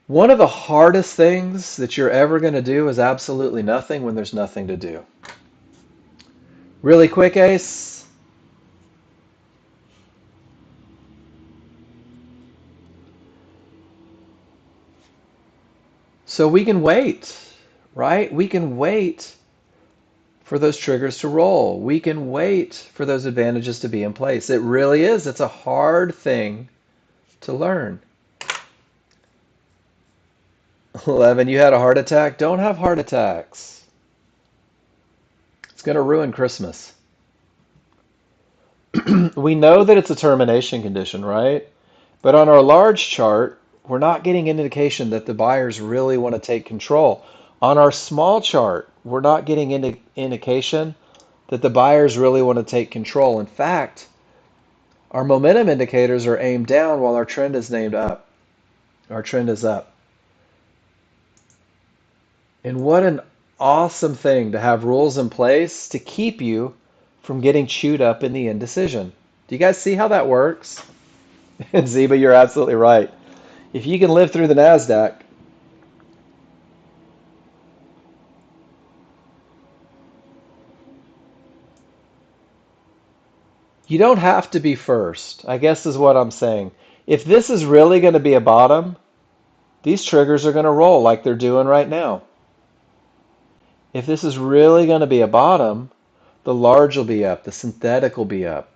One of the hardest things that you're ever going to do is absolutely nothing when there's nothing to do. Really quick, Ace. So we can wait, right? We can wait for those triggers to roll. We can wait for those advantages to be in place. It really is. It's a hard thing to learn. 11, you had a heart attack? Don't have heart attacks. It's going to ruin Christmas. We know that it's a termination condition, right? But on our large chart, we're not getting an indication that the buyers really want to take control. On our small chart, we're not getting any indication that the buyers really want to take control. In fact, our momentum indicators are aimed down while our trend is named up. Our trend is up. And what an awesome thing to have rules in place to keep you from getting chewed up in the indecision. Do you guys see how that works? And Zeba, you're absolutely right. If you can live through the NASDAQ, you don't have to be first, I guess is what I'm saying. If this is really going to be a bottom, these triggers are going to roll like they're doing right now. If this is really going to be a bottom, the large will be up, the synthetic will be up.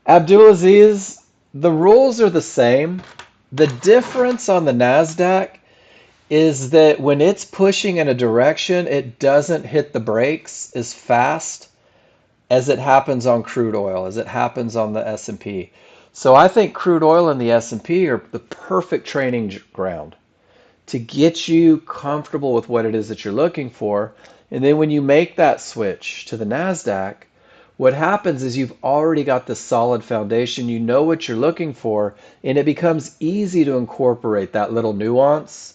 Abdulaziz, the rules are the same. The difference on the NASDAQ is that when it's pushing in a direction, it doesn't hit the brakes as fast as it happens on crude oil, as it happens on the S&P. So I think crude oil and the S&P are the perfect training ground to get you comfortable with what it is that you're looking for. And then when you make that switch to the NASDAQ, what happens is you've already got this solid foundation, you know what you're looking for, and it becomes easy to incorporate that little nuance.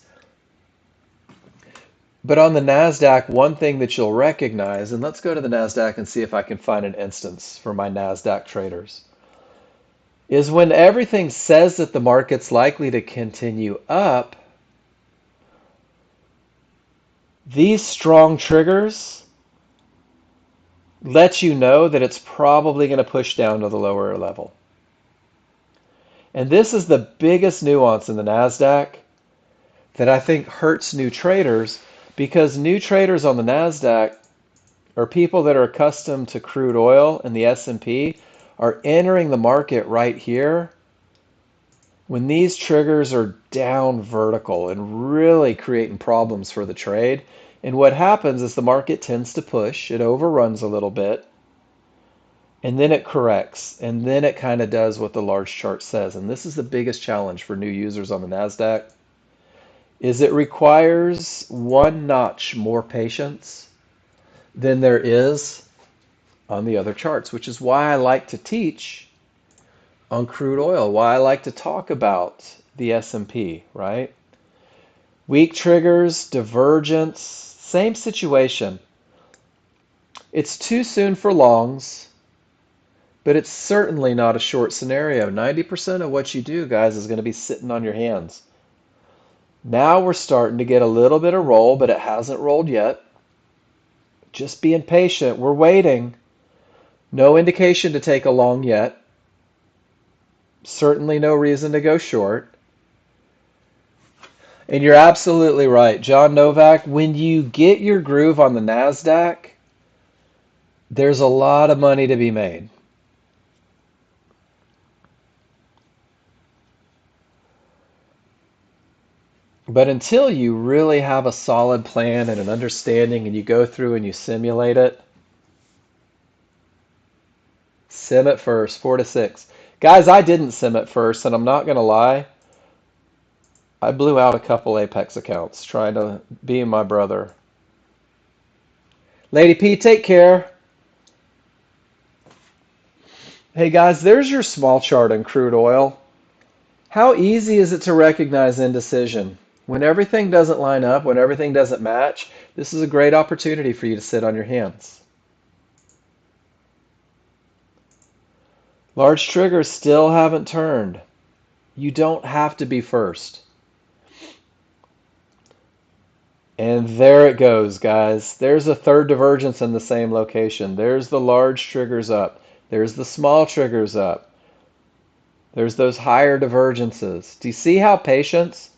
But on the NASDAQ, one thing that you'll recognize, and let's go to the NASDAQ and see if I can find an instance for my NASDAQ traders, is when everything says that the market's likely to continue up, these strong triggers let you know that it's probably going to push down to the lower level. And this is the biggest nuance in the NASDAQ that I think hurts new traders, because new traders on the NASDAQ are people that are accustomed to crude oil and the S&P are entering the market right here when these triggers are down vertical and really creating problems for the trade. And what happens is the market tends to push, it overruns a little bit, and then it corrects, and then it kind of does what the large chart says. And this is the biggest challenge for new users on the NASDAQ, is it requires one notch more patience than there is on the other charts, which is why I like to teach on crude oil, why I like to talk about the S&P, right? Weak triggers, divergence, same situation. It's too soon for longs, but it's certainly not a short scenario. 90% of what you do, guys, is going to be sitting on your hands. Now we're starting to get a little bit of roll, but it hasn't rolled yet. Just being patient. We're waiting. No indication to take a long yet. Certainly no reason to go short. And you're absolutely right, John Novak. When you get your groove on the NASDAQ, there's a lot of money to be made. But until you really have a solid plan and an understanding and you go through and you simulate it, sim it first, 4 to 6. Guys, I didn't sim it first, and I'm not going to lie. I blew out a couple Apex accounts trying to be my brother. Lady P, take care. Hey guys, there's your small chart on crude oil. How easy is it to recognize indecision? When everything doesn't line up, when everything doesn't match, this is a great opportunity for you to sit on your hands. Large triggers still haven't turned. You don't have to be first. And there it goes, guys. There's a third divergence in the same location. There's the large triggers up. There's the small triggers up. There's those higher divergences. Do you see how patience?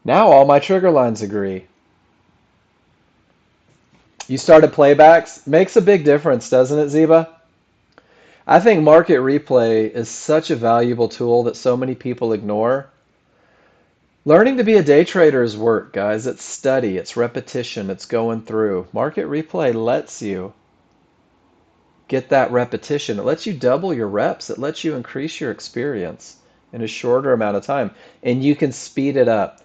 Now all my trigger lines agree. You started playbacks. Makes a big difference, doesn't it, Ziba? I think market replay is such a valuable tool that so many people ignore. Learning to be a day trader is work, guys. It's study, it's repetition, it's going through. Market replay lets you get that repetition. It lets you double your reps. It lets you increase your experience in a shorter amount of time, and you can speed it up.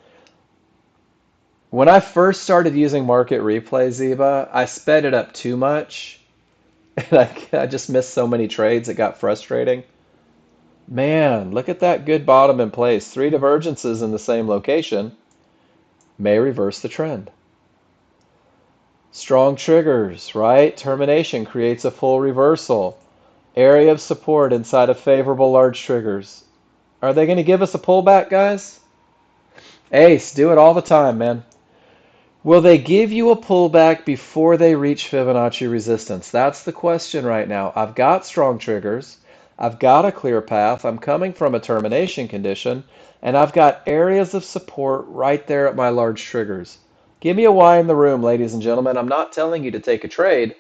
When I first started using market replay, Ziba, I sped it up too much, and I just missed so many trades. It got frustrating. Man, look at that good bottom in place. 3 divergences in the same location may reverse the trend. Strong triggers, right? Termination creates a full reversal. Area of support inside of favorable large triggers. Are they going to give us a pullback, guys? Ace, do it all the time, man. Will they give you a pullback before they reach Fibonacci resistance? That's the question right now. I've got strong triggers. I've got a clear path. I'm coming from a termination condition, and I've got areas of support right there at my large triggers. Give me a Y in the room, ladies and gentlemen. I'm not telling you to take a trade,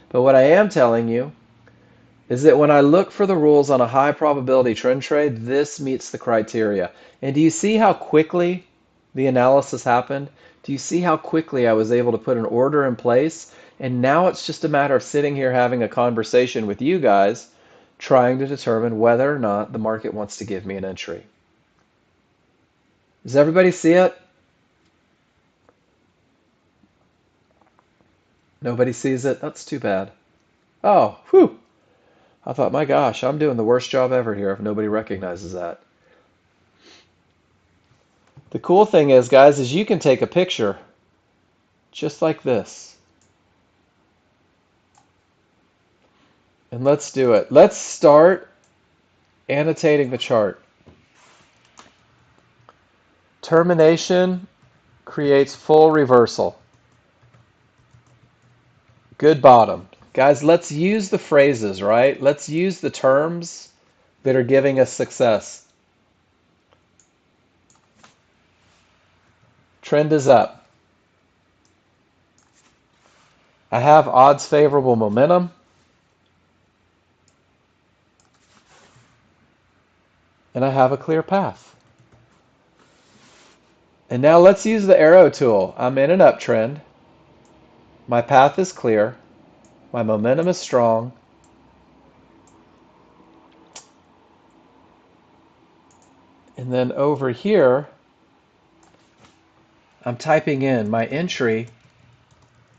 but what I am telling you is that when I look for the rules on a high probability trend trade, this meets the criteria. And do you see how quickly the analysis happened? Do you see how quickly I was able to put an order in place? And now it's just a matter of sitting here having a conversation with you guys, trying to determine whether or not the market wants to give me an entry. Does everybody see it? Nobody sees it? That's too bad. Oh, whew. I thought, my gosh, I'm doing the worst job ever here if nobody recognizes that. The cool thing is, guys, is you can take a picture just like this. And let's do it. Let's start annotating the chart. Termination creates full reversal. Good bottom. Guys, let's use the phrases, right? Let's use the terms that are giving us success. Trend is up. I have odds favorable momentum. And I have a clear path. And now let's use the arrow tool. I'm in an uptrend. My path is clear. My momentum is strong. And then over here, I'm typing in my entry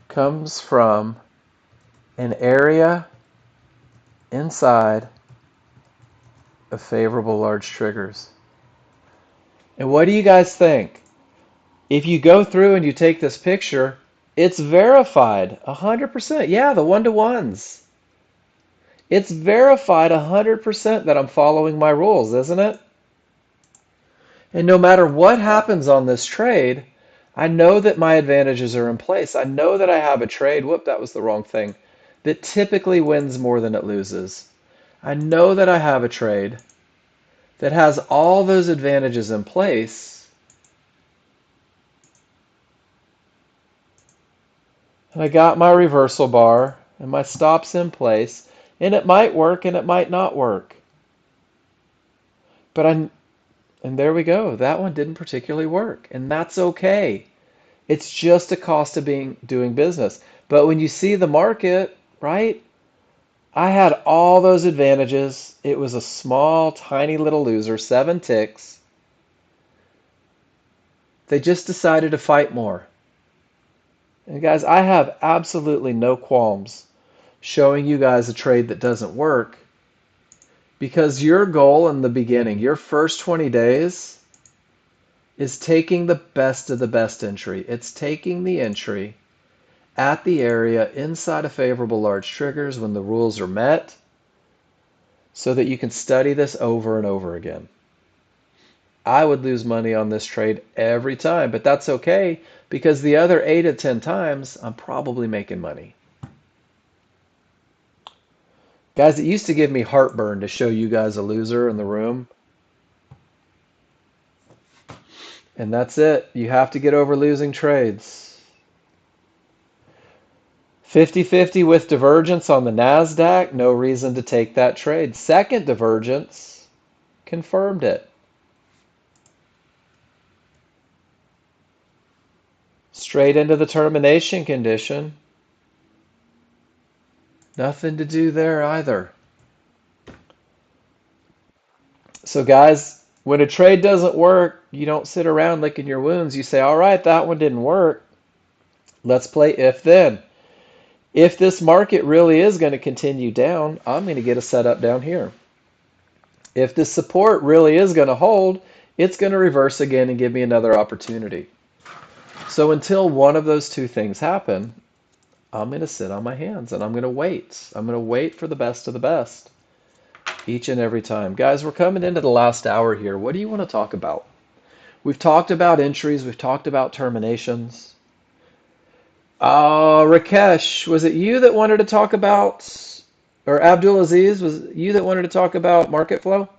comes from an area inside of favorable large triggers. And what do you guys think? If you go through and you take this picture, it's verified 100%. Yeah, the one-to-ones. It's verified 100% that I'm following my rules, isn't it? And no matter what happens on this trade, I know that my advantages are in place. I know that I have a trade, whoop, that was the wrong thing, that typically wins more than it loses. I know that I have a trade that has all those advantages in place. And I got my reversal bar and my stops in place, and it might work and it might not work. And there we go. That one didn't particularly work, and that's okay. It's just a cost of doing business. But when you see the market, right? I had all those advantages. It was a small, tiny little loser, 7 ticks. They just decided to fight more. And guys, I have absolutely no qualms showing you guys a trade that doesn't work because your goal in the beginning, your first 20 days, is taking the best of the best entry. It's taking the entry at the area inside of favorable large triggers when the rules are met so that you can study this over and over again. I would lose money on this trade every time, but that's okay because the other 8 to 10 times I'm probably making money. Guys, it used to give me heartburn to show you guys a loser in the room. And that's it. You have to get over losing trades. 50-50 with divergence on the NASDAQ. No reason to take that trade. Second divergence confirmed it. Straight into the termination condition. Nothing to do there either. So guys, when a trade doesn't work, you don't sit around licking your wounds. You say, all right, that one didn't work. Let's play if then. If this market really is going to continue down, I'm going to get a setup down here. If this support really is going to hold, it's going to reverse again and give me another opportunity. So until one of those two things happen, I'm going to sit on my hands and I'm going to wait. I'm going to wait for the best of the best each and every time. Guys, we're coming into the last hour here. What do you want to talk about? We've talked about entries. We've talked about terminations. Rakesh, was it you that wanted to talk about, or Abdul Aziz, was it you that wanted to talk about market flow?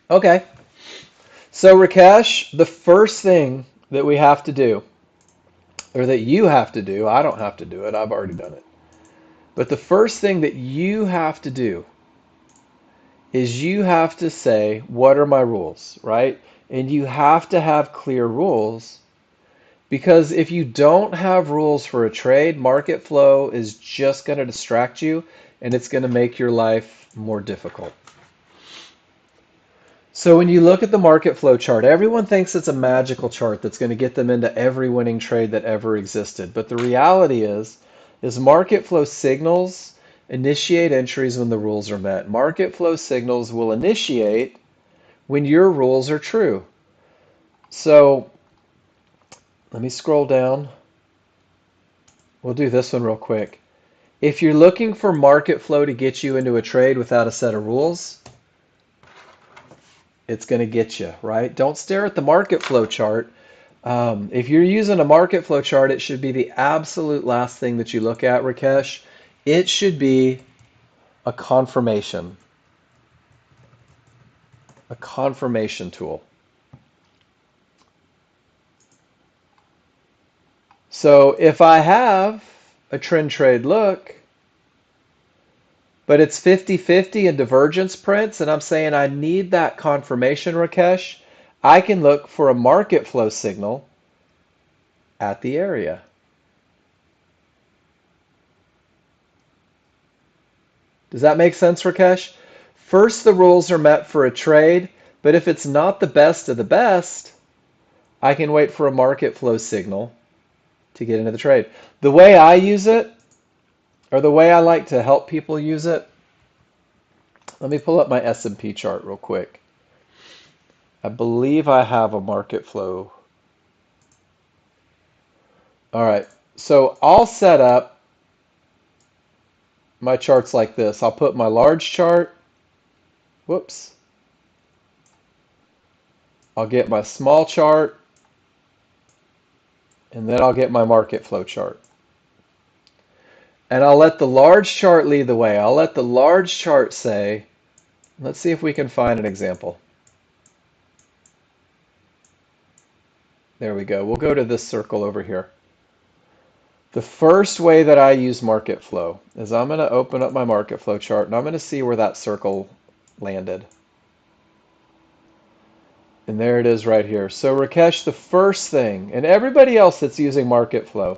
Okay. So Rakesh, the first thing that we have to do, or that you have to do, I don't have to do it, I've already done it. But the first thing that you have to do is you have to say, what are my rules, right? And you have to have clear rules because if you don't have rules for a trade, market flow is just going to distract you and it's going to make your life more difficult. So when you look at the market flow chart, everyone thinks it's a magical chart that's going to get them into every winning trade that ever existed. But the reality is market flow signals initiate entries when the rules are met. Market flow signals will initiate when your rules are true. So let me scroll down. We'll do this one real quick. If you're looking for market flow to get you into a trade without a set of rules, it's going to get you, right? Don't stare at the market flow chart. If you're using a market flow chart, it should be the absolute last thing that you look at, Rakesh. It should be a confirmation tool. So if I have a trend trade look, but it's 50-50 in divergence prints, and I'm saying I need that confirmation, Rakesh, I can look for a market flow signal at the area. Does that make sense, Rakesh? First, the rules are met for a trade, but if it's not the best of the best, I can wait for a market flow signal to get into the trade. The way I use it, or the way I like to help people use it, let me pull up my S&P chart real quick. I believe I have a market flow. All right, so I'll set up my charts like this. I'll put my large chart. Whoops. I'll get my small chart, and then I'll get my market flow chart. And I'll let the large chart lead the way. I'll let the large chart say, let's see if we can find an example. There we go. We'll go to this circle over here. The first way that I use market flow is I'm going to open up my market flow chart and I'm going to see where that circle landed. And there it is right here. So Rakesh, the first thing, and everybody else that's using market flow,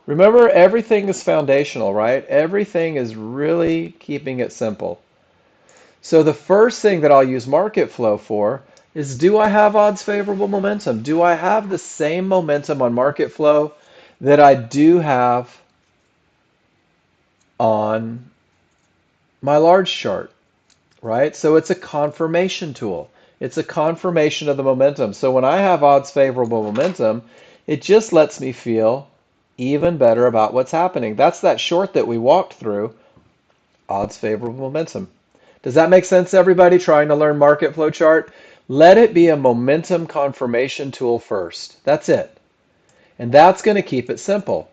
remember everything is foundational, right? Everything is really keeping it simple. So the first thing that I'll use market flow for is, do I have odds favorable momentum? Do I have the same momentum on market flow that I do have on my large chart, right? So it's a confirmation tool. It's a confirmation of the momentum. So when I have odds favorable momentum, it just lets me feel even better about what's happening. That's that short that we walked through, odds favorable momentum. Does that make sense, everybody trying to learn market flow chart? Let it be a momentum confirmation tool first. That's it. And that's going to keep it simple.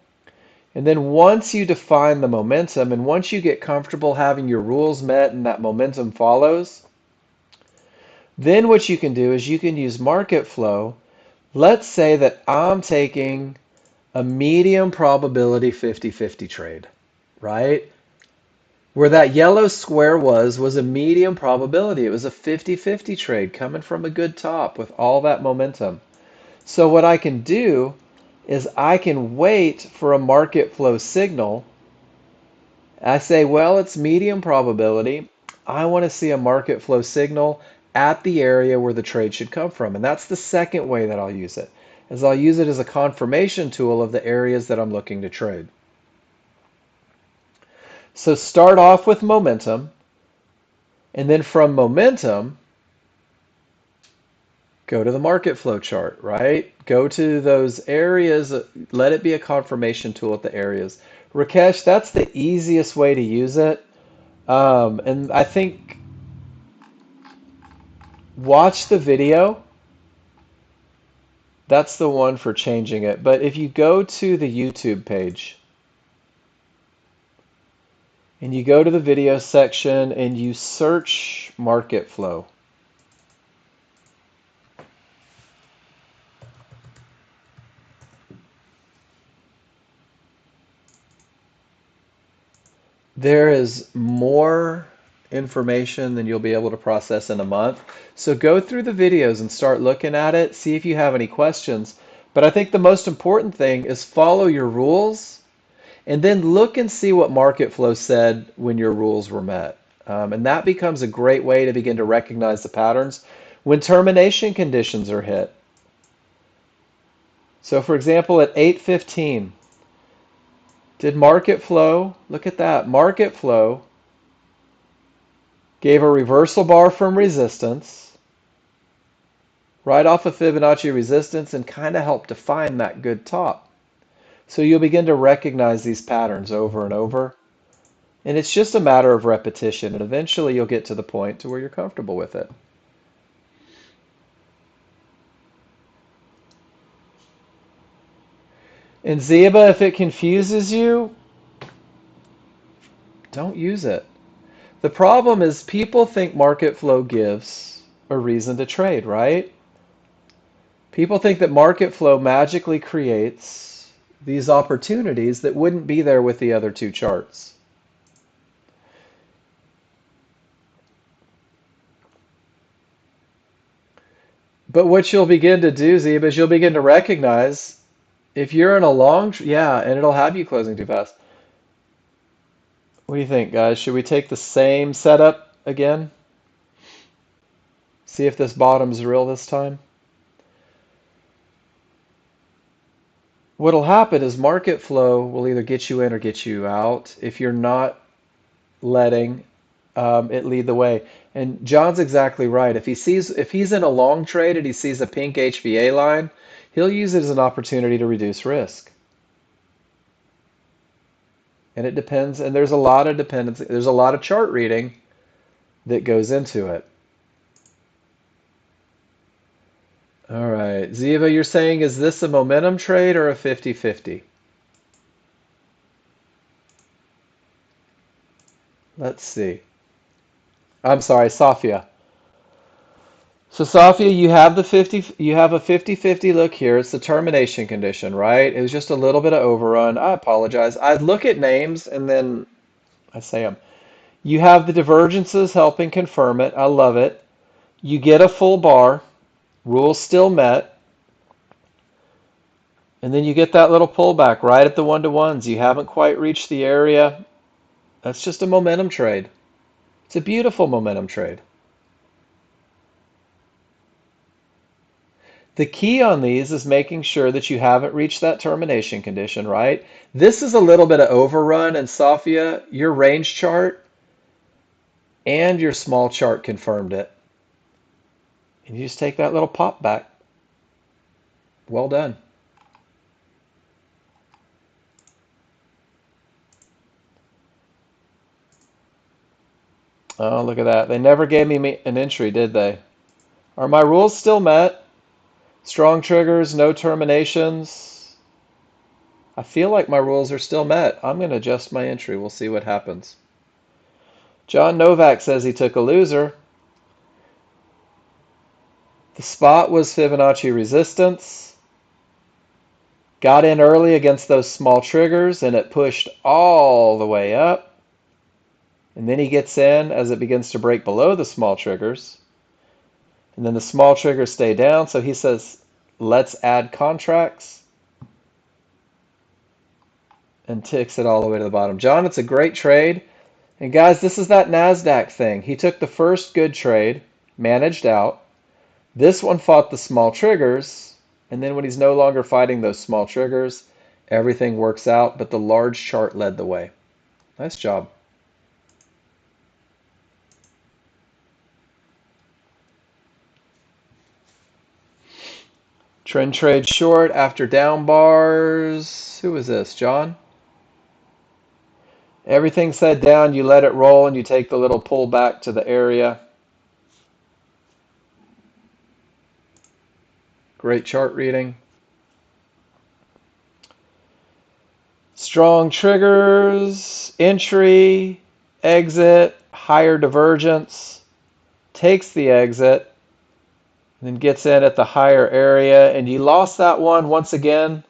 And then once you define the momentum and once you get comfortable having your rules met and that momentum follows, then what you can do is you can use market flow. Let's say that I'm taking a medium probability 50-50 trade, right? Where that yellow square was a medium probability. It was a 50-50 trade coming from a good top with all that momentum. So what I can do is I can wait for a market flow signal. I say, well, it's medium probability. I want to see a market flow signal at the area where the trade should come from. And that's the second way that I'll use it, is I'll use it as a confirmation tool of the areas that I'm looking to trade. So start off with momentum, and then from momentum, go to the market flow chart, right? Go to those areas, let it be a confirmation tool at the areas. Rakesh, that's the easiest way to use it. And I think watch the video. That's the one for changing it. But if you go to the YouTube page and you go to the video section and you search market flow, there is more information than you'll be able to process in a month. So go through the videos and start looking at it, see if you have any questions. But I think the most important thing is follow your rules and then look and see what market flow said when your rules were met. And that becomes a great way to begin to recognize the patterns when termination conditions are hit. So for example, at 8:15, did market flow, look at that, market flow gave a reversal bar from resistance, right off of Fibonacci resistance, and kind of helped define that good top. So you'll begin to recognize these patterns over and over. And it's just a matter of repetition, and eventually you'll get to the point to where you're comfortable with it. And Ziba, if it confuses you, don't use it. The problem is people think market flow gives a reason to trade, right? People think that market flow magically creates these opportunities that wouldn't be there with the other two charts. But what you'll begin to do, Zeb, is you'll begin to recognize if you're in a long, yeah, and it'll have you closing too fast. What do you think, guys? Should we take the same setup again? See if this bottom's real this time? What'll happen is market flow will either get you in or get you out if you're not letting it lead the way. And John's exactly right. If he's in a long trade and he sees a pink HVA line, he'll use it as an opportunity to reduce risk. And it depends, and there's a lot of dependency, there's a lot of chart reading that goes into it. All right, Ziva, you're saying, is this a momentum trade or a 50-50? Let's see. I'm sorry, Safia. So Safia, you have a 50-50 look here. It's the termination condition, right? It was just a little bit of overrun. I apologize. I look at names and then I say them. You have the divergences helping confirm it. I love it. You get a full bar, rules still met, and then you get that little pullback right at the one-to-ones. You haven't quite reached the area. That's just a momentum trade. It's a beautiful momentum trade. The key on these is making sure that you haven't reached that termination condition, right? This is a little bit of overrun, and Safia, your range chart and your small chart confirmed it. And you just take that little pop back. Well done. Oh, look at that. They never gave me an entry, did they? Are my rules still met? Strong triggers, no terminations. I feel like my rules are still met. I'm going to adjust my entry. We'll see what happens. John Novak says he took a loser. The spot was Fibonacci resistance. Got in early against those small triggers, and it pushed all the way up. And then he gets in as it begins to break below the small triggers. And then the small triggers stay down. So he says, let's add contracts. And ticks it all the way to the bottom. John, it's a great trade. And guys, this is that NASDAQ thing. He took the first good trade, managed out. This one fought the small triggers. And then when he's no longer fighting those small triggers, everything works out. But the large chart led the way. Nice job. Trend trade short after down bars. Who is this? John? Everything said down, you let it roll and you take the little pull back to the area. Great chart reading. Strong triggers, entry, exit, higher divergence, takes the exit, then gets in at the higher area, and you lost that one once again,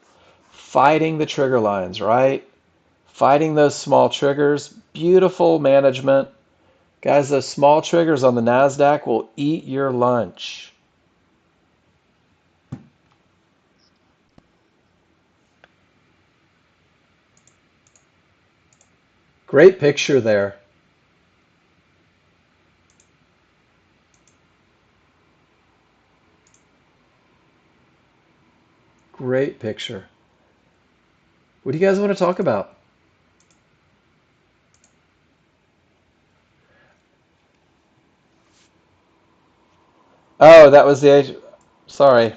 fighting the trigger lines, right? Fighting those small triggers, beautiful management. Guys, those small triggers on the NASDAQ will eat your lunch. Great picture there. Great picture. What do you guys want to talk about? Oh, that was the age. Sorry.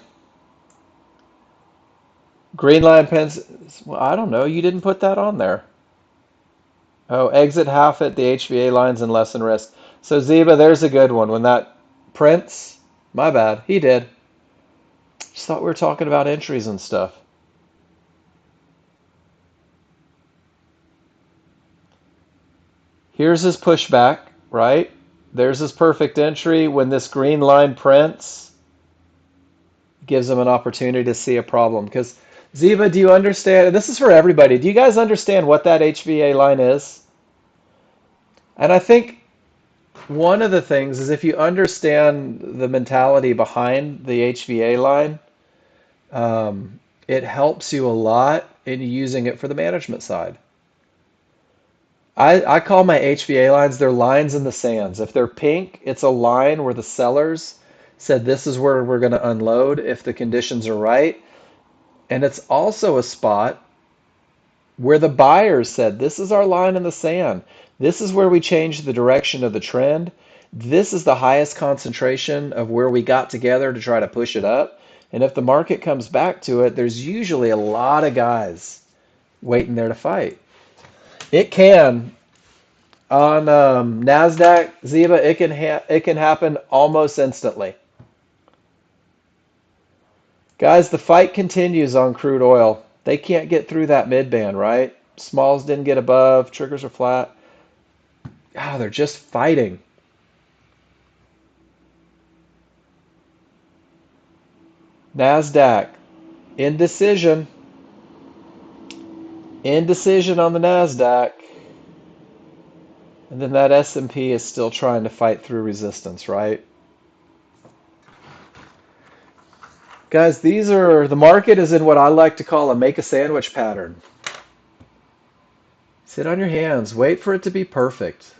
Green line pens. Well, I don't know. You didn't put that on there. Oh, exit half at the HVA lines and lessen risk. So Ziba, there's a good one. When that prints, my bad. He did. Just thought we were talking about entries and stuff. Here's his pushback, right? There's his perfect entry. When this green line prints, gives him an opportunity to see a problem. Because Ziva, do you understand? This is for everybody. Do you guys understand what that HVA line is? And I think one of the things is if you understand the mentality behind the HVA line, it helps you a lot in using it for the management side. I call my HVA lines, they're lines in the sands. If they're pink, it's a line where the sellers said this is where we're going to unload if the conditions are right. And it's also a spot where the buyers said this is our line in the sand. This is where we change the direction of the trend. This is the highest concentration of where we got together to try to push it up. And if the market comes back to it, there's usually a lot of guys waiting there to fight. It can on Nasdaq, Ziba. It can happen almost instantly. Guys, the fight continues on crude oil. They can't get through that mid band, right? Smalls didn't get above, triggers are flat. Ah, they're just fighting. Nasdaq, indecision. Indecision on the Nasdaq. And then that S&P is still trying to fight through resistance, right? Guys, the market is in what I like to call a make a sandwich pattern. Sit on your hands, wait for it to be perfect.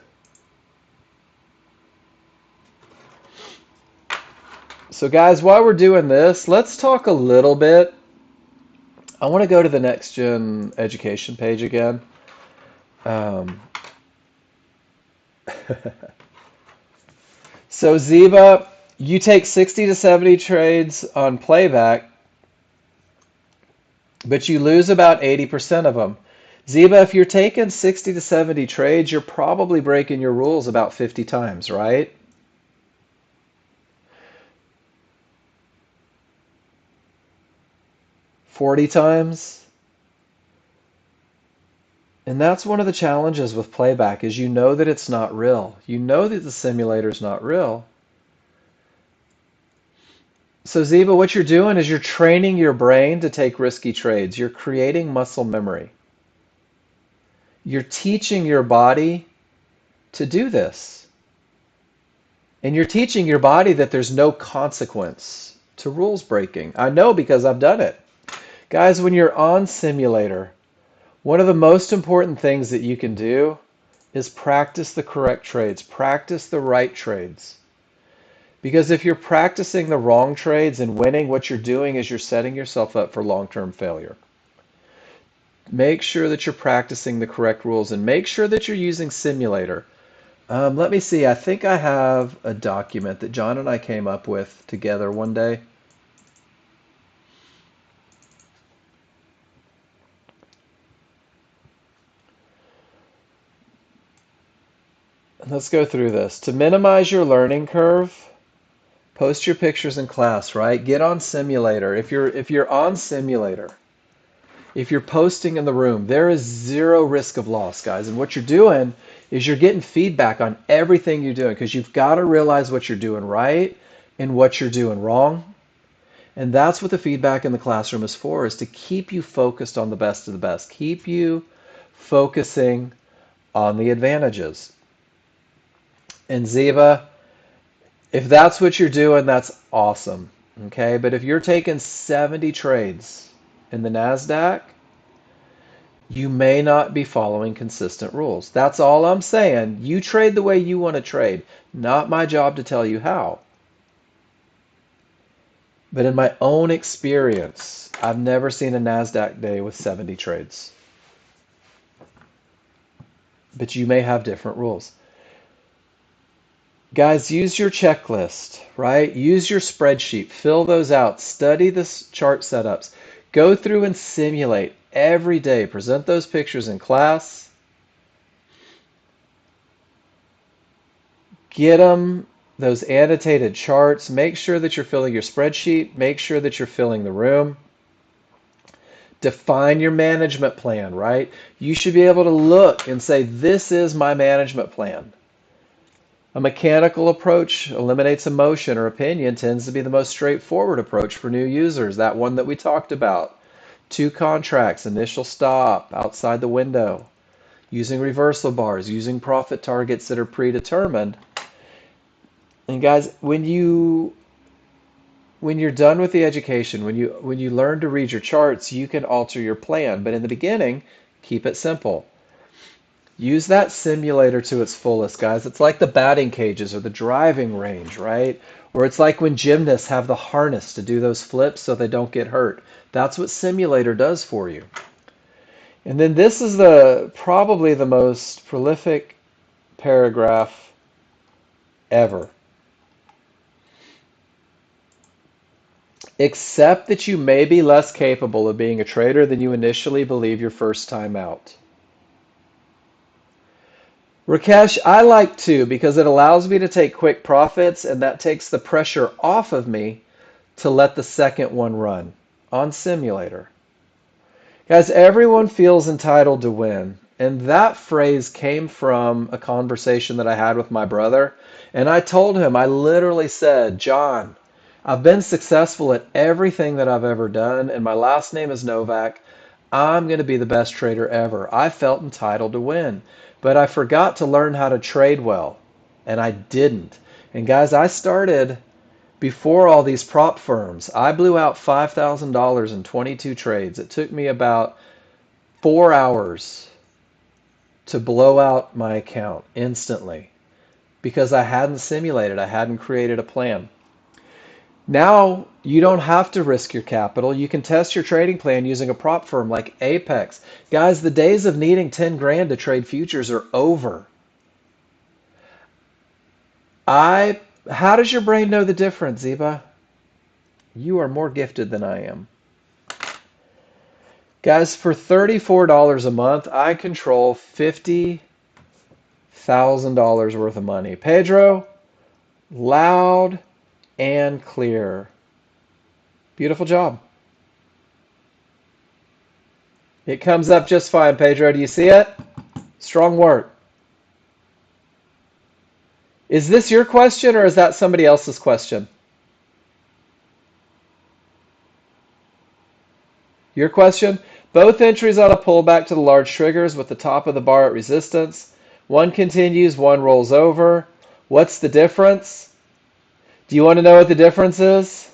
So guys, while we're doing this, let's talk a little bit. I want to go to the Nexgen education page again. Um, so Ziba, you take 60 to 70 trades on playback, but you lose about 80% of them. Ziba, if you're taking 60 to 70 trades, you're probably breaking your rules about 50 times, right? 40 times? And that's one of the challenges with playback is you know that it's not real. You know that the simulator's not real. So Ziva, what you're doing is you're training your brain to take risky trades. You're creating muscle memory. You're teaching your body to do this. And you're teaching your body that there's no consequence to rules breaking. I know because I've done it. Guys, when you're on simulator, one of the most important things that you can do is practice the correct trades, practice the right trades. Because if you're practicing the wrong trades and winning, what you're doing is you're setting yourself up for long-term failure. Make sure that you're practicing the correct rules and make sure that you're using simulator. Let me see. I think I have a document that John and I came up with together one day. Let's go through this. To minimize your learning curve, post your pictures in class, right? Get on simulator. If you're on simulator, if you're posting in the room, there is zero risk of loss, guys. And what you're doing is you're getting feedback on everything you're doing because you've got to realize what you're doing right and what you're doing wrong. And that's what the feedback in the classroom is for, is to keep you focused on the best of the best. Keep you focusing on the advantages. And Ziva, if that's what you're doing, that's awesome. Okay, but if you're taking 70 trades in the NASDAQ, you may not be following consistent rules. That's all I'm saying. You trade the way you want to trade. Not my job to tell you how. But in my own experience, I've never seen a NASDAQ day with 70 trades. But you may have different rules. Guys, use your checklist, right? Use your spreadsheet. Fill those out. Study the chart setups. Go through and simulate every day. Present those pictures in class. Get them, those annotated charts. Make sure that you're filling your spreadsheet. Make sure that you're filling the room. Define your management plan, right? You should be able to look and say, this is my management plan. A mechanical approach eliminates emotion or opinion, tends to be the most straightforward approach for new users. That one that we talked about. 2 contracts, initial stop, outside the window, using reversal bars, using profit targets that are predetermined. And guys, when you're done with the education, when you learn to read your charts, you can alter your plan. But in the beginning, keep it simple. Use that simulator to its fullest, guys. It's like the batting cages or the driving range, right? Or it's like when gymnasts have the harness to do those flips so they don't get hurt. That's what simulator does for you. And then this is probably the most prolific paragraph ever. Accept that you may be less capable of being a trader than you initially believe your first time out. Rakesh, I like to because it allows me to take quick profits and that takes the pressure off of me to let the second one run on simulator. Guys, everyone feels entitled to win. And that phrase came from a conversation that I had with my brother. And I told him, I literally said, John, I've been successful at everything that I've ever done, and my last name is Novak. I'm going to be the best trader ever. I felt entitled to win, but I forgot to learn how to trade well, and I didn't. And guys, I started before all these prop firms. I blew out $5,000 in 22 trades. It took me about 4 hours to blow out my account instantly because I hadn't simulated, I hadn't created a plan. Now you don't have to risk your capital. You can test your trading plan using a prop firm like Apex. Guys, the days of needing 10 grand to trade futures are over. I How does your brain know the difference, Ziba? You are more gifted than I am. Guys, for $34 a month, I control $50,000 worth of money. Pedro, loud and clear. Beautiful job. It comes up just fine, Pedro. Do you see it? Strong work. Is this your question or is that somebody else's question? Your question? Both entries on a pullback to the large triggers with the top of the bar at resistance. One continues, one rolls over. What's the difference? Do you want to know what the difference is?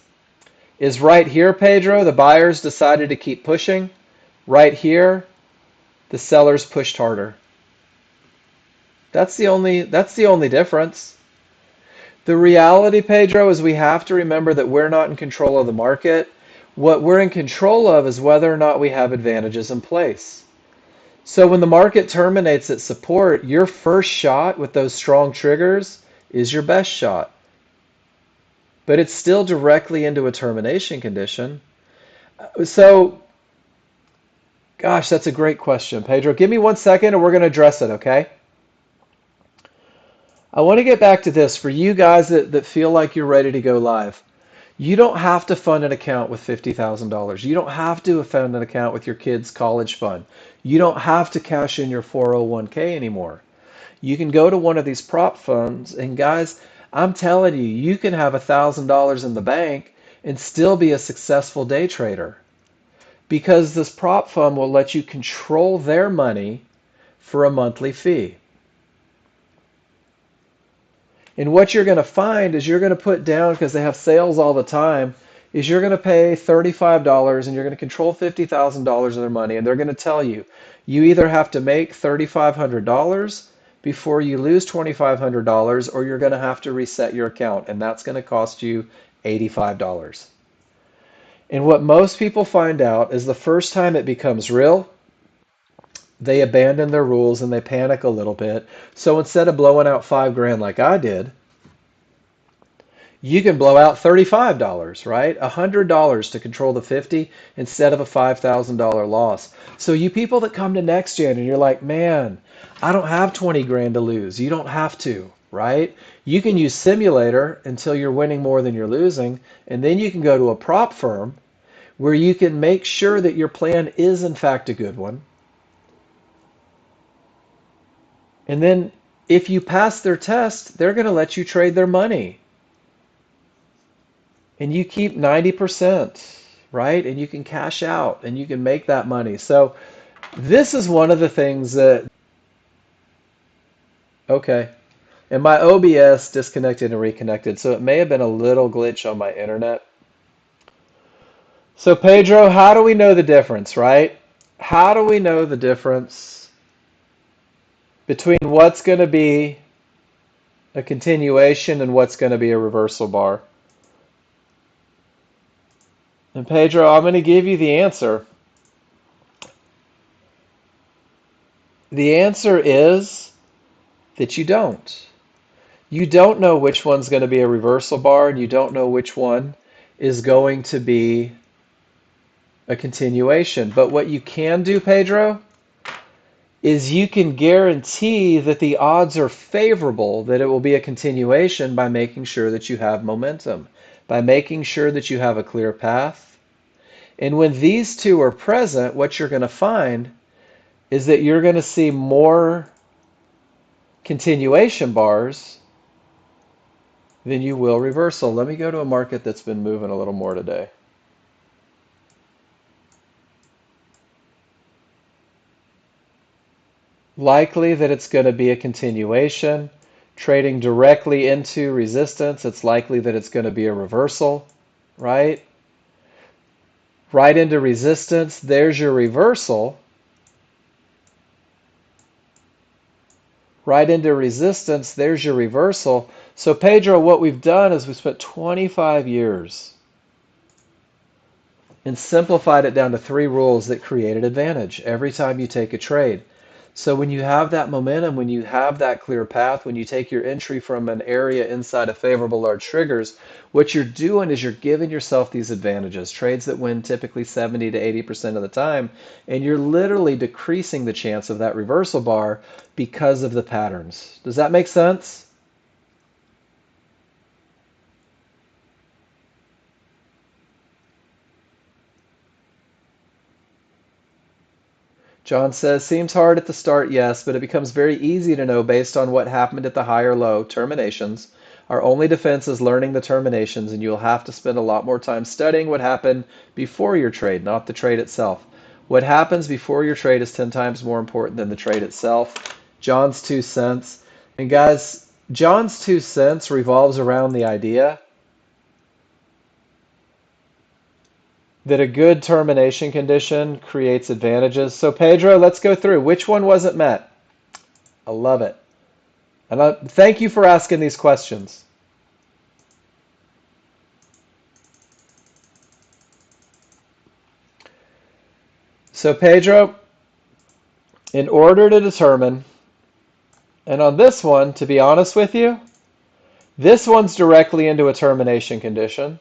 Is right here, Pedro, the buyers decided to keep pushing. Right here, the sellers pushed harder. That's the only difference. The reality, Pedro, is we have to remember that we're not in control of the market. What we're in control of is whether or not we have advantages in place. So when the market terminates at support, your first shot with those strong triggers is your best shot. But it's still directly into a termination condition. So, gosh, that's a great question, Pedro. Give me 1 second and we're going to address it, okay? I want to get back to this for you guys that feel like you're ready to go live. You don't have to fund an account with $50,000. You don't have to fund an account with your kid's college fund. You don't have to cash in your 401k anymore. You can go to one of these prop funds, and guys, I'm telling you, you can have $1,000 in the bank and still be a successful day trader because this prop fund will let you control their money for a monthly fee. And what you're going to find is you're going to put down, because they have sales all the time, is you're going to pay $35 and you're going to control $50,000 of their money. And they're going to tell you, you either have to make $3,500 before you lose $2,500 or you're going to have to reset your account. And that's going to cost you $85. And what most people find out is the first time it becomes real, they abandon their rules and they panic a little bit. So instead of blowing out 5 grand like I did, you can blow out $35, right? $100 to control the 50 instead of a $5,000 loss. So you people that come to Nexgen and you're like, man, I don't have 20 grand to lose. You don't have to, right? You can use simulator until you're winning more than you're losing, and then you can go to a prop firm where you can make sure that your plan is in fact a good one. And then if you pass their test, they're going to let you trade their money. And you keep 90%, right? And you can cash out and you can make that money. So this is one of the things that, okay. And my OBS disconnected and reconnected, so it may have been a little glitch on my internet. So Pedro, how do we know the difference, right? How do we know the difference between what's going to be a continuation and what's going to be a reversal bar? And Pedro, I'm going to give you the answer. The answer is that you don't. You don't know which one's going to be a reversal bar, and you don't know which one is going to be a continuation. But what you can do, Pedro, is you can guarantee that the odds are favorable that it will be a continuation by making sure that you have momentum, by making sure that you have a clear path. And when these two are present, what you're going to find is that you're going to see more continuation bars than you will reversal. Let me go to a market that's been moving a little more today. Likely that it's going to be a continuation. Trading directly into resistance, it's likely that it's going to be a reversal, right? Right into resistance, there's your reversal. right into resistance. There's your reversal. So Pedro, what we've done is we've spent 25 years and simplified it down to three rules that create an advantage every time you take a trade. So when you have that momentum, when you have that clear path, when you take your entry from an area inside of favorable large triggers, what you're doing is you're giving yourself these advantages, trades that win typically 70 to 80% of the time, and you're literally decreasing the chance of that reversal bar because of the patterns. Does that make sense? John says, seems hard at the start, yes, but it becomes very easy to know based on what happened at the high or low terminations. Our only defense is learning the terminations, and you'll have to spend a lot more time studying what happened before your trade, not the trade itself. What happens before your trade is 10 times more important than the trade itself. John's 2 cents. And guys, John's 2 cents revolves around the idea that a good termination condition creates advantages. So Pedro, let's go through. Which one wasn't met? I love it. And thank you for asking these questions. So Pedro, in order to determine, and on this one, to be honest with you, this one's directly into a termination condition.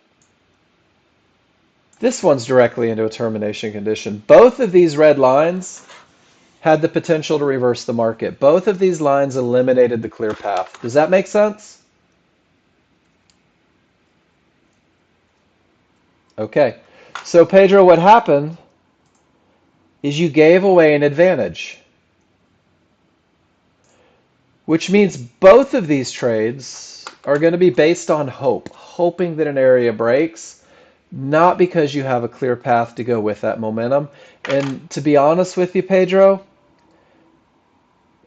This one's directly into a termination condition. Both of these red lines had the potential to reverse the market. Both of these lines eliminated the clear path. Does that make sense? Okay. So Pedro, what happened is you gave away an advantage, which means both of these trades are going to be based on hope, hoping that an area breaks, not because you have a clear path to go with that momentum. And to be honest with you, Pedro,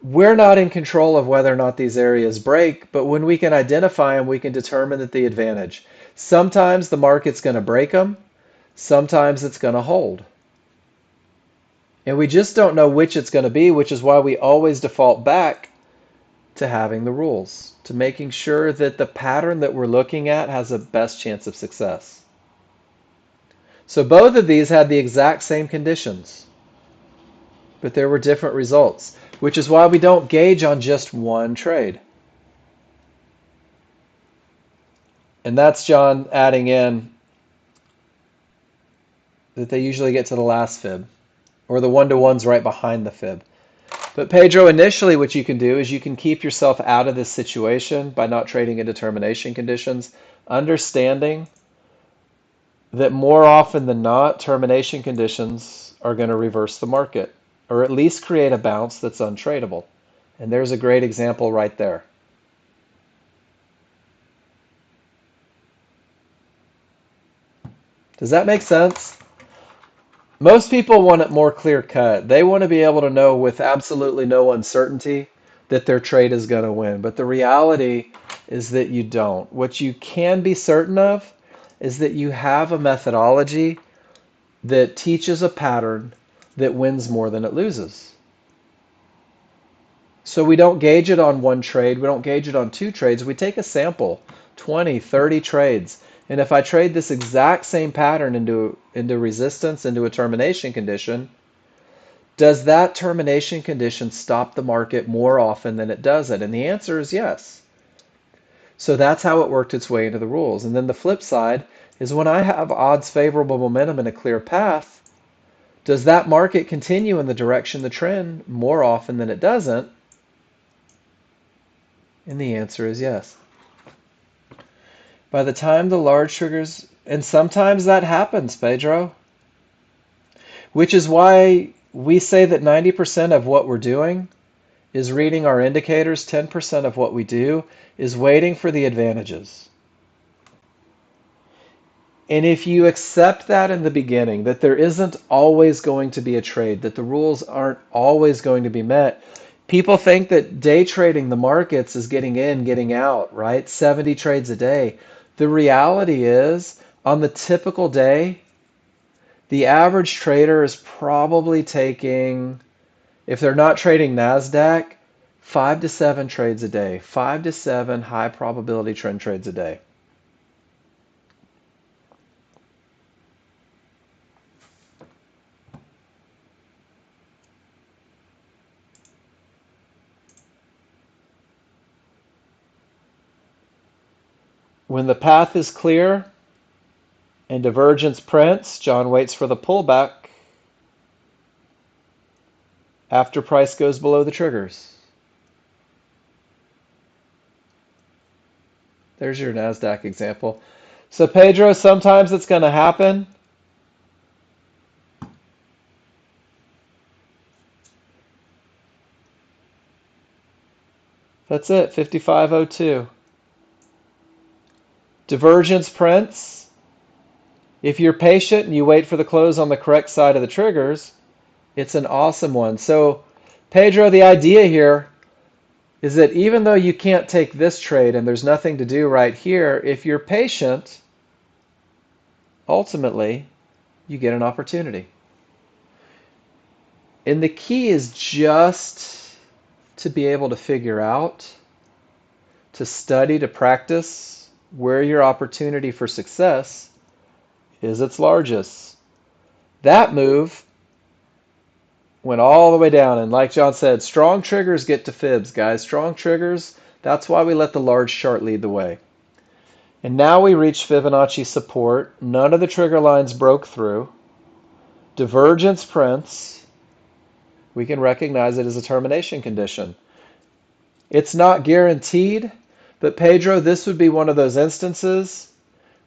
we're not in control of whether or not these areas break, but when we can identify them, we can determine that the advantage. Sometimes the market's going to break them, sometimes it's going to hold. And we just don't know which it's going to be, which is why we always default back to having the rules, to making sure that the pattern that we're looking at has the best chance of success. So both of these had the exact same conditions, but there were different results, which is why we don't gauge on just one trade. And that's John adding in that they usually get to the last fib, or the one-to-ones right behind the fib. But Pedro, initially what you can do is you can keep yourself out of this situation by not trading into termination conditions, understanding that more often than not, termination conditions are going to reverse the market, or at least create a bounce that's untradeable. And there's a great example right there. Does that make sense? Most people want it more clear cut. They want to be able to know with absolutely no uncertainty that their trade is going to win. But the reality is that you don't. What you can be certain of is that you have a methodology that teaches a pattern that wins more than it loses. So we don't gauge it on one trade. We don't gauge it on two trades. We take a sample, 20, 30 trades. And if I trade this exact same pattern into resistance, into a termination condition, does that termination condition stop the market more often than it doesn't? And the answer is yes. So that's how it worked its way into the rules. And then the flip side is when I have odds favorable momentum and a clear path, does that market continue in the direction of the trend more often than it doesn't? And the answer is yes. By the time the large triggers, and sometimes that happens, Pedro, which is why we say that 90% of what we're doing is reading our indicators, 10% of what we do is waiting for the advantages. And if you accept that in the beginning, that there isn't always going to be a trade, that the rules aren't always going to be met, people think that day trading the markets is getting in, getting out, right? 70 trades a day. The reality is, on the typical day, the average trader is probably taking, if they're not trading NASDAQ, 5 to 7 trades a day. 5 to 7 high probability trend trades a day. When the path is clear and divergence prints, John waits for the pullback after price goes below the triggers. There's your NASDAQ example. So Pedro, sometimes it's going to happen. That's it, 5502. Divergence prints. If you're patient and you wait for the close on the correct side of the triggers, it's an awesome one. So Pedro, the idea here is that even though you can't take this trade and there's nothing to do right here, if you're patient, ultimately, you get an opportunity. And the key is just to be able to figure out, to study, to practice where your opportunity for success is its largest. That move went all the way down. And like John said, strong triggers get to fibs, guys. Strong triggers, that's why we let the large chart lead the way. And now we reach Fibonacci support. None of the trigger lines broke through. Divergence prints. We can recognize it as a termination condition. It's not guaranteed, but Pedro, this would be one of those instances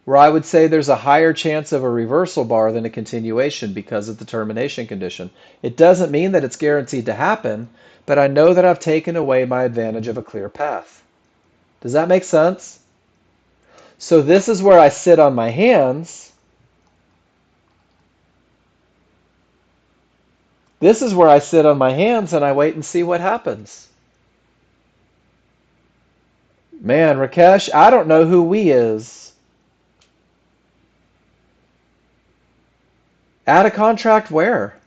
where I would say there's a higher chance of a reversal bar than a continuation because of the termination condition. It doesn't mean that it's guaranteed to happen, but I know that I've taken away my advantage of a clear path. Does that make sense? So this is where I sit on my hands. This is where I sit on my hands and I wait and see what happens. Man, Rakesh, I don't know who we is. Add a contract where?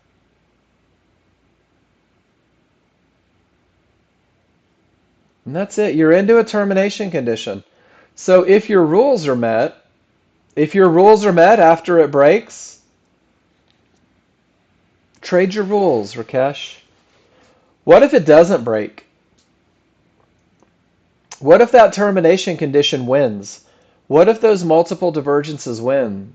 And that's it. You're into a termination condition. So if your rules are met, after it breaks, trade your rules, Rakesh. What if it doesn't break? What if that termination condition wins? What if those multiple divergences win?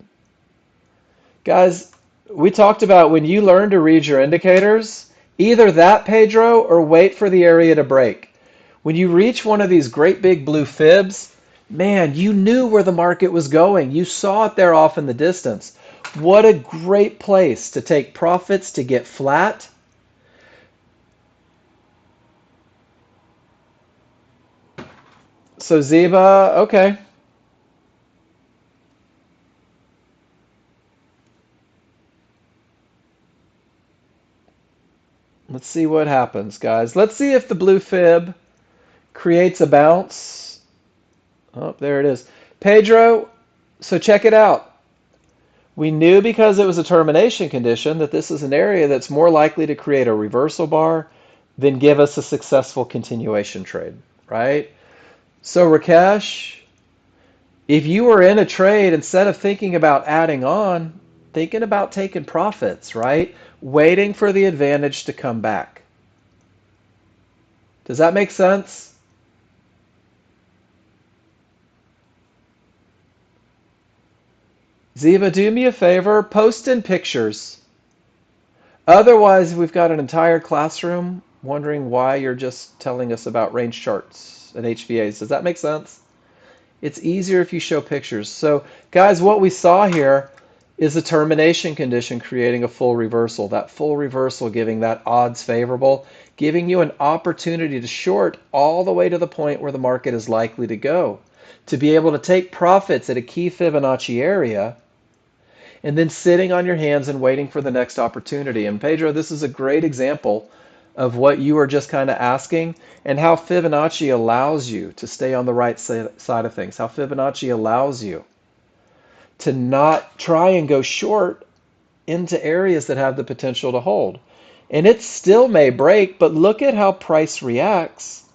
Guys, we talked about when you learn to read your indicators, either that, Pedro, or wait for the area to break. When you reach one of these great big blue fibs, man, you knew where the market was going. You saw it there off in the distance. What a great place to take profits, to get flat. So Ziba, okay. Let's see what happens, guys. Let's see if the blue fib creates a bounce. Oh, there it is. Pedro, so check it out. We knew because it was a termination condition that this is an area that's more likely to create a reversal bar than give us a successful continuation trade, right? So Rakesh, if you were in a trade, instead of thinking about adding on, thinking about taking profits, right? Waiting for the advantage to come back. Does that make sense? Ziva, do me a favor, post in pictures. Otherwise, we've got an entire classroom wondering why you're just telling us about range charts and HVAs. Does that make sense? It's easier if you show pictures. So, guys, what we saw here is a termination condition creating a full reversal. That full reversal giving that odds favorable, giving you an opportunity to short all the way to the point where the market is likely to go. To be able to take profits at a key Fibonacci area and then sitting on your hands and waiting for the next opportunity. And Pedro, this is a great example of what you are just kind of asking and how Fibonacci allows you to stay on the right side of things, how Fibonacci allows you to not try and go short into areas that have the potential to hold. And it still may break, but look at how price reacts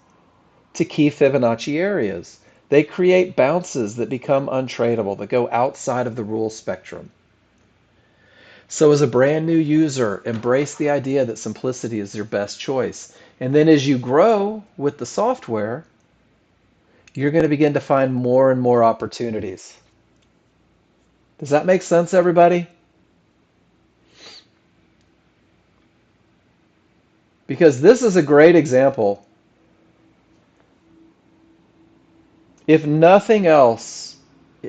to key Fibonacci areas. They create bounces that become untradeable, that go outside of the rule spectrum. So as a brand new user, embrace the idea that simplicity is your best choice. And then as you grow with the software, you're going to begin to find more and more opportunities. Does that make sense, everybody? Because this is a great example. If nothing else,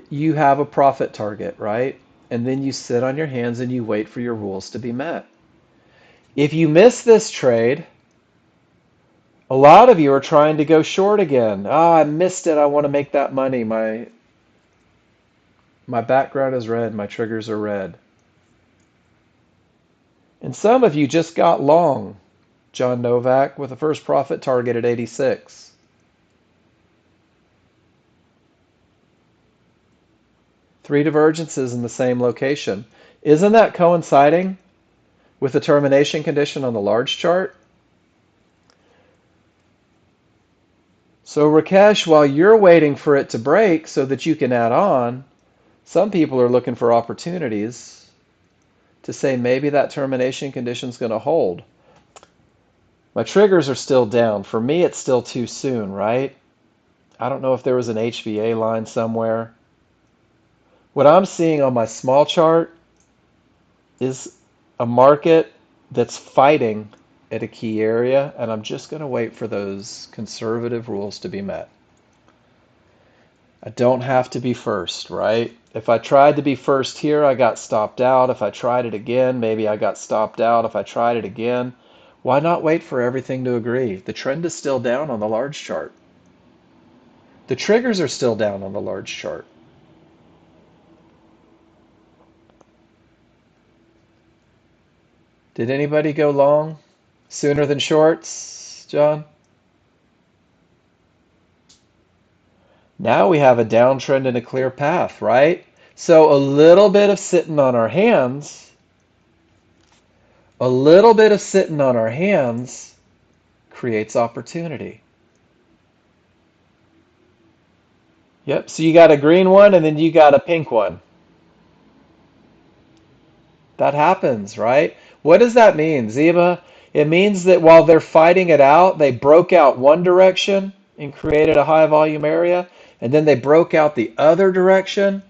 you have a profit target, right? And then you sit on your hands and you wait for your rules to be met. If you miss this trade, a lot of you are trying to go short again. Ah, I missed it. I want to make that money. My background is red. My triggers are red. And some of you just got long. John Novak with a first profit target at 86. Three divergences in the same location. Isn't that coinciding with the termination condition on the large chart? So Rakesh, while you're waiting for it to break so that you can add on, some people are looking for opportunities to say maybe that termination condition is going to hold. My triggers are still down. For me, it's still too soon, right? I don't know if there was an HVA line somewhere. What I'm seeing on my small chart is a market that's fighting at a key area, and I'm just going to wait for those conservative rules to be met. I don't have to be first, right? If I tried to be first here, I got stopped out. If I tried it again, maybe I got stopped out. If I tried it again, why not wait for everything to agree? The trend is still down on the large chart. The triggers are still down on the large chart. Did anybody go long sooner than shorts, John? Now we have a downtrend and a clear path, right? So a little bit of sitting on our hands, creates opportunity. Yep, so you got a green one and then you got a pink one. That happens, right? What does that mean, Ziba? It means that while they're fighting it out, they broke out one direction and created a high volume area, and then they broke out the other direction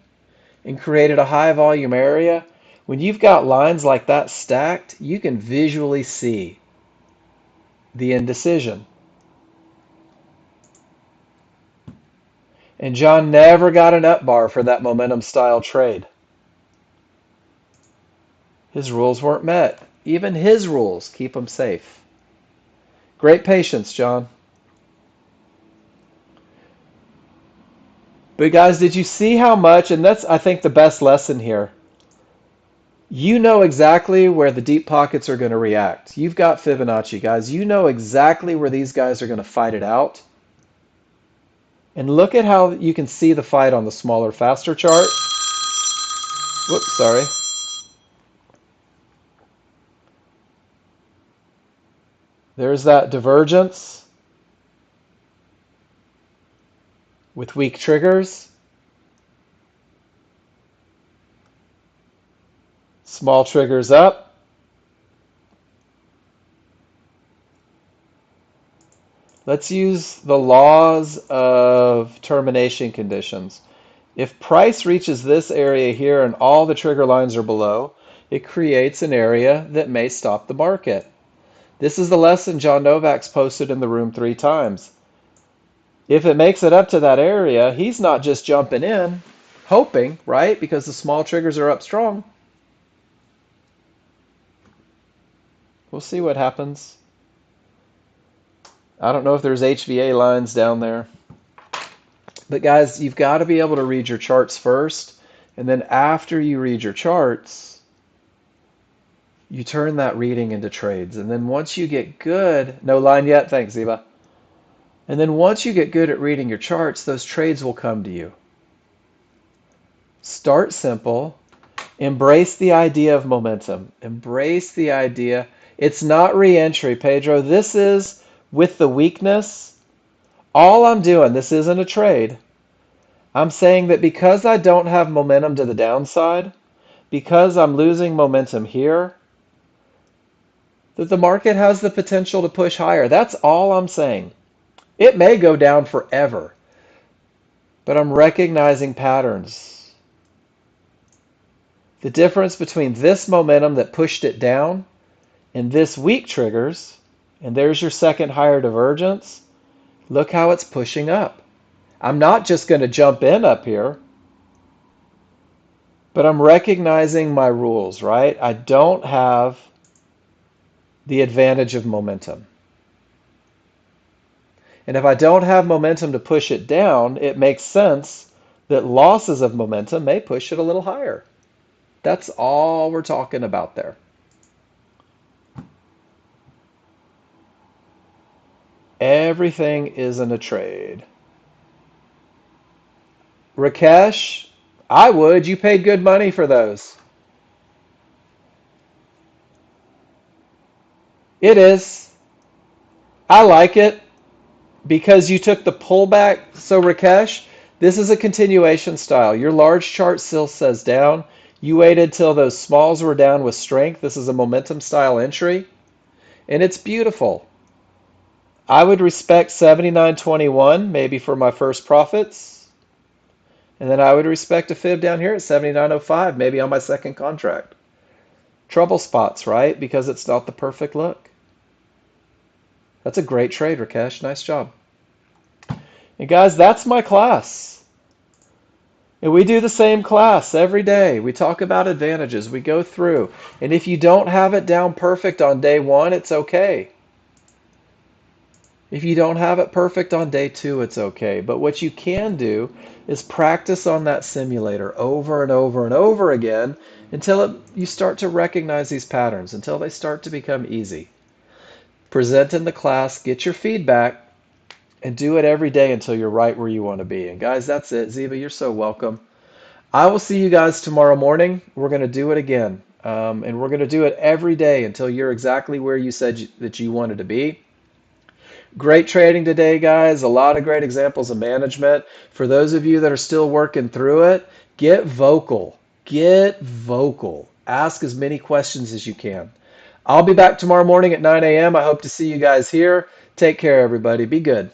and created a high volume area. When you've got lines like that stacked, you can visually see the indecision. And John never got an up bar for that momentum style trade. His rules weren't met. Even his rules keep him safe. Great patience, John. But guys, did you see how much, and that's, I think, the best lesson here. You know exactly where the deep pockets are going to react. You've got Fibonacci, guys. You know exactly where these guys are going to fight it out. And look at how you can see the fight on the smaller, faster chart. Whoops, sorry. There's that divergence with weak triggers. Small triggers up. Let's use the laws of termination conditions. If price reaches this area here and all the trigger lines are below, it creates an area that may stop the market. This is the lesson John Novak's posted in the room 3 times. If it makes it up to that area, he's not just jumping in, hoping, right? Because the small triggers are up strong. We'll see what happens. I don't know if there's HVA lines down there. But guys, you've got to be able to read your charts first. And then after you read your charts, you turn that reading into trades. And then once you get good, no line yet, thanks, Ziba. And then once you get good at reading your charts, those trades will come to you. Start simple. Embrace the idea of momentum. Embrace the idea. It's not re-entry, Pedro. This is with the weakness. All I'm doing, this isn't a trade. I'm saying that because I don't have momentum to the downside, because I'm losing momentum here, that the market has the potential to push higher. That's all I'm saying. It may go down forever, but I'm recognizing patterns. The difference between this momentum that pushed it down and this weak triggers, and there's your second higher divergence, look how it's pushing up. I'm not just going to jump in up here, but I'm recognizing my rules, right? I don't have the advantage of momentum. And if I don't have momentum to push it down, it makes sense that losses of momentum may push it a little higher. That's all we're talking about there. Everything isn't a trade. Rakesh, I would. You paid good money for those. It is. I like it because you took the pullback. So, Rakesh, this is a continuation style. Your large chart still says down. You waited till those smalls were down with strength. This is a momentum style entry, and it's beautiful. I would respect 79.21 maybe for my first profits. And then I would respect a fib down here at 79.05, maybe on my second contract. Trouble spots, right? Because it's not the perfect look. That's a great trade, Rakesh. Nice job. And guys, that's my class. And we do the same class every day. We talk about advantages. We go through. And if you don't have it down perfect on day one, it's okay. If you don't have it perfect on day two, it's okay. But what you can do is practice on that simulator over and over and over again until you start to recognize these patterns, until they start to become easy. Present in the class, get your feedback, and do it every day until you're right where you want to be. And guys, that's it. Ziva, you're so welcome. I will see you guys tomorrow morning. We're going to do it again. And we're going to do it every day until you're exactly where you said that you wanted to be. Great trading today, guys. A lot of great examples of management. For those of you that are still working through it, get vocal. Get vocal. Ask as many questions as you can. I'll be back tomorrow morning at 9 a.m. I hope to see you guys here. Take care, everybody. Be good.